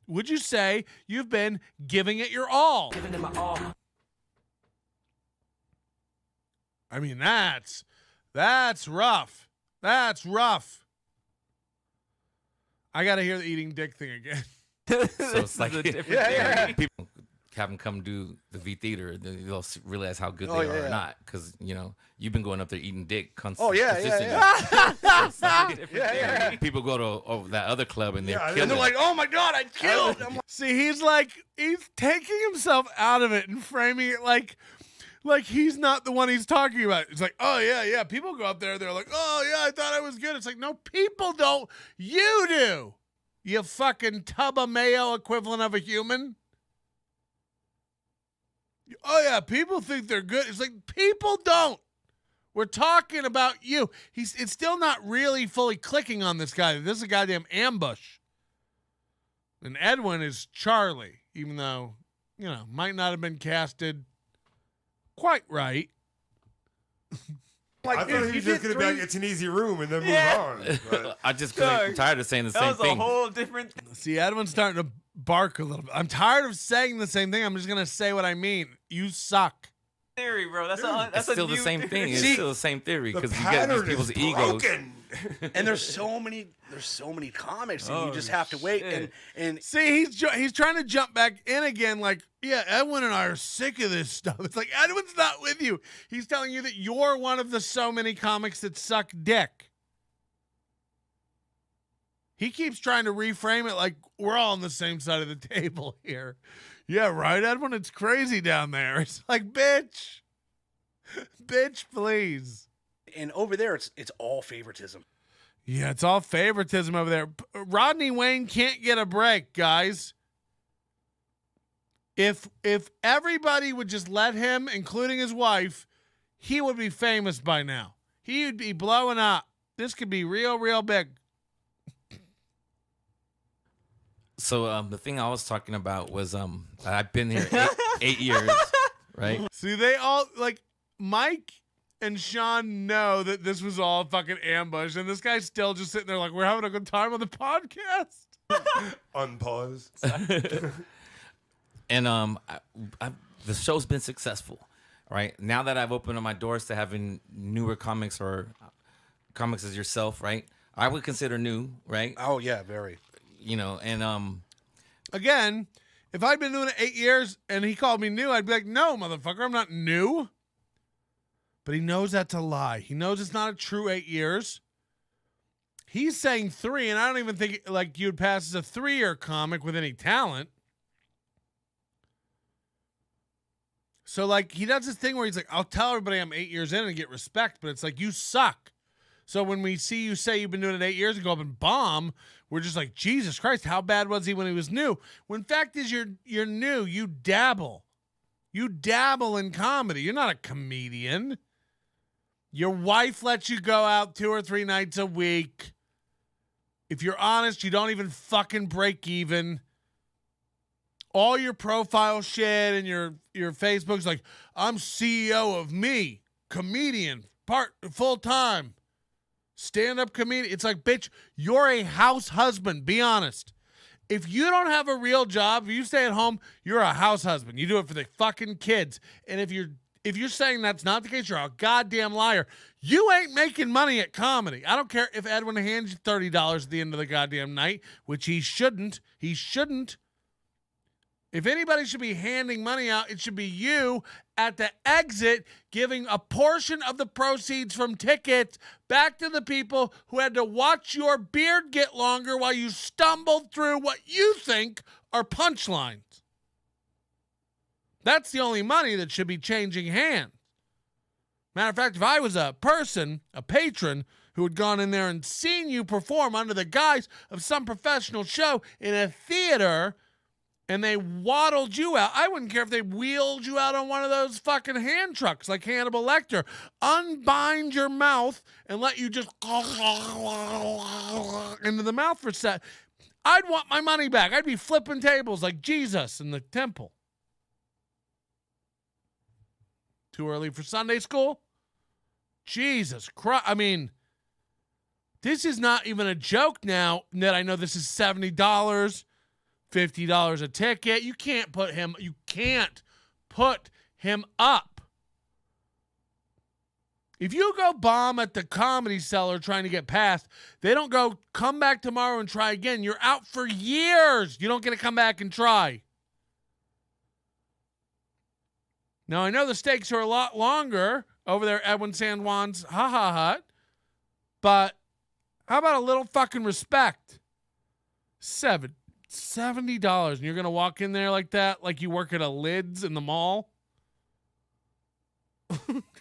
[SPEAKER 2] Would you say you've been giving it your all? Giving it my all. I mean, that's rough. That's rough. I got to hear the eating dick thing again.
[SPEAKER 12] So it's like people have them come do the V Theater, they'll realize how good they are or not. Because, you know, you've been going up there eating dick consistently. People go to that other club and they're killing.
[SPEAKER 13] And they're like, oh my God, I killed.
[SPEAKER 2] See, he's taking himself out of it and framing it like he's not the one he's talking about. It's like, oh, yeah. People go up there, they're like, oh, yeah, I thought I was good. It's like, no, people don't. You do. You fucking tub of mayo equivalent of a human. Oh, yeah, people think they're good. It's like, people don't. We're talking about you. It's still not really fully clicking on this guy. This is a goddamn ambush. And Edwin is Charlie, even though, you know, might not have been casted quite right.
[SPEAKER 14] I thought he was just going to be like, it's an easy room and then move on. But.
[SPEAKER 12] I just I'm tired of saying the same thing.
[SPEAKER 15] That was a whole different...
[SPEAKER 2] See, Edwin's starting to bark a little bit. I'm tired of saying the same thing. I'm just going to say what I mean. You suck.
[SPEAKER 15] Theory, bro. That's
[SPEAKER 12] still the same thing. It's still the same theory because you get these people's egos.
[SPEAKER 13] And there's so many comics, and you just have to wait. And
[SPEAKER 2] see, he's trying to jump back in again. Like, yeah, Edwin and I are sick of this stuff. It's like Edwin's not with you. He's telling you that you're one of the so many comics that suck dick. He keeps trying to reframe it like we're all on the same side of the table here. Yeah, right, Edwin? It's crazy down there. It's like, bitch, please.
[SPEAKER 13] And over there, it's all favoritism.
[SPEAKER 2] Yeah, it's all favoritism over there. Rodney Wayne can't get a break, guys. If everybody would just let him, including his wife, he would be famous by now. He would be blowing up. This could be real, real big.
[SPEAKER 12] So the thing I was talking about was I've been here 8 years, right?
[SPEAKER 2] See, they all, like, Mike and Sean know that this was all fucking ambush, and this guy's still just sitting there like, we're having a good time on the podcast.
[SPEAKER 14] Unpause.
[SPEAKER 12] And the show's been successful, right? Now that I've opened up my doors to having newer comics or comics as yourself, right? I would consider new, right?
[SPEAKER 13] Oh, yeah, very.
[SPEAKER 12] You know, and
[SPEAKER 2] again, if I'd been doing it 8 years and he called me new, I'd be like, no, motherfucker, I'm not new. But he knows that's a lie. He knows it's not a true 8 years. He's saying 3, and I don't even think like you'd pass as a 3-year comic with any talent. So like he does this thing where he's like, I'll tell everybody I'm 8 years in and get respect, but it's like, you suck. So when we see you say you've been doing it 8 years and go up and bomb, we're just like, Jesus Christ, how bad was he when he was new? When fact is you're new, you dabble. You dabble in comedy. You're not a comedian. Your wife lets you go out 2 or 3 nights a week. If you're honest, you don't even fucking break even. all your profile shit and your Facebook's like, I'm CEO of me, comedian, full time, stand-up comedian. It's like, bitch, you're a house husband. Be honest. If you don't have a real job, if you stay at home, you're a house husband. You do it for the fucking kids. And if you're saying that's not the case, you're a goddamn liar. You ain't making money at comedy. I don't care if Edwin hands you $30 at the end of the goddamn night, which he shouldn't. He shouldn't. If anybody should be handing money out, it should be you at the exit giving a portion of the proceeds from tickets back to the people who had to watch your beard get longer while you stumbled through what you think are punchlines. That's the only money that should be changing hands. Matter of fact, if I was a patron, who had gone in there and seen you perform under the guise of some professional show in a theater, and they waddled you out, I wouldn't care if they wheeled you out on one of those fucking hand trucks like Hannibal Lecter. Unbind your mouth and let you just into the mouth for a sec. I'd want my money back. I'd be flipping tables like Jesus in the temple. Too early for Sunday school? Jesus Christ. I mean, this is not even a joke now that I know this is $70, $50 a ticket. You can't put him up. If you go bomb at the Comedy Cellar trying to get past, they don't go, come back tomorrow and try again. You're out for years. You don't get to come back and try. Now, I know the stakes are a lot longer over there at Edwin San Juan's Ha Ha Hut, but how about a little fucking respect? $70, and you're going to walk in there like that, like you work at a Lids in the mall?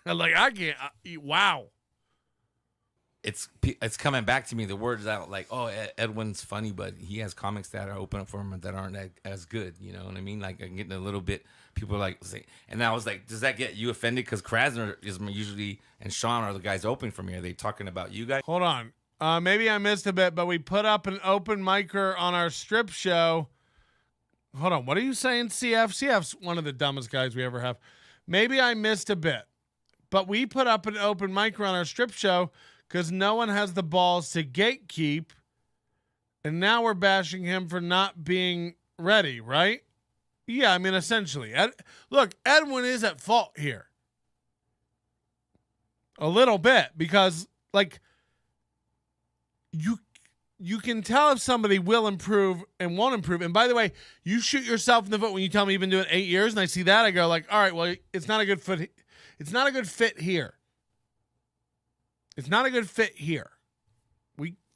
[SPEAKER 2] Like, I can't. Wow.
[SPEAKER 12] It's coming back to me. The words out like, oh, Edwin's funny, but he has comics that are open up for him that aren't as good. You know what I mean? Like, I'm getting a little bit. People are like, and I was like, does that get you offended? Because Krasner is usually and Sean are the guys open for me. Are they talking about you guys?
[SPEAKER 2] Hold on. Maybe I missed a bit, but we put up an open micer on our strip show. Hold on. What are you saying, CF? CF's one of the dumbest guys we ever have. Maybe I missed a bit, but we put up an open micer on our strip show because no one has the balls to gatekeep, and now we're bashing him for not being ready, right? Yeah, I mean, essentially. Look, Edwin is at fault here. A little bit, because, like, you can tell if somebody will improve and won't improve. And by the way, you shoot yourself in the foot when you tell me you've been doing 8 years, and I see that, I go like, all right, well, it's not a good fit. It's not a good fit here. It's not a good fit here.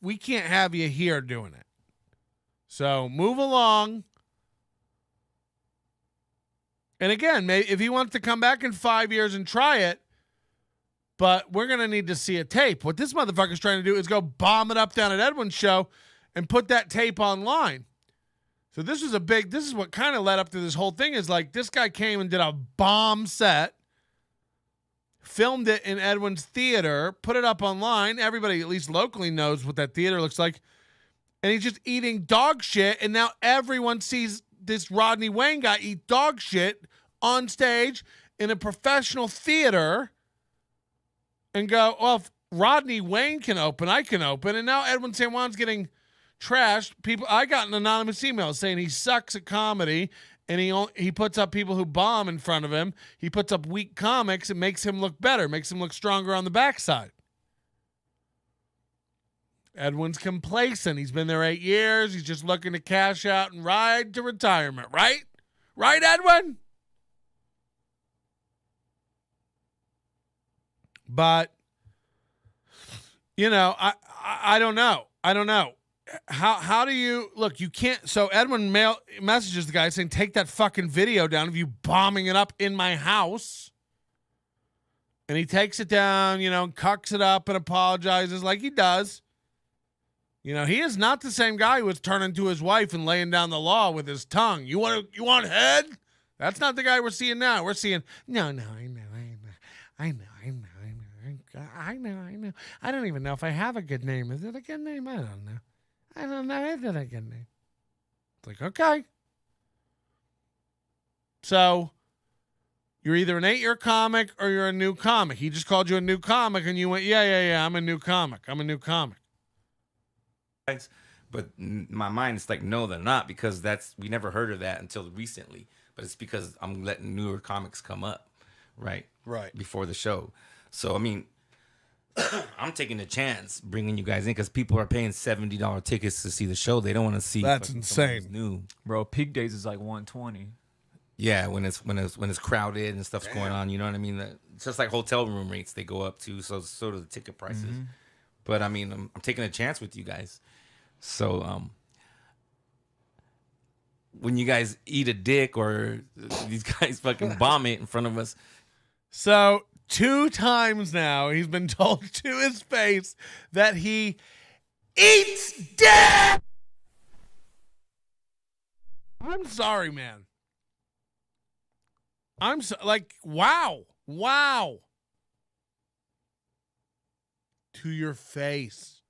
[SPEAKER 2] We can't have you here doing it. So move along. And again, maybe if he wants to come back in 5 years and try it, but we're going to need to see a tape. What this motherfucker's trying to do is go bomb it up down at Edwin's show and put that tape online. So this is what kind of led up to this whole thing, is like this guy came and did a bomb set, filmed it in Edwin's theater, put it up online. Everybody, at least locally, knows what that theater looks like. And he's just eating dog shit. And now everyone sees this Rodney Wayne guy eat dog shit on stage in a professional theater and go, well, if Rodney Wayne can open, I can open. And now Edwin San Juan's getting trashed. I got an anonymous email saying he sucks at comedy, and he puts up people who bomb in front of him. He puts up weak comics. It makes him look better, makes him look stronger on the backside. Edwin's complacent. He's been there 8 years. He's just looking to cash out and ride to retirement, right? Right, Edwin? But, you know, I don't know. I don't know. How do you look? You can't. So Edwin messages the guy saying, take that fucking video down of you bombing it up in my house. And he takes it down, you know, cucks it up and apologizes like he does. You know, he is not the same guy who was turning to his wife and laying down the law with his tongue. You want head? That's not the guy we're seeing now. We're seeing, no, I know. I don't even know if I have a good name. Is it a good name? I don't know. Is it a good name? It's like, okay. So you're either an 8-year comic or you're a new comic. He just called you a new comic, and you went, yeah, I'm a new comic. I'm a new comic.
[SPEAKER 12] But in my mind, it's like, no, they're not, because we never heard of that until recently. But it's because I'm letting newer comics come up, right?
[SPEAKER 13] Right.
[SPEAKER 12] Before the show. So, I mean, I'm taking a chance bringing you guys in because people are paying $70 tickets to see the show. They don't want to see.
[SPEAKER 2] That's insane.
[SPEAKER 12] New,
[SPEAKER 15] bro. Peak days is like 120.
[SPEAKER 12] Yeah, when it's crowded and stuff's going on, you know what I mean. It's just like hotel room rates; they go up too. So do the ticket prices.
[SPEAKER 15] Mm-hmm.
[SPEAKER 12] But I mean, I'm taking a chance with you guys. So when you guys eat a dick or these guys fucking bomb it in front of us.
[SPEAKER 2] So 2 times now he's been told to his face that he eats dick. I'm sorry, man. I'm so, like, wow. To your face.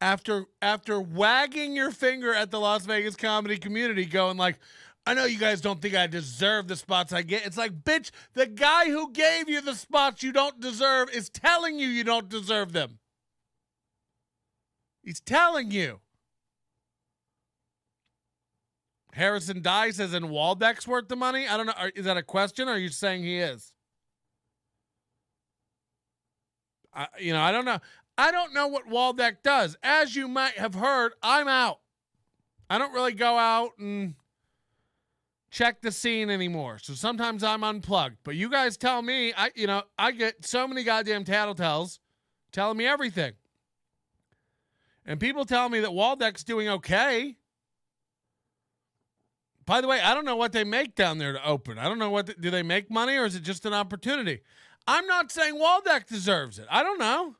[SPEAKER 2] After wagging your finger at the Las Vegas comedy community, going like, I know you guys don't think I deserve the spots I get. It's like, bitch, the guy who gave you the spots you don't deserve is telling you don't deserve them. He's telling you. Harrison Dye says, and Waldeck's worth the money? I don't know. Is that a question, or are you saying he is? I don't know. I don't know what Waldeck does. As you might have heard, I'm out. I don't really go out and check the scene anymore. So sometimes I'm unplugged. But you guys tell me, I get so many goddamn tattletales telling me everything. And people tell me that Waldeck's doing okay. By the way, I don't know what they make down there to open. I don't know do they make money, or is it just an opportunity? I'm not saying Waldeck deserves it. I don't know.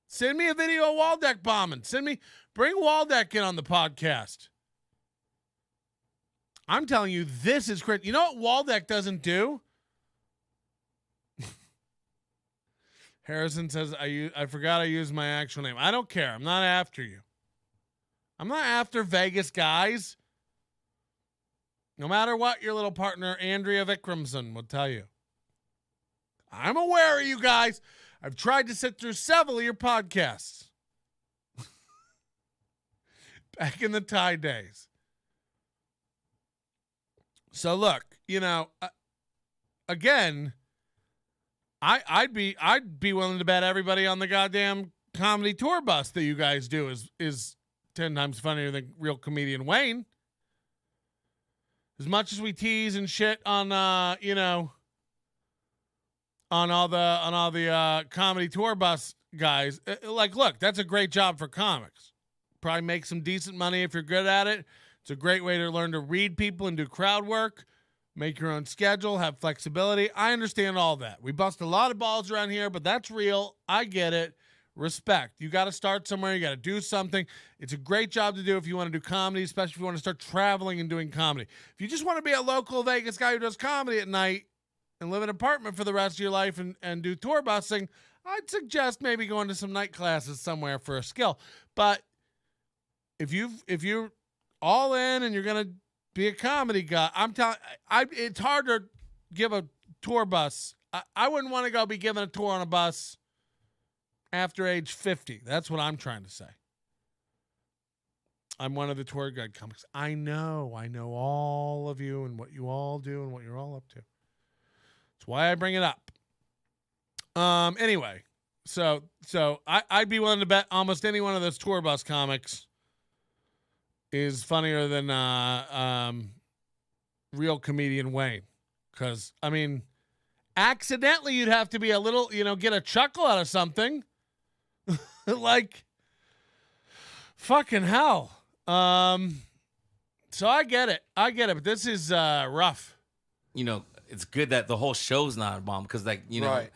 [SPEAKER 2] Send me a video of Waldeck bombing. Bring Waldeck in on the podcast. I'm telling you, this is crazy. You know what Waldeck doesn't do? Harrison says, I forgot I used my actual name. I don't care. I'm not after you. I'm not after Vegas guys. No matter what your little partner, Andrea Vikramson, will tell you. I'm aware of you guys. I've tried to sit through several of your podcasts. Back in the Thai days. So look, again, I'd be willing to bet everybody on the goddamn comedy tour bus that you guys do is 10 times funnier than real comedian Wayne. As much as we tease and shit on on all the comedy tour bus guys, look, that's a great job for comics. Probably make some decent money if you're good at it. It's a great way to learn to read people and do crowd work, make your own schedule, have flexibility. I understand all that. We bust a lot of balls around here, but that's real. I get it. Respect. You got to start somewhere. You got to do something. It's a great job to do if you want to do comedy, especially if you want to start traveling and doing comedy. If you just want to be a local Vegas guy who does comedy at night and live in an apartment for the rest of your life and do tour busing, I'd suggest maybe going to some night classes somewhere for a skill. But if you're all in and you're gonna be a comedy guy, it's hard to give a tour bus. I wouldn't want to go be given a tour on a bus after age 50. That's what I'm trying to say. I'm one of the tour guide comics. I know all of you and what you all do and what you're all up to. That's why I bring it up. Anyway, so I'd be willing to bet almost any one of those tour bus comics is funnier than real comedian Wayne. Because, I mean, accidentally you'd have to be a little, get a chuckle out of something. Like, fucking hell. So I get it. But this is rough.
[SPEAKER 12] It's good that the whole show's not a bomb because, right.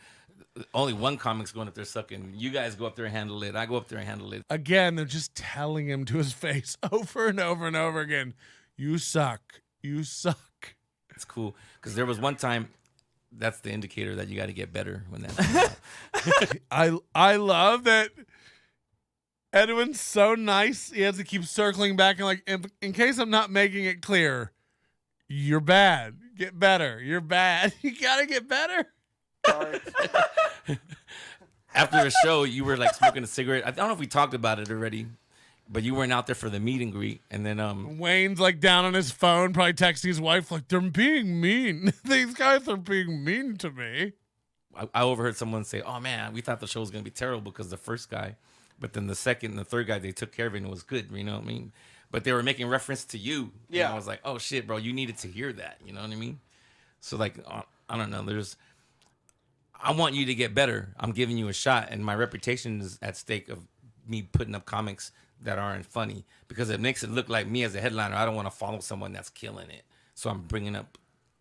[SPEAKER 12] Only one comic's going up there sucking. You guys go up there and handle it. I go up there and handle it.
[SPEAKER 2] Again, they're just telling him to his face over and over and over again. You suck. You suck.
[SPEAKER 12] It's cool because there was one time. That's the indicator that you got to get better when that.
[SPEAKER 2] I love that. Edwin's so nice. He has to keep circling back and in case I'm not making it clear, You're bad. Get better. You're bad. You gotta get better.
[SPEAKER 12] After the show, you were like smoking a cigarette. I don't know if we talked about it already, but you weren't out there for the meet and greet. And then
[SPEAKER 2] Wayne's like down on his phone, probably texting his wife like, they're being mean. These guys are being mean to me.
[SPEAKER 12] I overheard someone say, "Oh man, we thought the show was gonna be terrible because the first guy, but then the second and the third guy they took care of it and it was good." You know what I mean? But they were making reference to you.
[SPEAKER 13] Yeah.
[SPEAKER 12] And I was like, "Oh shit, bro, you needed to hear that." You know what I mean? So like, I don't know. I want you to get better. I'm giving you a shot, and my reputation is at stake of me putting up comics that aren't funny because it makes it look like me as a headliner. I don't want to follow someone that's killing it, so I'm bringing up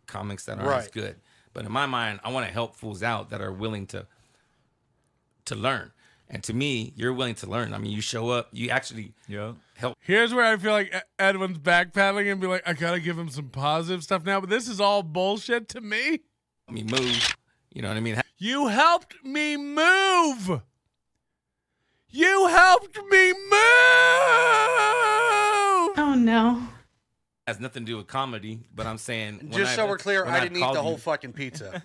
[SPEAKER 12] comics that aren't as good. But in my mind, I want to help fools out that are willing to learn. And to me, you're willing to learn. I mean, you show up, you actually help.
[SPEAKER 2] Here's where I feel like Edwin's backpedaling and be like, I gotta give him some positive stuff now, but this is all bullshit to me.
[SPEAKER 12] I mean, move. You know what I mean?
[SPEAKER 2] You helped me move. You helped me move.
[SPEAKER 9] Oh no.
[SPEAKER 12] Has nothing to do with comedy, but I'm saying
[SPEAKER 13] Just so we're clear, I didn't eat the whole fucking pizza.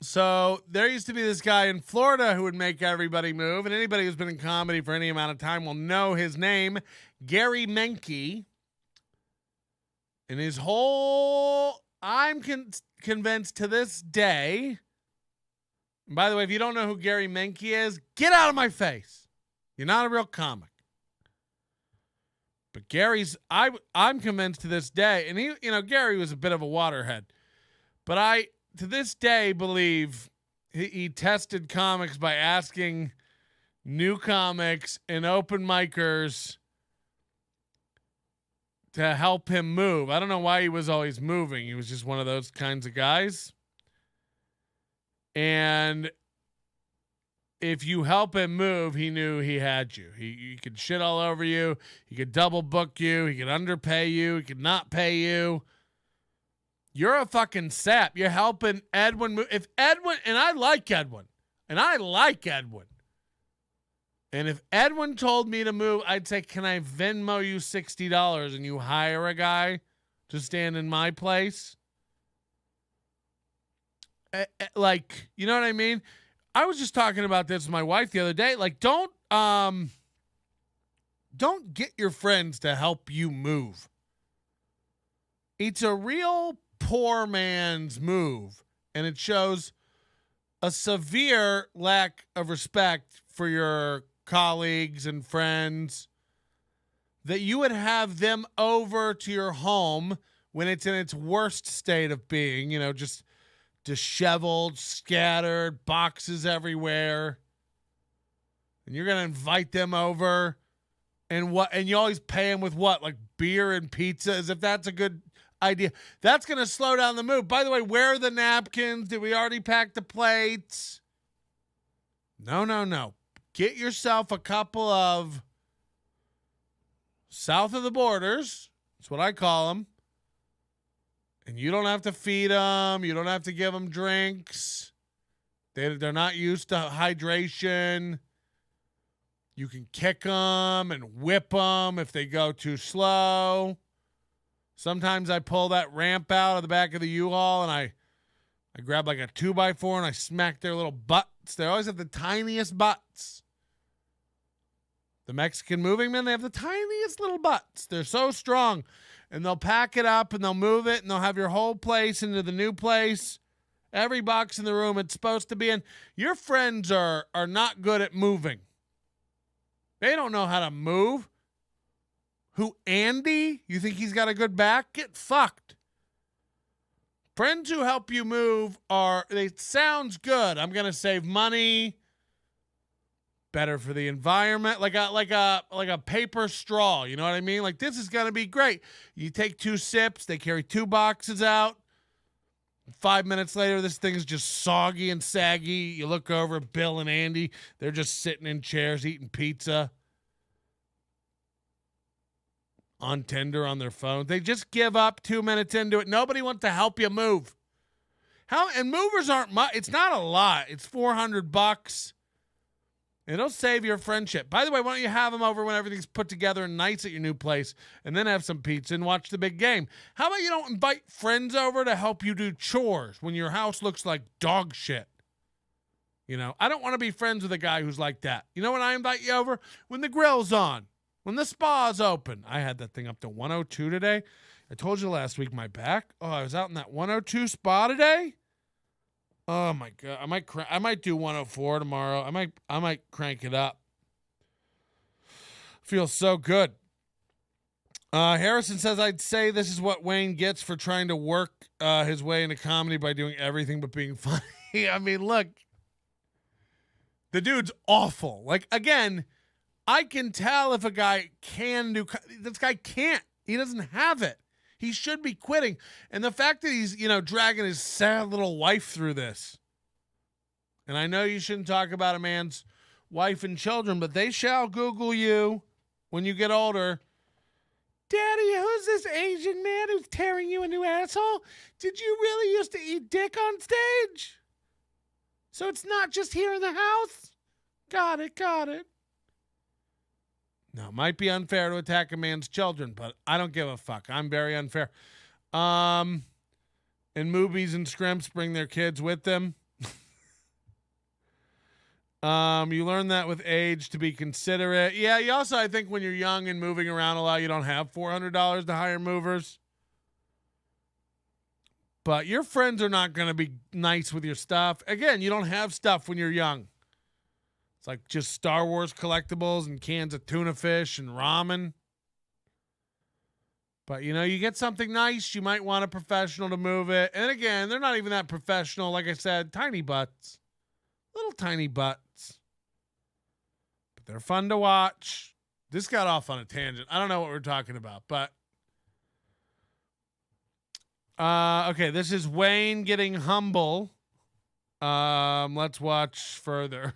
[SPEAKER 2] So there used to be this guy in Florida who would make everybody move, and anybody who's been in comedy for any amount of time will know his name, Gary Menke. And his whole, I'm convinced to this day, and by the way, if you don't know who Gary Menke is, get out of my face. You're not a real comic. But Gary's, I'm convinced to this day, and he, Gary was a bit of a waterhead, but I, to this day, believe he tested comics by asking new comics and open micers to help him move. I don't know why he was always moving. He was just one of those kinds of guys. And if you help him move, he knew he had you. He could shit all over you. He could double book you. He could underpay you. He could not pay you. You're a fucking sap. You're helping Edwin move. If Edwin, and I like Edwin. And if Edwin told me to move, I'd say, can I Venmo you $60 and you hire a guy to stand in my place? Like, you know what I mean? I was just talking about this with my wife the other day. Like, don't get your friends to help you move. It's a real poor man's move, and it shows a severe lack of respect for your colleagues and friends that you would have them over to your home when it's in its worst state of being, just disheveled, scattered, boxes everywhere. And you're going to invite them over and you always pay them with what? Like beer and pizza, as if that's a good idea. That's going to slow down the move. By the way, where are the napkins? Did we already pack the plates? No. Get yourself a couple of south of the borders. That's what I call them. And you don't have to feed them. You don't have to give them drinks. They're not used to hydration. You can kick them and whip them if they go too slow. Sometimes I pull that ramp out of the back of the U-Haul and I grab like a 2x4 and I smack their little butts. They always have the tiniest butts. The Mexican moving men, they have the tiniest little butts. They're so strong. And they'll pack it up and they'll move it and they'll have your whole place into the new place. Every box in the room it's supposed to be in. Your friends are not good at moving. They don't know how to move. Who, Andy? You think he's got a good back? Get fucked. Friends who help you move sounds good. I'm going to save money. Better for the environment, like a paper straw. You know what I mean? Like, this is gonna be great. You take 2 sips, they carry 2 boxes out. 5 minutes later, this thing is just soggy and saggy. You look over at Bill and Andy; they're just sitting in chairs eating pizza on Tinder on their phone. They just give up 2 minutes into it. Nobody wants to help you move. And movers aren't much. It's not a lot. It's $400. It'll save your friendship. By the way, why don't you have them over when everything's put together and nice at your new place, and then have some pizza and watch the big game? How about you don't invite friends over to help you do chores when your house looks like dog shit? You know, I don't want to be friends with a guy who's like that. You know when I invite you over? When the grill's on, when the spa's open. I had that thing up to 102 today. I told you last week my back. Oh, I was out in that 102 spa today. Oh my God, I might do 104 tomorrow. I might crank it up. Feels so good. Harrison says, I'd say this is what Wayne gets for trying to work his way into comedy by doing everything but being funny. I mean, look, the dude's awful. Like, again, I can tell if a guy can do. This guy can't. He doesn't have it. He should be quitting. And the fact that he's, dragging his sad little wife through this. And I know you shouldn't talk about a man's wife and children, but they shall Google you when you get older. Daddy, who's this Asian man who's tearing you a new asshole? Did you really used to eat dick on stage? So it's not just here in the house? Got it. No, it might be unfair to attack a man's children, but I don't give a fuck. I'm very unfair. And movies and scrimps bring their kids with them. You learn that with age to be considerate. Yeah, you also, I think when you're young and moving around a lot, you don't have $400 to hire movers. But your friends are not going to be nice with your stuff. Again, you don't have stuff when you're young. It's like just Star Wars collectibles and cans of tuna fish and ramen. But, you get something nice, you might want a professional to move it. And again, they're not even that professional. Like I said, tiny butts. Little tiny butts. But they're fun to watch. This got off on a tangent. I don't know what we're talking about, but. Okay, this is Wayne getting humble. Let's watch further.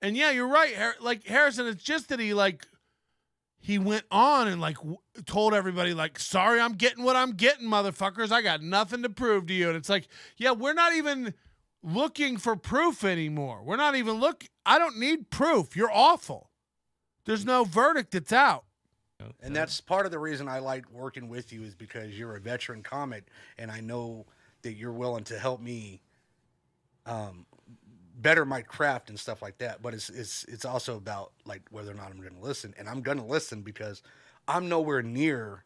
[SPEAKER 2] And yeah, you're right. Like Harrison, it's just that he went on and told everybody sorry, I'm getting what I'm getting, motherfuckers. I got nothing to prove to you. And it's like, yeah, we're not even looking for proof anymore. We're not even I don't need proof. You're awful. There's no verdict that's out.
[SPEAKER 13] And that's part of the reason I like working with you is because you're a veteran comic, and I know that you're willing to help me better my craft and stuff like that. But it's also about whether or not I'm going to listen, and I'm going to listen because I'm nowhere near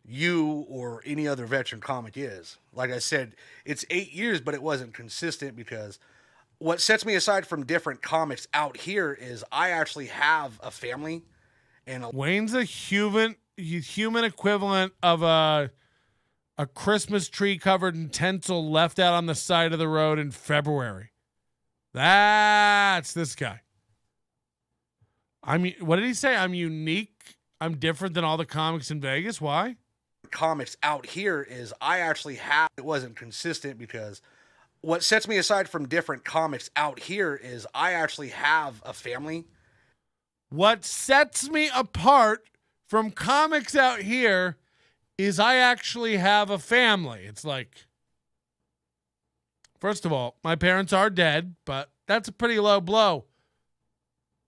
[SPEAKER 13] you or any other veteran comic is. Like I said, it's 8 years, but it wasn't consistent because what sets me aside from different comics out here is I actually have a family. And
[SPEAKER 2] Wayne's a human equivalent of a Christmas tree covered in tinsel left out on the side of the road in February. That's this guy. What did he say? I'm unique. I'm different than all the comics in Vegas. Why?
[SPEAKER 13] Comics out here is I actually have. It wasn't consistent because what sets me aside from different comics out here is I actually have a family.
[SPEAKER 2] What sets me apart from comics out here is I actually have a family. It's like, first of all, my parents are dead, but that's a pretty low blow.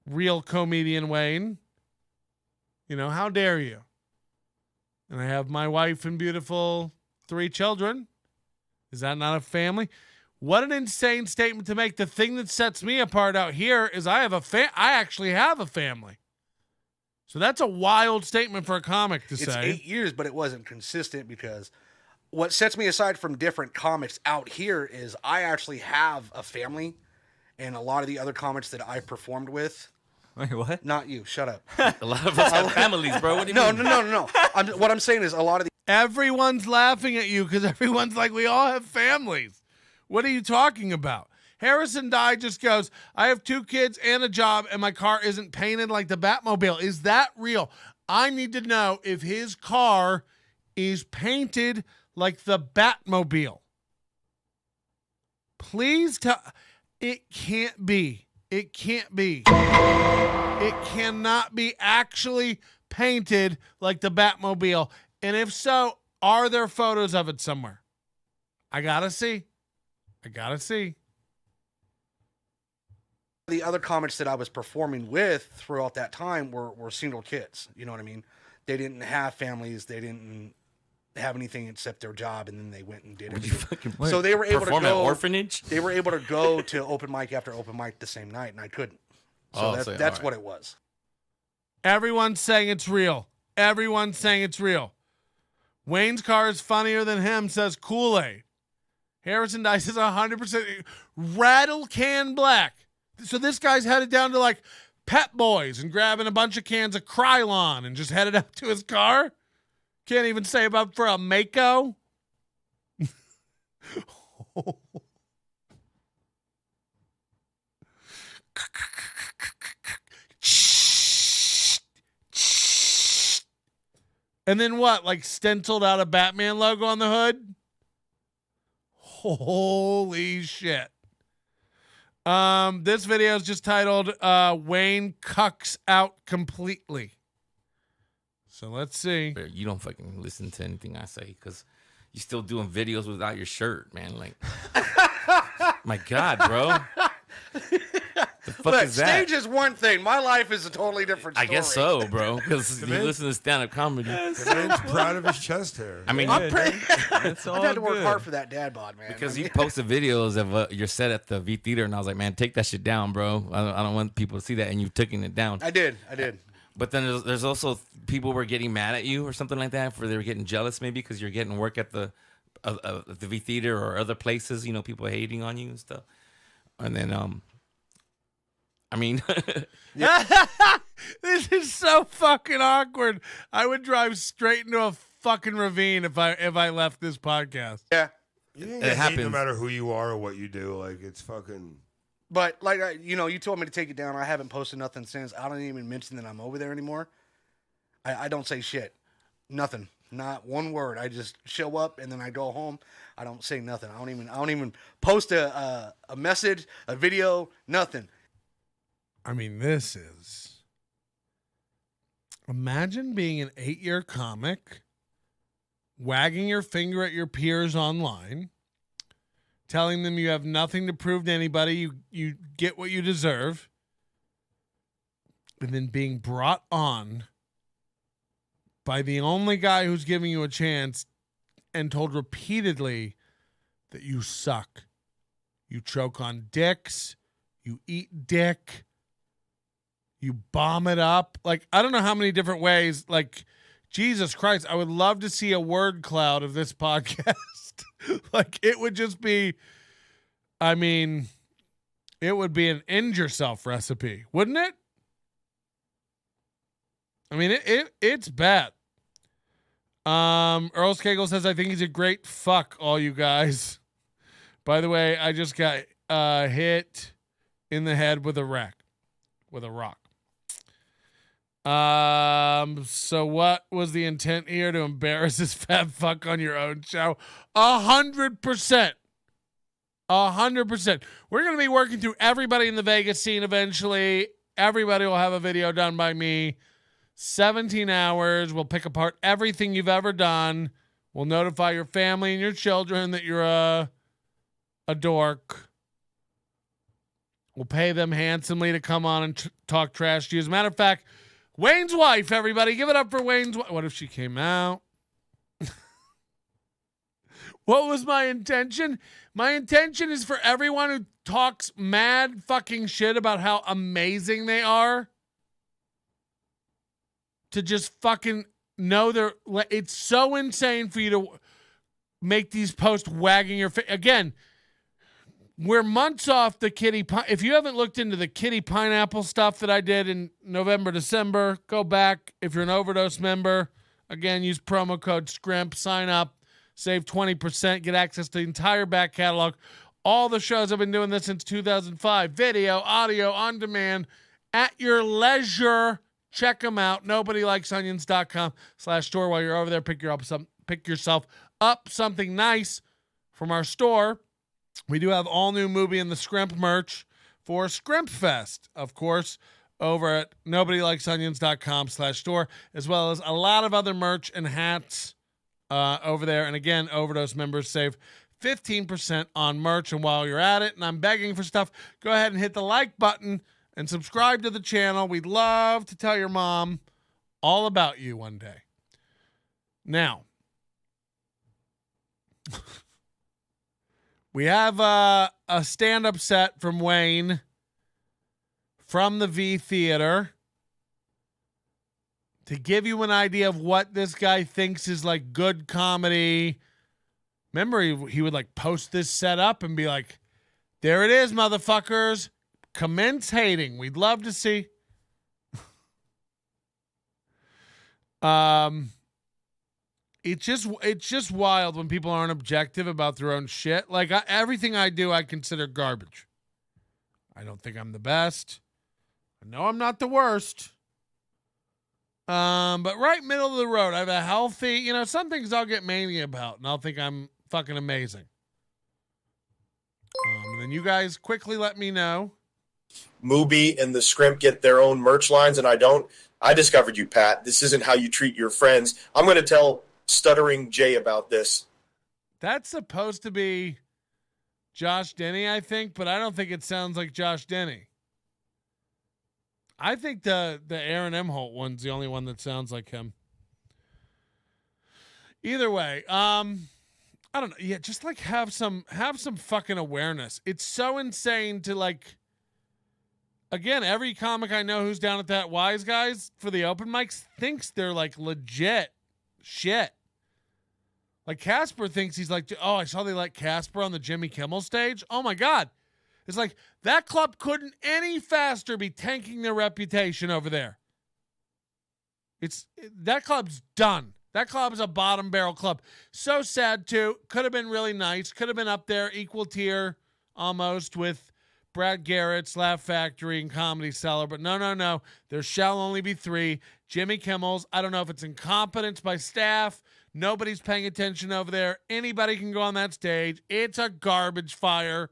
[SPEAKER 2] Real comedian Wayne. How dare you? And I have my wife and beautiful 3 children. Is that not a family? What an insane statement to make. The thing that sets me apart out here is I actually have a family. So that's a wild statement for a comic to say.
[SPEAKER 13] It's 8 years, but it wasn't consistent because what sets me aside from different comics out here is I actually have a family, and a lot of the other comics that I performed with.
[SPEAKER 15] Wait, what?
[SPEAKER 13] Not you. Shut up.
[SPEAKER 12] A lot of us have families, bro. What do you mean?
[SPEAKER 13] No. What I'm saying is a lot of the.
[SPEAKER 2] Everyone's laughing at you because everyone's like, we all have families. What are you talking about? Harrison Dye just goes, I have 2 kids and a job, and my car isn't painted like the Batmobile. Is that real? I need to know if his car is painted like the Batmobile. Please tell. It can't be. It can't be. It cannot be actually painted like the Batmobile. And if so, are there photos of it somewhere? I gotta see.
[SPEAKER 13] The other comics that I was performing with throughout that time were single kids. You know what I mean? They didn't have families. They didn't have anything except their job, and then they went and did it. So they were able to
[SPEAKER 12] perform at
[SPEAKER 13] go
[SPEAKER 12] orphanage.
[SPEAKER 13] They were able to go to open mic after open mic the same night, and I couldn't. So that's what it was.
[SPEAKER 2] Everyone's saying it's real. Everyone's saying it's real. Wayne's car is funnier than him, says Kool-Aid. Harrison Dice is 100% rattle can black. So this guy's headed down to like Pep Boys and grabbing a bunch of cans of Krylon and just headed up to his car. Can't even save up for a Mako. And then what? Like stenciled out a Batman logo on the hood? Holy shit. This video is just titled Wayne Cucks Out Completely. So let's see.
[SPEAKER 12] You don't fucking listen to anything I say because you're still doing videos without your shirt, man. Like, my God, bro. The fuck is that?
[SPEAKER 13] Stage is one thing. My life is a totally different story.
[SPEAKER 12] I guess so, bro. Because you listen to stand-up comedy.
[SPEAKER 14] The man's proud of his chest hair.
[SPEAKER 12] I mean,
[SPEAKER 13] I've had to work hard for that dad bod, man.
[SPEAKER 12] Because you posted videos of your set at the V Theater, and I was like, man, take that shit down, bro. I don't want people to see that, and you've taken it down.
[SPEAKER 13] I did.
[SPEAKER 12] But then there's also people were getting mad at you or something like that, for they were getting jealous maybe because you're getting work at the V Theater or other places. You know, people hating on you and stuff. And then I mean,
[SPEAKER 2] this is so fucking awkward. I would drive straight into a fucking ravine if I left this podcast.
[SPEAKER 13] Yeah,
[SPEAKER 14] it happens no matter who you are or what you do. Like it's fucking.
[SPEAKER 13] But like you told me to take it down. I haven't posted nothing since. I don't even mention that I'm over there anymore. I don't say shit, nothing, not one word. I just show up and then I go home. I don't say nothing. I don't even post a message, a video, nothing.
[SPEAKER 2] I mean, this is. Imagine being an 8-year comic, wagging your finger at your peers online, telling them you have nothing to prove to anybody, you get what you deserve, and then being brought on by the only guy who's giving you a chance and told repeatedly that you suck. You choke on dicks, you eat dick, you bomb it up. Like, I don't know how many different ways. Like, Jesus Christ, I would love to see a word cloud of this podcast. Like, it would just be, I mean, it would be an end yourself recipe, wouldn't it? I mean, it's bad. Earl Skagel says, I think he's a great fuck, all you guys. By the way, I just got hit in the head with a rock. So what was the intent here? To embarrass this fat fuck on your own show? 100%. 100%. We're going to be working through everybody in the Vegas scene eventually. Everybody will have a video done by me. 17 hours. We'll pick apart everything you've ever done. We'll notify your family and your children that you're a dork. We'll pay them handsomely to come on and talk trash to you. As a matter of fact, Wayne's wife, everybody. Give it up for Wayne's wife. What if she came out? What was my intention? My intention is for everyone who talks mad fucking shit about how amazing they are to just fucking know it's so insane for you to make these posts wagging your face. Again, we're months off the if you haven't looked into the Kitty Pineapple stuff that I did in November, December, go back. If you're an Overdose member, again, use promo code SCRIMP, sign up, save 20%, get access to the entire back catalog. All the shows I've been doing this since 2005. Video, audio, on demand, at your leisure. Check them out. NobodyLikesOnions.com/store. While you're over there, pick yourself up something nice from our store. We do have all new Movie and the Scrimp merch for Scrimp Fest, of course, over at NobodyLikesOnions.com/store, as well as a lot of other merch and hats over there. And again, Overdose members save 15% on merch. And while you're at it and I'm begging for stuff, go ahead and hit the like button and subscribe to the channel. We'd love to tell your mom all about you one day. Now, we have a stand-up set from Wayne from the V Theater to give you an idea of what this guy thinks is like good comedy. Remember, he would like post this set up and be like, there it is, motherfuckers. Commence hating. We'd love to see. It's just wild when people aren't objective about their own shit. Like everything I do, I consider garbage. I don't think I'm the best. I know I'm not the worst. But right middle of the road, I have a healthy, some things I'll get mania about, and I'll think I'm fucking amazing. And then you guys quickly let me know.
[SPEAKER 16] Mooby and the Scrimp get their own merch lines, and I don't. I discovered you, Pat. This isn't how you treat your friends. I'm going to tell Stuttering Jay about this.
[SPEAKER 2] That's supposed to be Josh Denny, I think, but I don't think it sounds like Josh Denny. I think the Aaron Imholte one's the only one that sounds like him. Either way, I don't know. Yeah, just like have some fucking awareness. It's so insane to like. Again, every comic I know who's down at that Wise Guys for the open mics thinks they're like legit shit. Like Casper thinks he's like, oh, I saw they let Casper on the Jimmy Kimmel stage. Oh my God. It's like that club couldn't any faster be tanking their reputation over there. That club's done. That club is a bottom barrel club. So sad too. Could have been really nice. Could have been up there, equal tier almost with Brad Garrett's Laugh Factory and Comedy Cellar. But no. There shall only be 3. Jimmy Kimmel's. I don't know if it's incompetence by staff. Nobody's paying attention over there. Anybody can go on that stage. It's a garbage fire.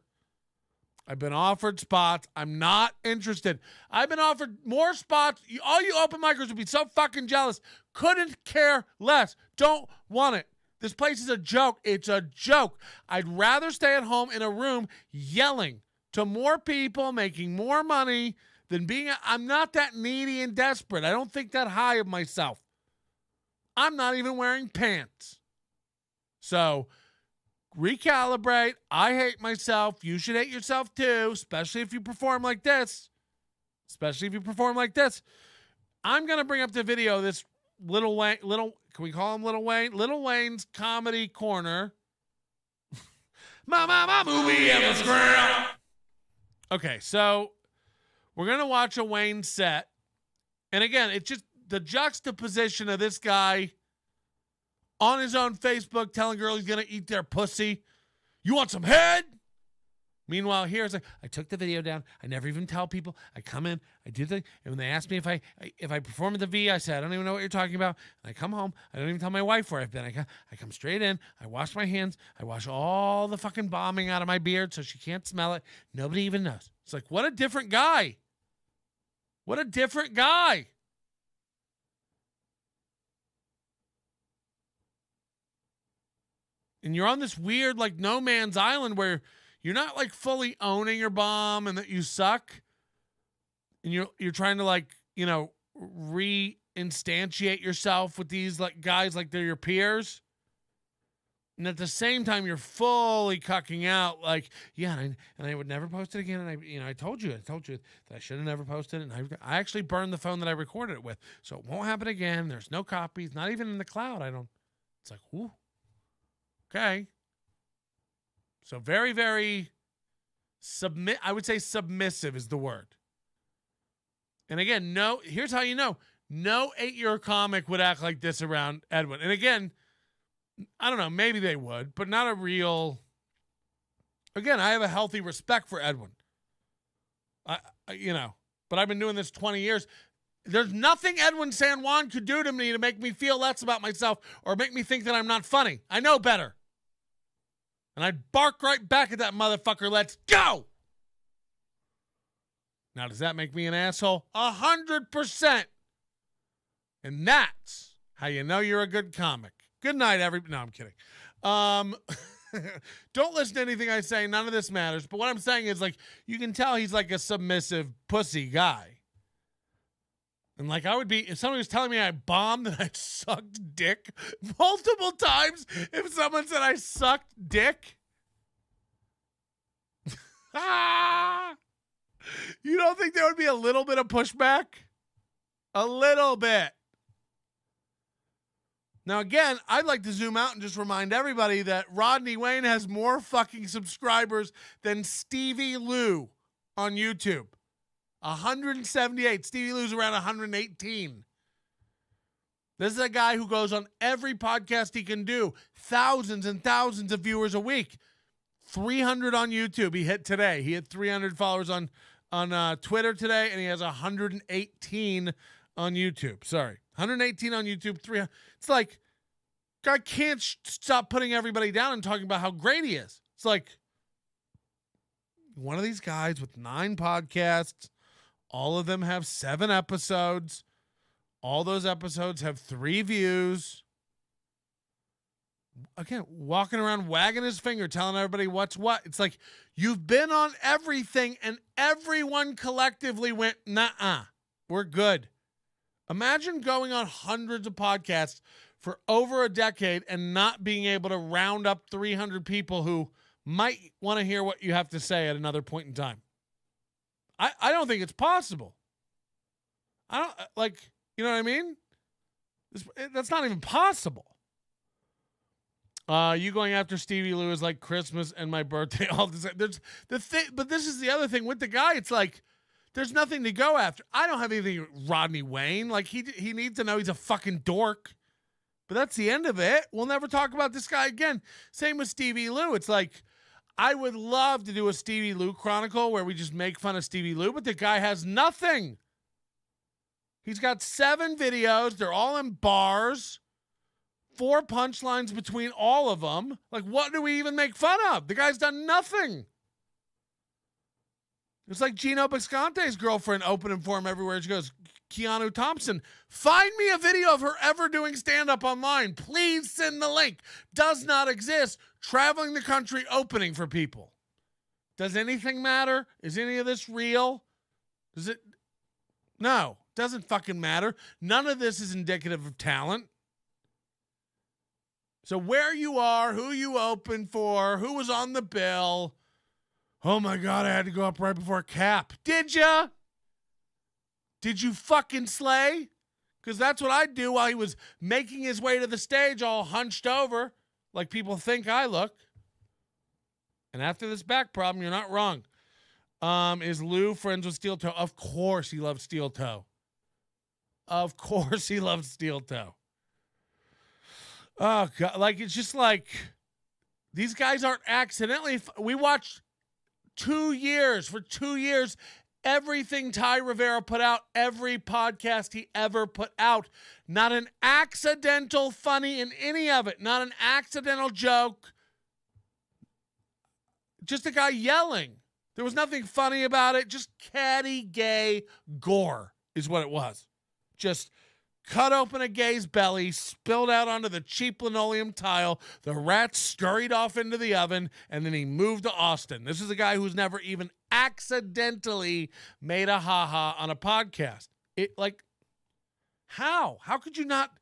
[SPEAKER 2] I've been offered spots. I'm not interested. I've been offered more spots. All you open micers would be so fucking jealous. Couldn't care less. Don't want it. This place is a joke. It's a joke. I'd rather stay at home in a room yelling to more people, making more money than I'm not that needy and desperate. I don't think that high of myself. I'm not even wearing pants. So recalibrate. I hate myself. You should hate yourself too, especially if you perform like this. I'm going to bring up the video of this Little Wayne, can we call him Little Wayne? Little Wayne's Comedy Corner. my movie and the scram. Okay, so we're going to watch a Wayne set. And again, it's just the juxtaposition of this guy on his own Facebook telling girls he's going to eat their pussy. You want some head? Meanwhile, here's I took the video down. I never even tell people. I come in, I do the, and when they ask me if I perform at the V, I say, I don't even know what you're talking about. And I come home. I don't even tell my wife where I've been. I come straight in. I wash my hands. I wash all the fucking bombing out of my beard so she can't smell it. Nobody even knows. It's like, what a different guy. What a different guy. And you're on this weird, like, no man's island where you're not like fully owning your bomb and that you suck. And you're trying to like, reinstantiate yourself with these like guys like they're your peers. And at the same time, you're fully cucking out like, yeah, and I would never post it again. And I told you that I should have never posted it. And I actually burned the phone that I recorded it with. So it won't happen again. There's no copies, not even in the cloud. It's like, ooh, okay. So very, very I would say submissive is the word. And again, here's how you know. No 8-year comic would act like this around Edwin. And again, I don't know, maybe they would, but not a real. Again, I have a healthy respect for Edwin. But I've been doing this 20 years. There's nothing Edwin San Juan could do to me to make me feel less about myself or make me think that I'm not funny. I know better. And I'd bark right back at that motherfucker. Let's go. Now, does that make me an asshole? 100%. And that's how you know you're a good comic. Good night, No, I'm kidding. Don't listen to anything I say. None of this matters. But what I'm saying is, like, you can tell he's like a submissive pussy guy. And like, I would be, if somebody was telling me I bombed and I sucked dick multiple times, if someone said I sucked dick, you don't think there would be a little bit of pushback? A little bit. Now, again, I'd like to zoom out and just remind everybody that Rodney Wayne has more fucking subscribers than Stevie Lou on YouTube. 178. Stevie Lou's around 118. This is a guy who goes on every podcast he can do. Thousands and thousands of viewers a week. 300 on YouTube. He hit today. He hit 300 followers on Twitter today, and he has 118 on YouTube. Sorry. 118 on YouTube. 300. It's like, guy can't stop putting everybody down and talking about how great he is. It's like, one of these guys with 9 podcasts, all of them have 7 episodes. All those episodes have 3 views. Again, walking around wagging his finger, telling everybody what's what. It's like, you've been on everything and everyone collectively went, nah, we're good. Imagine going on hundreds of podcasts for over a decade and not being able to round up 300 people who might want to hear what you have to say at another point in time. I don't think it's possible. I don't, like, you know what I mean? That's not even possible. You going after Stevie Lou is like Christmas and my birthday all the time. There's the thing, but this is the other thing with the guy. It's like, there's nothing to go after. I don't have anything with Rodney Wayne. Like, he needs to know he's a fucking dork. But that's the end of it. We'll never talk about this guy again. Same with Stevie Lou. It's like, I would love to do a Stevie Lou Chronicle where we just make fun of Stevie Lou, but the guy has nothing. He's got 7 videos. They're all in bars. 4 punchlines between all of them. Like, what do we even make fun of? The guy's done nothing. It's like Gino Bisconte's girlfriend opening for him everywhere. She goes, Keanu Thompson, find me a video of her ever doing stand-up online. Please send the link. Does not exist. Traveling the country opening for people. Does anything matter? Is any of this real? Does it? No, doesn't fucking matter. None of this is indicative of talent. So where you are, who you open for, who was on the bill. Oh my God, I had to go up right before Cap. Did ya? Did you fucking slay? Because that's what I'd do while he was making his way to the stage all hunched over, like people think I look. And after this back problem, you're not wrong. Is Lou friends with Steel Toe? Of course he loves Steel Toe. Of course he loves Steel Toe. Oh, God. Like, it's just like, these guys aren't accidentally. We watched 2 years. For 2 years, everything Ty Rivera put out, every podcast he ever put out. Not an accidental funny in any of it. Not an accidental joke. Just a guy yelling. There was nothing funny about it. Just catty, gay gore is what it was. Just cut open a gay's belly, spilled out onto the cheap linoleum tile. The rat scurried off into the oven, and then he moved to Austin. This is a guy who's never even accidentally made a ha-ha on a podcast. How? How could you not,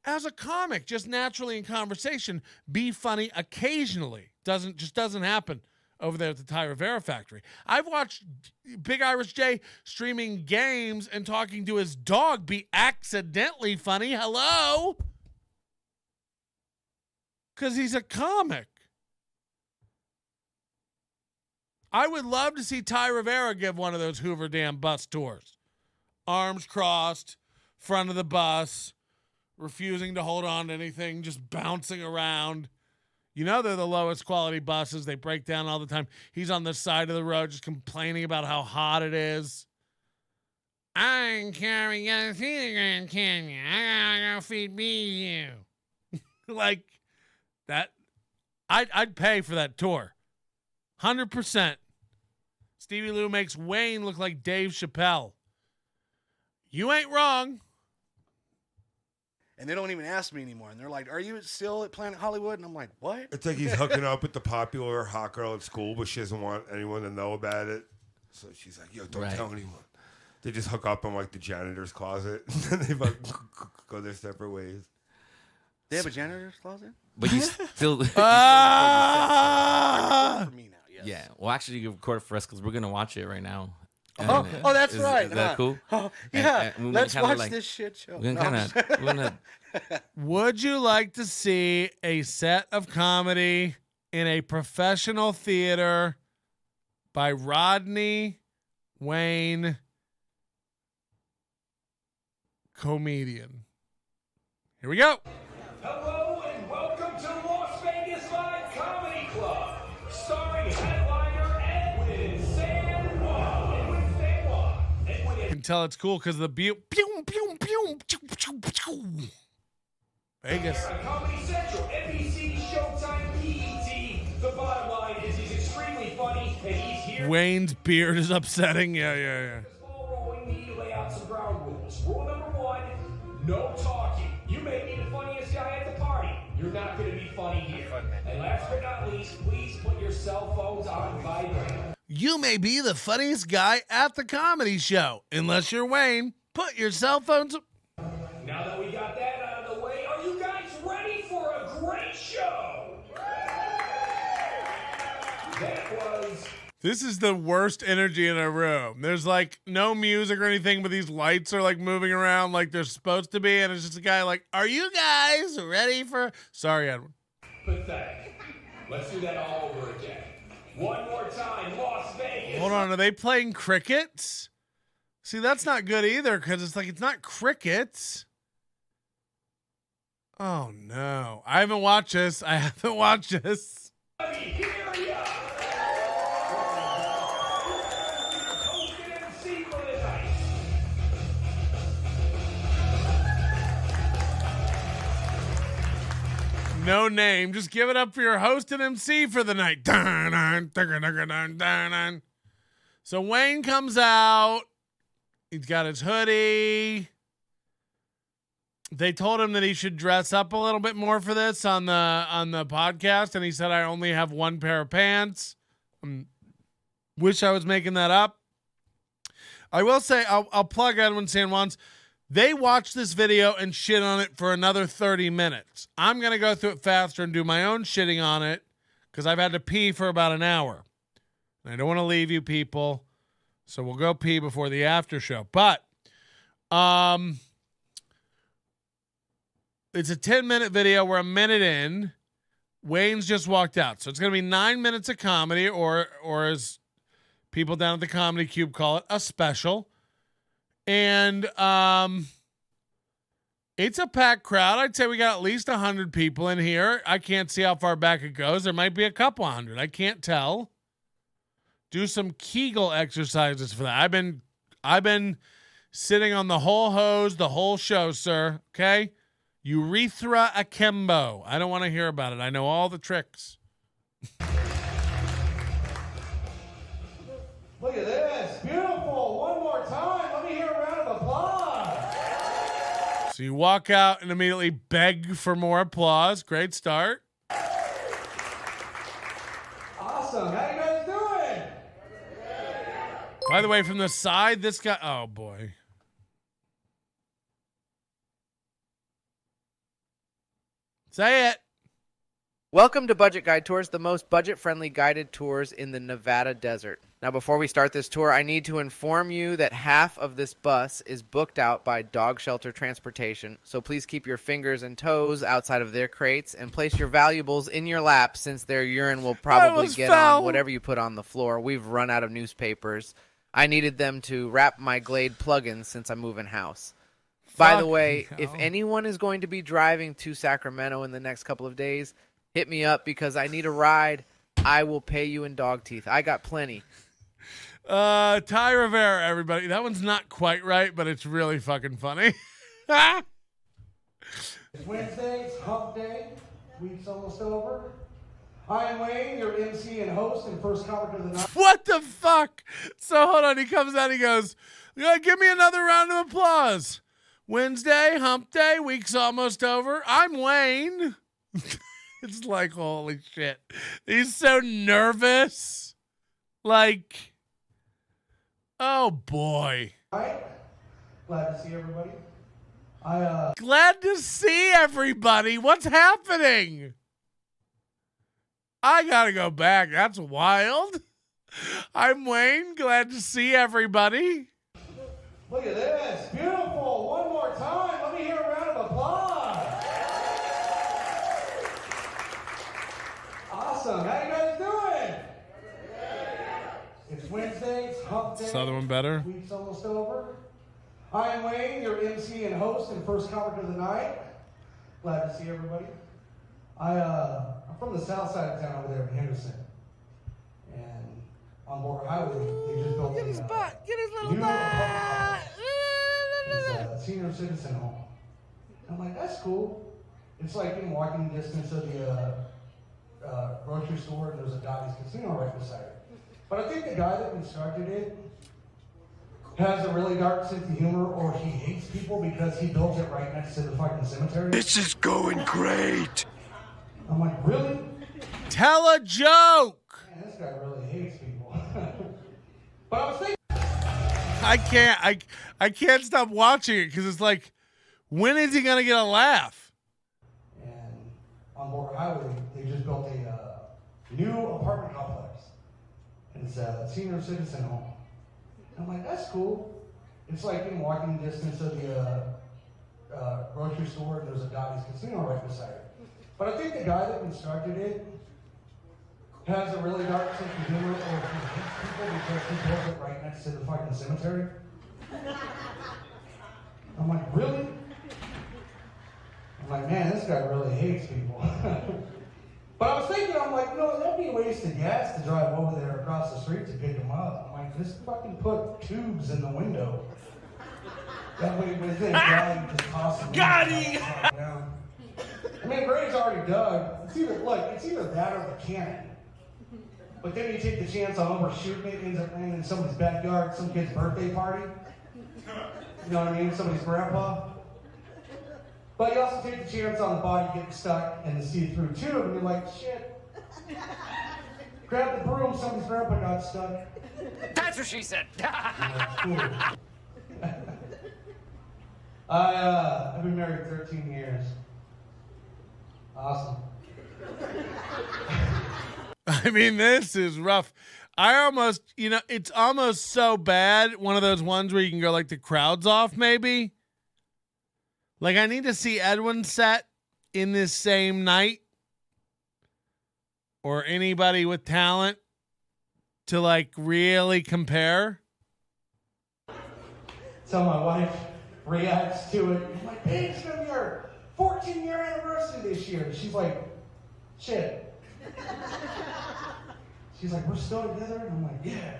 [SPEAKER 2] as a comic, just naturally in conversation, be funny occasionally? Doesn't happen over there at the Ty Rivera factory. I've watched Big Irish J streaming games and talking to his dog be accidentally funny. Hello? Because he's a comic. I would love to see Ty Rivera give one of those Hoover Dam bus tours. Arms crossed, front of the bus, refusing to hold on to anything, just bouncing around. You know they're the lowest quality buses. They break down all the time. He's on the side of the road just complaining about how hot it is. I ain't carrying you to the Grand Canyon. I gotta go feed me you. Like that. I'd pay for that tour. 100%. Stevie Lou makes Wayne look like Dave Chappelle. You ain't wrong.
[SPEAKER 13] and they don't even ask me anymore. And they're like, "Are you still at Planet Hollywood?" And I'm like, "What?"
[SPEAKER 14] It's like he's hooking up with the popular hot girl at school, but she doesn't want anyone to know about it. So she's like, "Yo, don't tell anyone." They just hook up in like the janitor's closet, and they like, go their separate ways.
[SPEAKER 13] They have a janitor's closet,
[SPEAKER 12] but you still.
[SPEAKER 13] For me now, yes.
[SPEAKER 12] Yeah. Well, actually, you record it for us because we're gonna watch it right now.
[SPEAKER 13] Oh, that's right.
[SPEAKER 12] Is that cool?
[SPEAKER 13] Oh, yeah.
[SPEAKER 12] And
[SPEAKER 13] let's watch
[SPEAKER 12] like,
[SPEAKER 13] this shit show.
[SPEAKER 12] We're gonna
[SPEAKER 2] Would you like to see a set of comedy in a professional theater by Rodney Wayne, comedian? Here we go.
[SPEAKER 17] Hello and welcome to Las Vegas Live Comedy Club, starring headliner Edwin San Juan.
[SPEAKER 2] You can tell it's cool because of the pew, pew, pew, pew, pew, pew, pew. Vegas.
[SPEAKER 17] Comedy Central, NBC, Showtime, PET. The bottom line is he's extremely funny and he's here.
[SPEAKER 2] Wayne's beard is upsetting. Yeah.
[SPEAKER 17] We need to lay out some ground rules. Rule number 1, no talking. You may be the funniest guy at the party. You're not going to be funny here. And last but not least, please put your cell phones on vibrate.
[SPEAKER 2] You may be the funniest guy at the comedy show. Unless you're Wayne, put your cell phones.
[SPEAKER 17] Now that we got that out of the way, are you guys ready for a great show? That was...
[SPEAKER 2] This is the worst energy in a room. There's like no music or anything, but these lights are like moving around like they're supposed to be. And it's just a guy like, are you guys ready for... Sorry, Edwin.
[SPEAKER 17] Pathetic. Let's do that all over again. One more time, Las Vegas.
[SPEAKER 2] Hold on, are they playing crickets? See, that's not good either because it's like it's not crickets. Oh, no. I haven't watched this. No name. Just give it up for your host and MC for the night. So Wayne comes out. He's got his hoodie. They told him that he should dress up a little bit more for this on the podcast, and he said, "I only have one pair of pants." Wish I was making that up. I will say, I'll plug Edwin San Juan's. They watched this video and shit on it for another 30 minutes. I'm going to go through it faster and do my own shitting on it because I've had to pee for about an hour. And I don't want to leave you people, so we'll go pee before the after show. But it's a 10-minute video. We're a minute in. Wayne's just walked out. So it's going to be 9 minutes of comedy, or as people down at the Comedy Cube call it, a special. And it's a packed crowd. I'd say we got at least 100 people in here. I can't see how far back it goes. There might be a couple hundred. I can't tell. Do some Kegel exercises for that. I've been sitting on the whole hose the whole show, sir. Okay? Urethra akimbo. I don't want to hear about it. I know all the tricks.
[SPEAKER 17] Look at this. Beautiful. One more time. Let me hear a round of applause.
[SPEAKER 2] So you walk out and immediately beg for more applause. Great start.
[SPEAKER 17] Awesome. How you guys doing?
[SPEAKER 2] By the way, from the side, this guy... Oh, boy. Say it.
[SPEAKER 3] Welcome to Budget Guide Tours, the most budget-friendly guided tours in the Nevada desert. Now, before we start this tour, I need to inform you that half of this bus is booked out by Dog Shelter Transportation, so please keep your fingers and toes outside of their crates and place your valuables in your lap since their urine will probably get on whatever you put on the floor. We've run out of newspapers. I needed them to wrap my Glade plugins since I'm moving house. By the way, if anyone is going to be driving to Sacramento in the next couple of days, hit me up because I need a ride. I will pay you in dog teeth. I got plenty.
[SPEAKER 2] Ty Rivera, everybody. That one's not quite right, but it's really fucking funny.
[SPEAKER 17] It's Wednesday, it's hump day. Week's almost over. I'm Wayne, your MC and host and first comic of the night.
[SPEAKER 2] What the fuck? So hold on. He comes out. He goes, "Yeah, give me another round of applause." Wednesday, hump day, week's almost over. I'm Wayne. It's like, holy shit. He's so nervous. Like, oh boy.
[SPEAKER 18] All right. Glad to see everybody.
[SPEAKER 2] Glad to see everybody. What's happening? I gotta go back. That's wild. I'm Wayne. Glad to see everybody.
[SPEAKER 18] Look at this. Beautiful. One more time. Let me hear a round of applause. Awesome. How you guys doing? It's Wednesday. It's hump day.
[SPEAKER 2] Is the other one better?
[SPEAKER 18] Week's almost over. I'm Wayne, your MC and host and first comic of the night. Glad to see everybody. I'm from the south side of town over there in Henderson. And on Border Highway, they just built
[SPEAKER 2] Get his butt. Get his little
[SPEAKER 18] new
[SPEAKER 2] butt.
[SPEAKER 18] It's a senior citizen home. I'm like, that's cool. It's like in walking distance of the grocery store, and there's a Dummies casino right beside it. But I think the guy that constructed it has a really dark sense of humor, or he hates people because he built it right next to the fucking cemetery.
[SPEAKER 1] This is going great.
[SPEAKER 18] I'm like, really?
[SPEAKER 2] Tell a joke.
[SPEAKER 18] Man, this guy really hates people. But I was thinking,
[SPEAKER 2] I can't stop watching it because it's like, when is he gonna get a laugh?
[SPEAKER 18] and on Border Highway, they just built a new apartment complex. And it's a senior citizen home. I'm like, that's cool. It's like in walking distance of the grocery store, and there's a Dummies casino right beside it. But I think the guy that constructed it has a really dark sense of humor, or he hates people because he built it right next to the fucking cemetery. I'm like, really? I'm like, man, this guy really hates people. But I was thinking, I'm like, that'd be a waste of gas to drive over there across the street to pick him up. I'm like, just fucking put tubes in the window. That way, within guy, you just toss them. Got him! I mean, grave's already dug. It's either that or the cannon. But then you take the chance on overshooting it, ends up landing in somebody's backyard, some kid's birthday party. You know what I mean? Somebody's grandpa. But you also take the chance on the body getting stuck in the see-through tube, and you're like, shit. Grab the broom, somebody's grandpa got stuck.
[SPEAKER 19] That's what she said.
[SPEAKER 18] I've been married 13 years. Awesome.
[SPEAKER 2] I mean, this is rough. I almost, it's almost so bad. One of those ones where you can go like the crowd's off, maybe. Like, I need to see Edwin's set in this same night, or anybody with talent to like really compare.
[SPEAKER 18] So my wife reacts to it. I'm like, babe, it's gonna be our 14-year anniversary this year. She's like, shit. She's like, we're still together? And I'm like, yeah.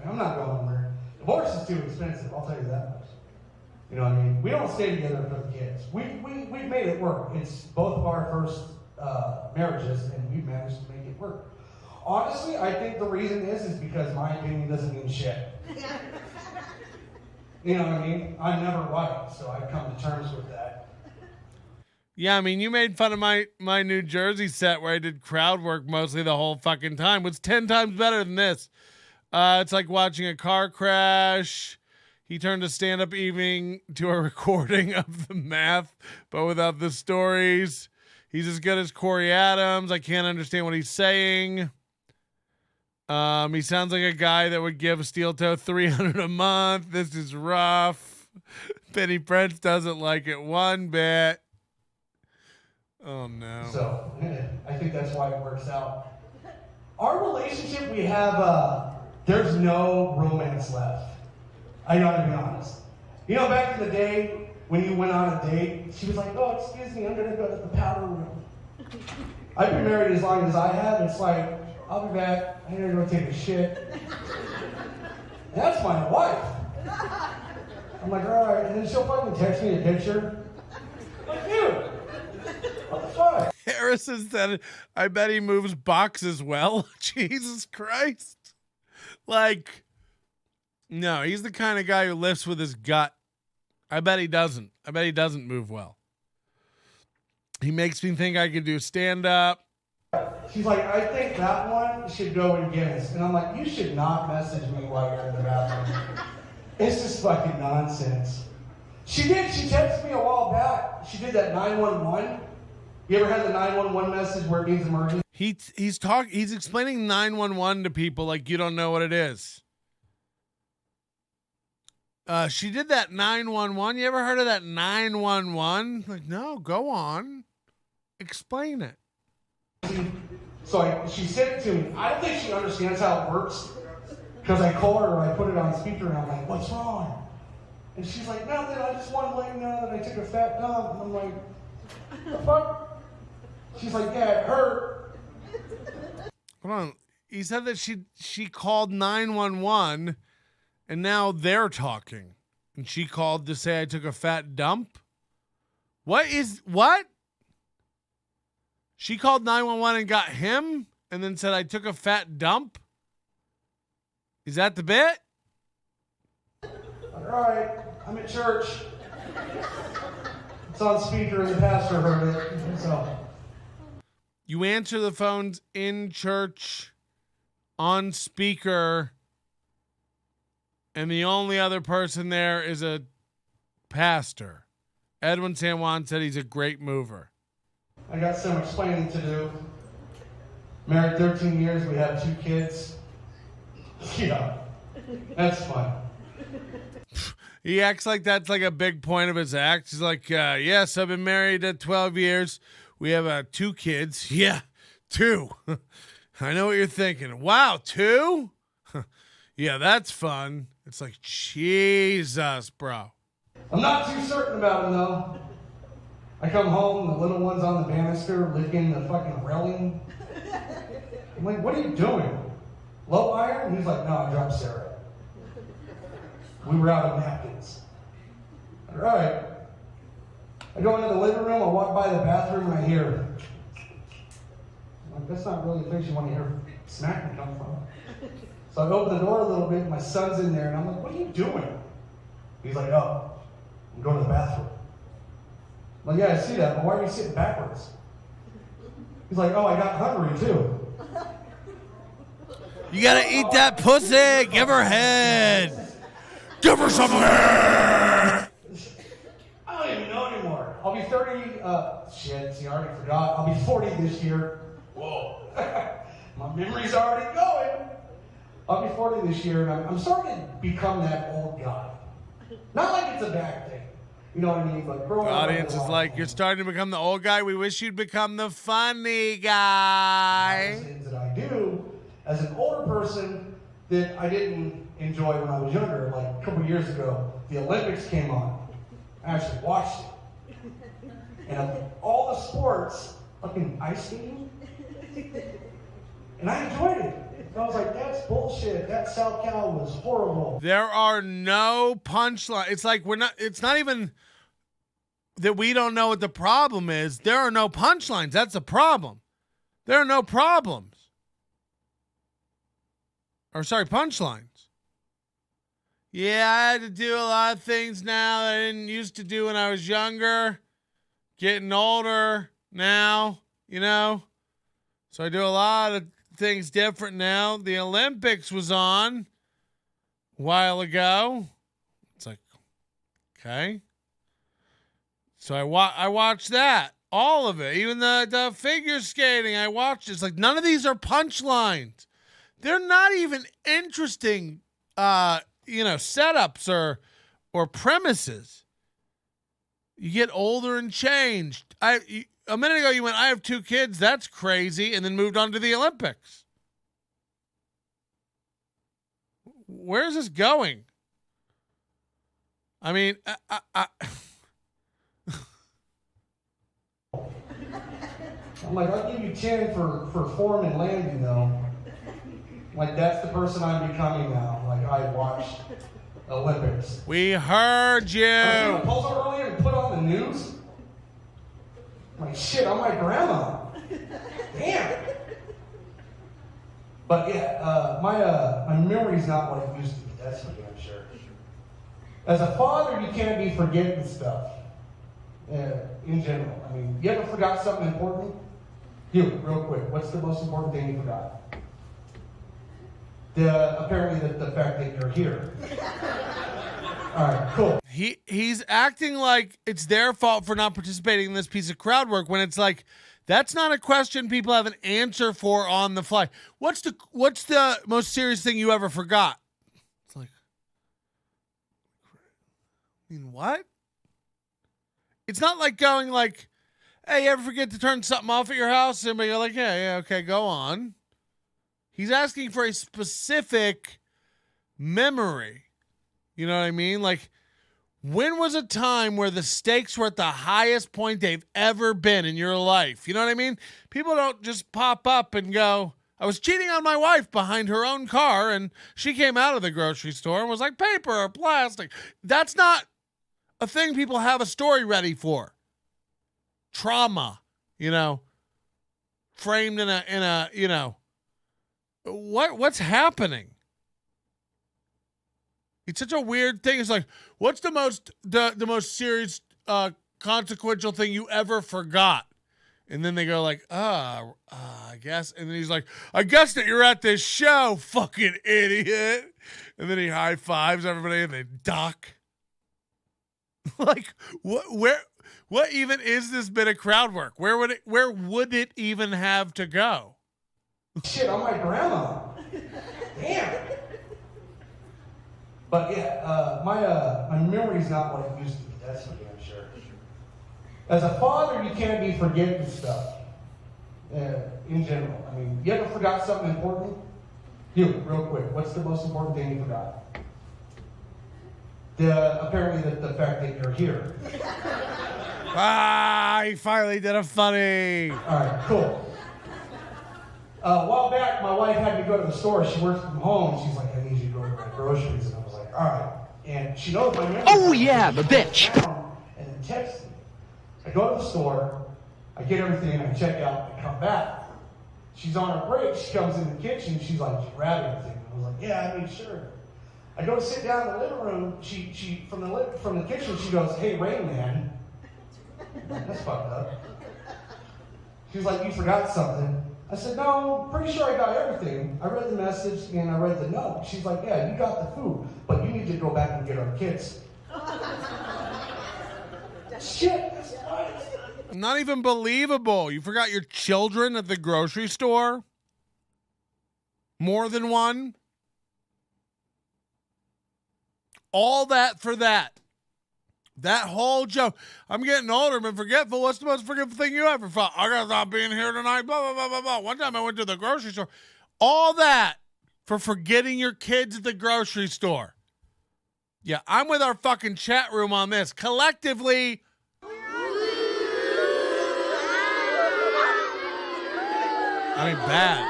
[SPEAKER 18] I'm not going there. Divorce is too expensive, I'll tell you that much. You know what I mean? We don't stay together for the kids. We've made it work. It's both of our first marriages, and we managed to make it work. Honestly, I think the reason is because my opinion doesn't mean shit. You know what I mean? I'm never right, so I've come to terms with that.
[SPEAKER 2] Yeah, I mean, you made fun of my New Jersey set where I did crowd work mostly the whole fucking time. It's 10 times better than this. It's like watching a car crash. He turned a stand-up evening to a recording of The Math, but without the stories. He's as good as Corey Adams. I can't understand what he's saying. He sounds like a guy that would give Steel Toe $300 a month. This is rough. Penny Prince doesn't like it one bit. Oh, no.
[SPEAKER 18] So, I think that's why it works out. Our relationship, we have, there's no romance left. I gotta be honest. You know, back in the day, when you went on a date, she was like, oh, excuse me, I'm gonna go to the powder room. I've been married as long as I have. It's like, I'll be back. I'm gonna go take a shit. And that's my wife. I'm like, all right. And then she'll fucking text me a picture. I'm like, dude, what the fuck?
[SPEAKER 2] Harrison said, I bet he moves boxes well. Jesus Christ. Like, no, he's the kind of guy who lifts with his gut. I bet he doesn't. I bet he doesn't move well. He makes me think I could do stand-up.
[SPEAKER 18] She's like, I think that one should go in Guinness. And I'm like, you should not message me while you're in the bathroom. It's just fucking nonsense. She texted me a while back. She did that 911. You ever had the 911 message where it means emergency?
[SPEAKER 2] He's explaining 911 to people like you don't know what it is. She did that 911. You ever heard of that 911? Like, no, go on. Explain it.
[SPEAKER 18] So she sent it to me. I don't think she understands how it works. Because I call her, I put it on speaker, and I'm like, what's wrong? And she's like, nothing, I just want to let you know that I took a fat dump. And I'm like, the fuck? She's like, yeah, it hurt.
[SPEAKER 2] Hold on. He said that she called 911, and now they're talking. And she called to say I took a fat dump? What? She called 911 and got him, and then said I took a fat dump? Is that the bit?
[SPEAKER 18] All right, I'm at church. It's on speaker, and the pastor heard it. So
[SPEAKER 2] You answer the phones in church, on speaker, and the only other person there is a pastor. Edwin San Juan said he's a great mover.
[SPEAKER 18] I got some explaining to do. Married 13 years, we have 2 kids. Yeah, that's fun.
[SPEAKER 2] He acts like that's like a big point of his act. He's like, yes, I've been married 12 years. We have 2 kids. Yeah, 2. I know what you're thinking. Wow, 2? Yeah, that's fun. It's like, Jesus, bro.
[SPEAKER 18] I'm not too certain about him, though. I come home, the little one's on the banister, licking the fucking railing. I'm like, what are you doing? Low iron? And he's like, no, I dropped Sarah. We were out of napkins. All right. I go into the living room, I walk by the bathroom, and I hear, I'm like, that's not really a place you want to hear smacking come from. So I open the door a little bit, my son's in there, and I'm like, what are you doing? He's like, oh, I'm going to the bathroom. I'm like, yeah, I see that, but why are you sitting backwards? He's like, oh, I got hungry too.
[SPEAKER 2] You gotta eat that pussy. Give her head. Give her some head.
[SPEAKER 18] I don't even know anymore. I'll be 30. Shit, see, I already forgot. I'll be 40 this year. Whoa. My memory's already going. I'll be 40 this year, and I'm starting to become that old guy. Not like it's a bad thing. You know what I mean? Like, growing
[SPEAKER 2] The
[SPEAKER 18] up,
[SPEAKER 2] audience is like, you're starting to become the old guy. We wish you'd become the funny guy.
[SPEAKER 18] Things that I do as an older person that I didn't enjoy when I was younger. Like a couple years ago, the Olympics came on. I actually watched it. And of all the sports, fucking ice skating. And I enjoyed it. And I was like, that's bullshit. That South Cal was horrible.
[SPEAKER 2] There are no punchlines. It's like it's not even that we don't know what the problem is. There are no punchlines. That's the problem. There are no problems. Or sorry, punchlines. Yeah, I had to do a lot of things now that I didn't used to do when I was younger. Getting older now, you know. So I do a lot of things different now. The Olympics was on a while ago. It's like, okay. So I watched that. All of it. Even the figure skating, I watched it. It's like none of these are punchlines. They're not even interesting, setups or premises. You get older and changed. A minute ago you went, I have 2 kids. That's crazy. And then moved on to the Olympics. Where is this going? I mean,
[SPEAKER 18] I'm like, I'll give you 10 for form and landing, though. Like, that's the person I'm becoming now. Like, I watched Olympics.
[SPEAKER 2] We heard you.
[SPEAKER 18] I was going to pull earlier and put on the news. I'm like, shit, I'm my grandma. Damn. But yeah, my memory's not what it used to be. That's for damn sure. As a father, you can't be forgetting stuff in general. I mean, you ever forgot something important? You, real quick, what's the most important thing you forgot? Apparently the fact that you're here. All right, cool.
[SPEAKER 2] He's acting like it's their fault for not participating in this piece of crowd work when it's like, that's not a question people have an answer for on the fly. What's the most serious thing you ever forgot? It's like, I mean, what? It's not like going like, hey, you ever forget to turn something off at your house? And you're like, yeah, okay, go on. He's asking for a specific memory. You know what I mean? Like, when was a time where the stakes were at the highest point they've ever been in your life? You know what I mean? People don't just pop up and go, I was cheating on my wife behind her own car, and she came out of the grocery store and was like, paper or plastic. That's not a thing people have a story ready for. Trauma, framed in a, what's happening? It's such a weird thing. It's like, what's the most serious consequential thing you ever forgot? And then they go like, I guess. And then he's like, I guess that you're at this show, fucking idiot. And then he high fives everybody and they duck. Like, what even is this bit of crowd work? Where would it even have to go?
[SPEAKER 18] Shit, on my grandma. Damn. But yeah, my memory's not what it used to be. That's for damn sure. As a father, you can't be forgetting stuff in general. I mean, you ever forgot something important? You, real quick, what's the most important thing you forgot? Apparently the fact that you're here.
[SPEAKER 2] He finally did a funny.
[SPEAKER 18] All right, cool. A while back, my wife had me go to the store. She works from home. She's like, I need you to go to my groceries. And I was like, all right. And she knows my memory.
[SPEAKER 8] Oh, yeah, the bitch.
[SPEAKER 18] And then texts me. I go to the store. I get everything. I check out. I come back. She's on her break. She comes in the kitchen. She's like, did you grab everything? I was like, yeah, I made sure. I go to sit down in the living room. She from the kitchen, she goes, hey, Rain Man. That's fucked up. She's like, you forgot something. I said, no, pretty sure I got everything. I read the message and I read the note. She's like, yeah, you got the food, but you need to go back and get our kids. Shit, that's right.
[SPEAKER 2] Not even believable. You forgot your children at the grocery store? More than one? All that for that. That whole joke. I'm getting older, but forgetful. What's the most forgetful thing you ever thought? I gotta stop being here tonight. Blah, blah, blah, blah, blah. One time I went to the grocery store. All that for forgetting your kids at the grocery store. Yeah, I'm with our fucking chat room on this. Collectively. I mean, bad.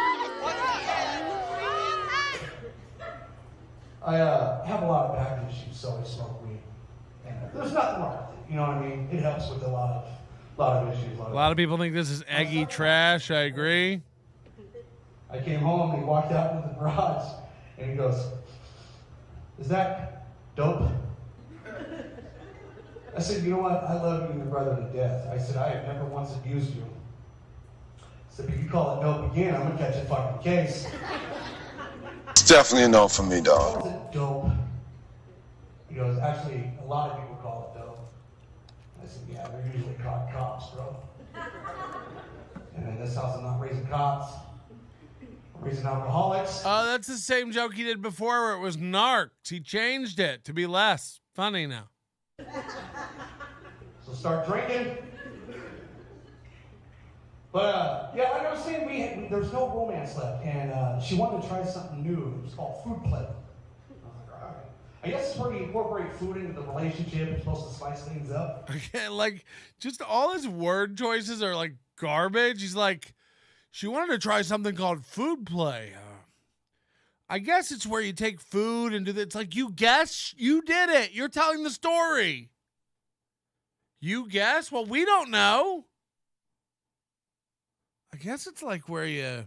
[SPEAKER 18] I have a lot of back issues, so I smoke weed. And there's nothing wrong with it. You know what I mean? It helps with a lot of issues.
[SPEAKER 2] A lot of people think this is eggy trash. I agree.
[SPEAKER 18] I came home and he walked out into the garage and he goes, is that dope? I said, you know what? I love you and your brother to death. I said, I have never once abused you. I said, but you call it dope again, I'm gonna catch a fucking case.
[SPEAKER 20] It's definitely a no for me, dog.
[SPEAKER 18] Calls it dope. He goes, actually, a lot of people call it dope. I said, yeah, they're usually called cops, bro. And in this house, I'm not raising cops. I'm raising alcoholics.
[SPEAKER 2] Oh, that's the same joke he did before where it was narcs. He changed it to be less funny now.
[SPEAKER 18] So start drinking. But, yeah, like I was saying, there was no romance left. And she wanted to try something new. It was called food play. I was like, all right. I guess it's where you incorporate food into the relationship. It's supposed to spice things up.
[SPEAKER 2] Okay, like, just all his word choices are, like, garbage. He's like, she wanted to try something called food play. I guess it's where you take food and do that. It's like, you guess? You did it. You're telling the story. You guess? Well, we don't know. I guess it's like where you...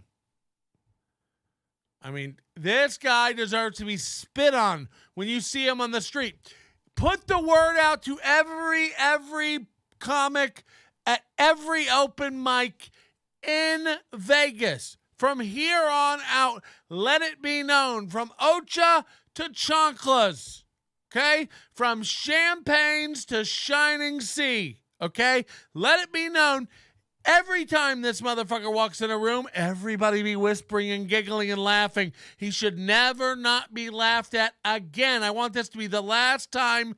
[SPEAKER 2] I mean, this guy deserves to be spit on when you see him on the street. Put the word out to every comic at every open mic in Vegas. From here on out, let it be known, from Ocha to Chanclas, okay? From Champagnes to Shining Sea, okay? Let it be known, every time this motherfucker walks in a room, everybody be whispering and giggling and laughing. He should never not be laughed at again. I want this to be the last time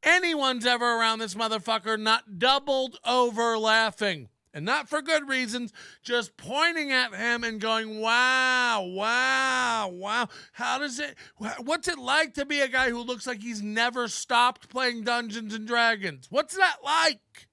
[SPEAKER 2] anyone's ever around this motherfucker not doubled over laughing. And not for good reasons, just pointing at him and going, wow, wow, wow. What's it like to be a guy who looks like he's never stopped playing Dungeons and Dragons? What's that like?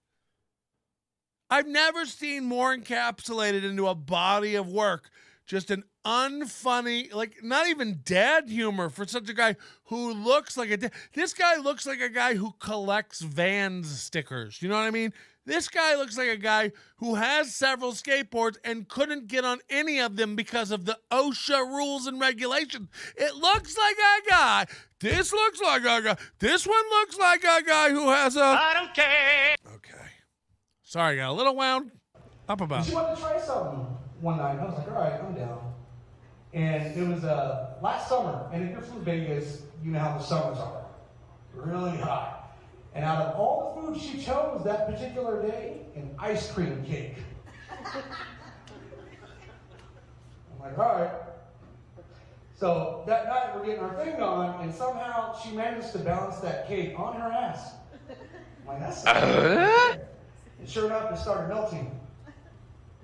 [SPEAKER 2] I've never seen more encapsulated into a body of work. Just an unfunny, like not even dad humor for such a guy who looks like a dad. This guy looks like a guy who collects Vans stickers. You know what I mean? This guy looks like a guy who has several skateboards and couldn't get on any of them because of the OSHA rules and regulations. It looks like a guy. This looks like a guy. This one looks like a guy who has a... I don't care. Okay. Sorry, got a little wound up about
[SPEAKER 18] She
[SPEAKER 2] it.
[SPEAKER 18] wanted to try something one night. I was like, all right, I'm down. And it was last summer. And if you're from Vegas, you know how the summers are. Really hot. And out of all the food she chose that particular day, an ice cream cake. I'm like, all right. So that night we're getting our thing on, and somehow she managed to balance that cake on her ass. I'm like, that's and sure enough, it started melting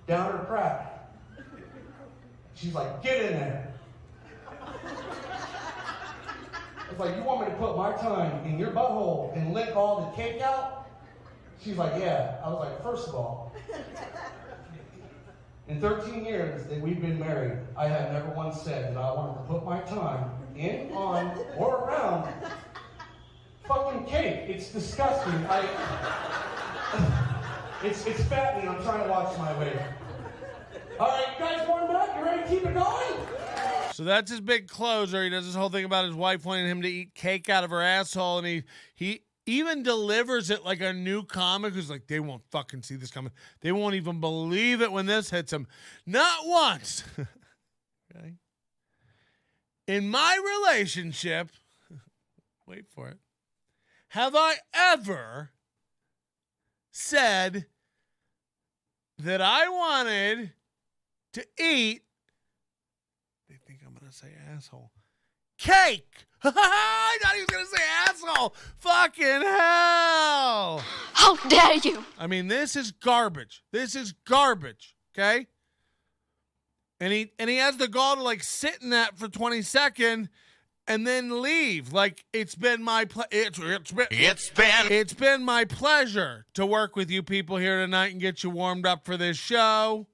[SPEAKER 18] down her crack. She's like, get in there. It's like, you want me to put my tongue in your butthole and lick all the cake out? She's like, yeah. I was like, first of all, in 13 years that we've been married, I have never once said that I wanted to put my tongue in, on, or around fucking cake. It's disgusting. It's fattening. I'm trying to watch my weight. All right, you guys warmed up? You ready to keep it going?
[SPEAKER 2] So that's his big closer. He does this whole thing about his wife wanting him to eat cake out of her asshole, and he even delivers it like a new comic who's like, they won't fucking see this coming. They won't even believe it when this hits them. Not once. Okay. In my relationship, wait for it, have I ever said that I wanted to eat, they think I'm going to say asshole, cake. I thought he was going to say asshole. Fucking hell.
[SPEAKER 9] How dare you?
[SPEAKER 2] I mean, this is garbage. This is garbage, okay? And he has the gall to like sit in that for 20 seconds and then leave. Like, it's been my it's been my pleasure to work with you people here tonight and get you warmed up for this show.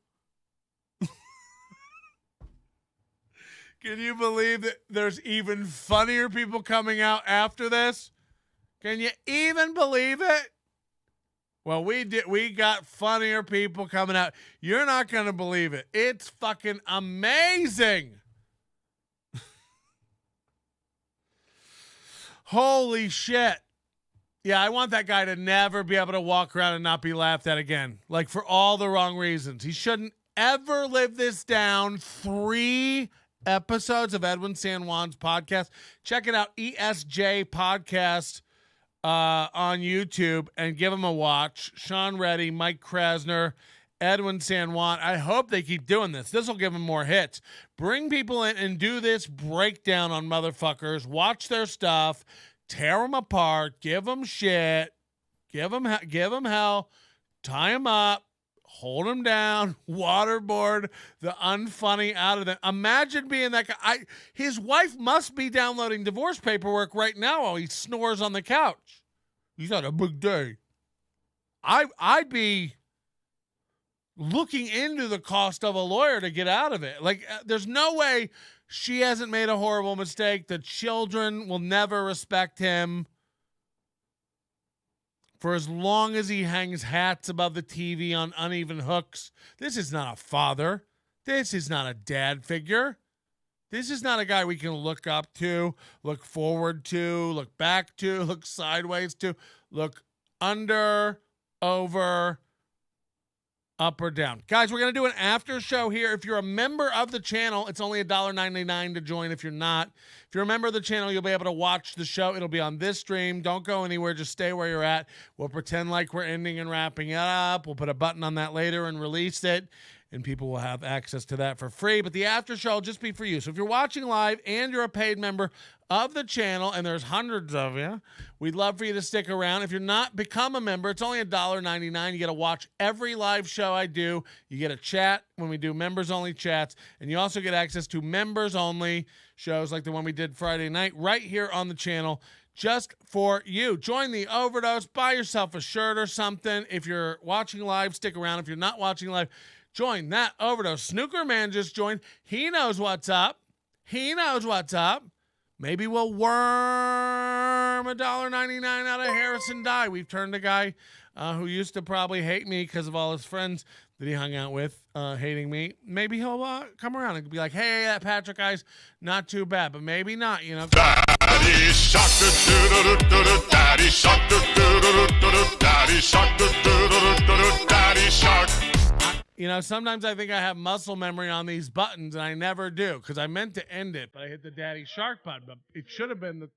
[SPEAKER 2] Can you believe that there's even funnier people coming out after this? Can you even believe it? Well, we got funnier people coming out. You're not going to believe it. It's fucking amazing. Holy shit. Yeah, I want that guy to never be able to walk around and not be laughed at again. Like, for all the wrong reasons. He shouldn't ever live this down. 3 episodes of Edwin San Juan's podcast. Check it out, ESJ Podcast on YouTube, and give him a watch. Sean Reddy, Mike Krasner, Edwin San Juan. I hope they keep doing this. This will give them more hits. Bring people in and do this breakdown on motherfuckers. Watch their stuff. Tear them apart. Give them shit. Give them hell. Tie them up. Hold him down, waterboard the unfunny out of them. Imagine being that guy. His wife must be downloading divorce paperwork right now while he snores on the couch. He's had a big day. I'd be looking into the cost of a lawyer to get out of it. Like, there's no way she hasn't made a horrible mistake. The children will never respect him. For as long as he hangs hats above the TV on uneven hooks, this is not a father. This is not a dad figure. This is not a guy we can look up to, look forward to, look back to, look sideways to, look under, over, up or down. Guys, we're going to do an after show here. If you're a member of the channel, it's only $1.99 to join. If you're not, if you're a member of the channel, you'll be able to watch the show. It'll be on this stream. Don't go anywhere. Just stay where you're at. We'll pretend like we're ending and wrapping it up. We'll put a button on that later and release it, and people will have access to that for free. But the after show will just be for you. So if you're watching live and you're a paid member of the channel, and there's hundreds of you, we'd love for you to stick around. If you're not, become a member. It's only $1.99. You get to watch every live show I do. You get a chat when we do members-only chats, and you also get access to members-only shows like the one we did Friday night right here on the channel just for you. Join the Overdose. Buy yourself a shirt or something. If you're watching live, stick around. If you're not watching live, join that Overdose. Snooker Man just joined. He knows what's up. He knows what's up. Maybe we'll worm $1.99 out of Harrison Dye. We've turned a guy who used to probably hate me because of all his friends that he hung out with hating me. Maybe he'll come around and be like, hey, that Patrick guy's not too bad, but maybe not, you know.
[SPEAKER 1] Daddy shark, daddy shark, daddy shark, daddy shark.
[SPEAKER 2] You know, sometimes I think I have muscle memory on these buttons, and I never do, because I meant to end it, but I hit the Daddy Shark button, but it should have been the...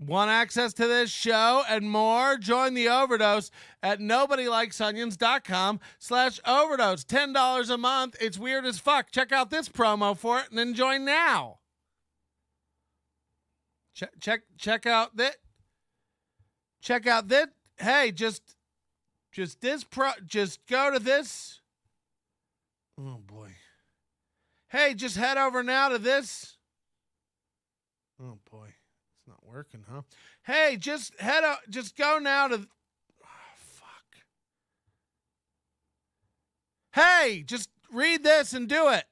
[SPEAKER 2] Want access to this show and more? Join the Overdose at nobodylikesonions.com/overdose. $10 a month. It's weird as fuck. Check out this promo for it and then join now. Check out that. Check out that. Hey, just go to this. Oh boy. Hey, just head over now to this. Oh boy. Not working, huh? Hey, just go now to... Oh, fuck. Hey, just read this and do it.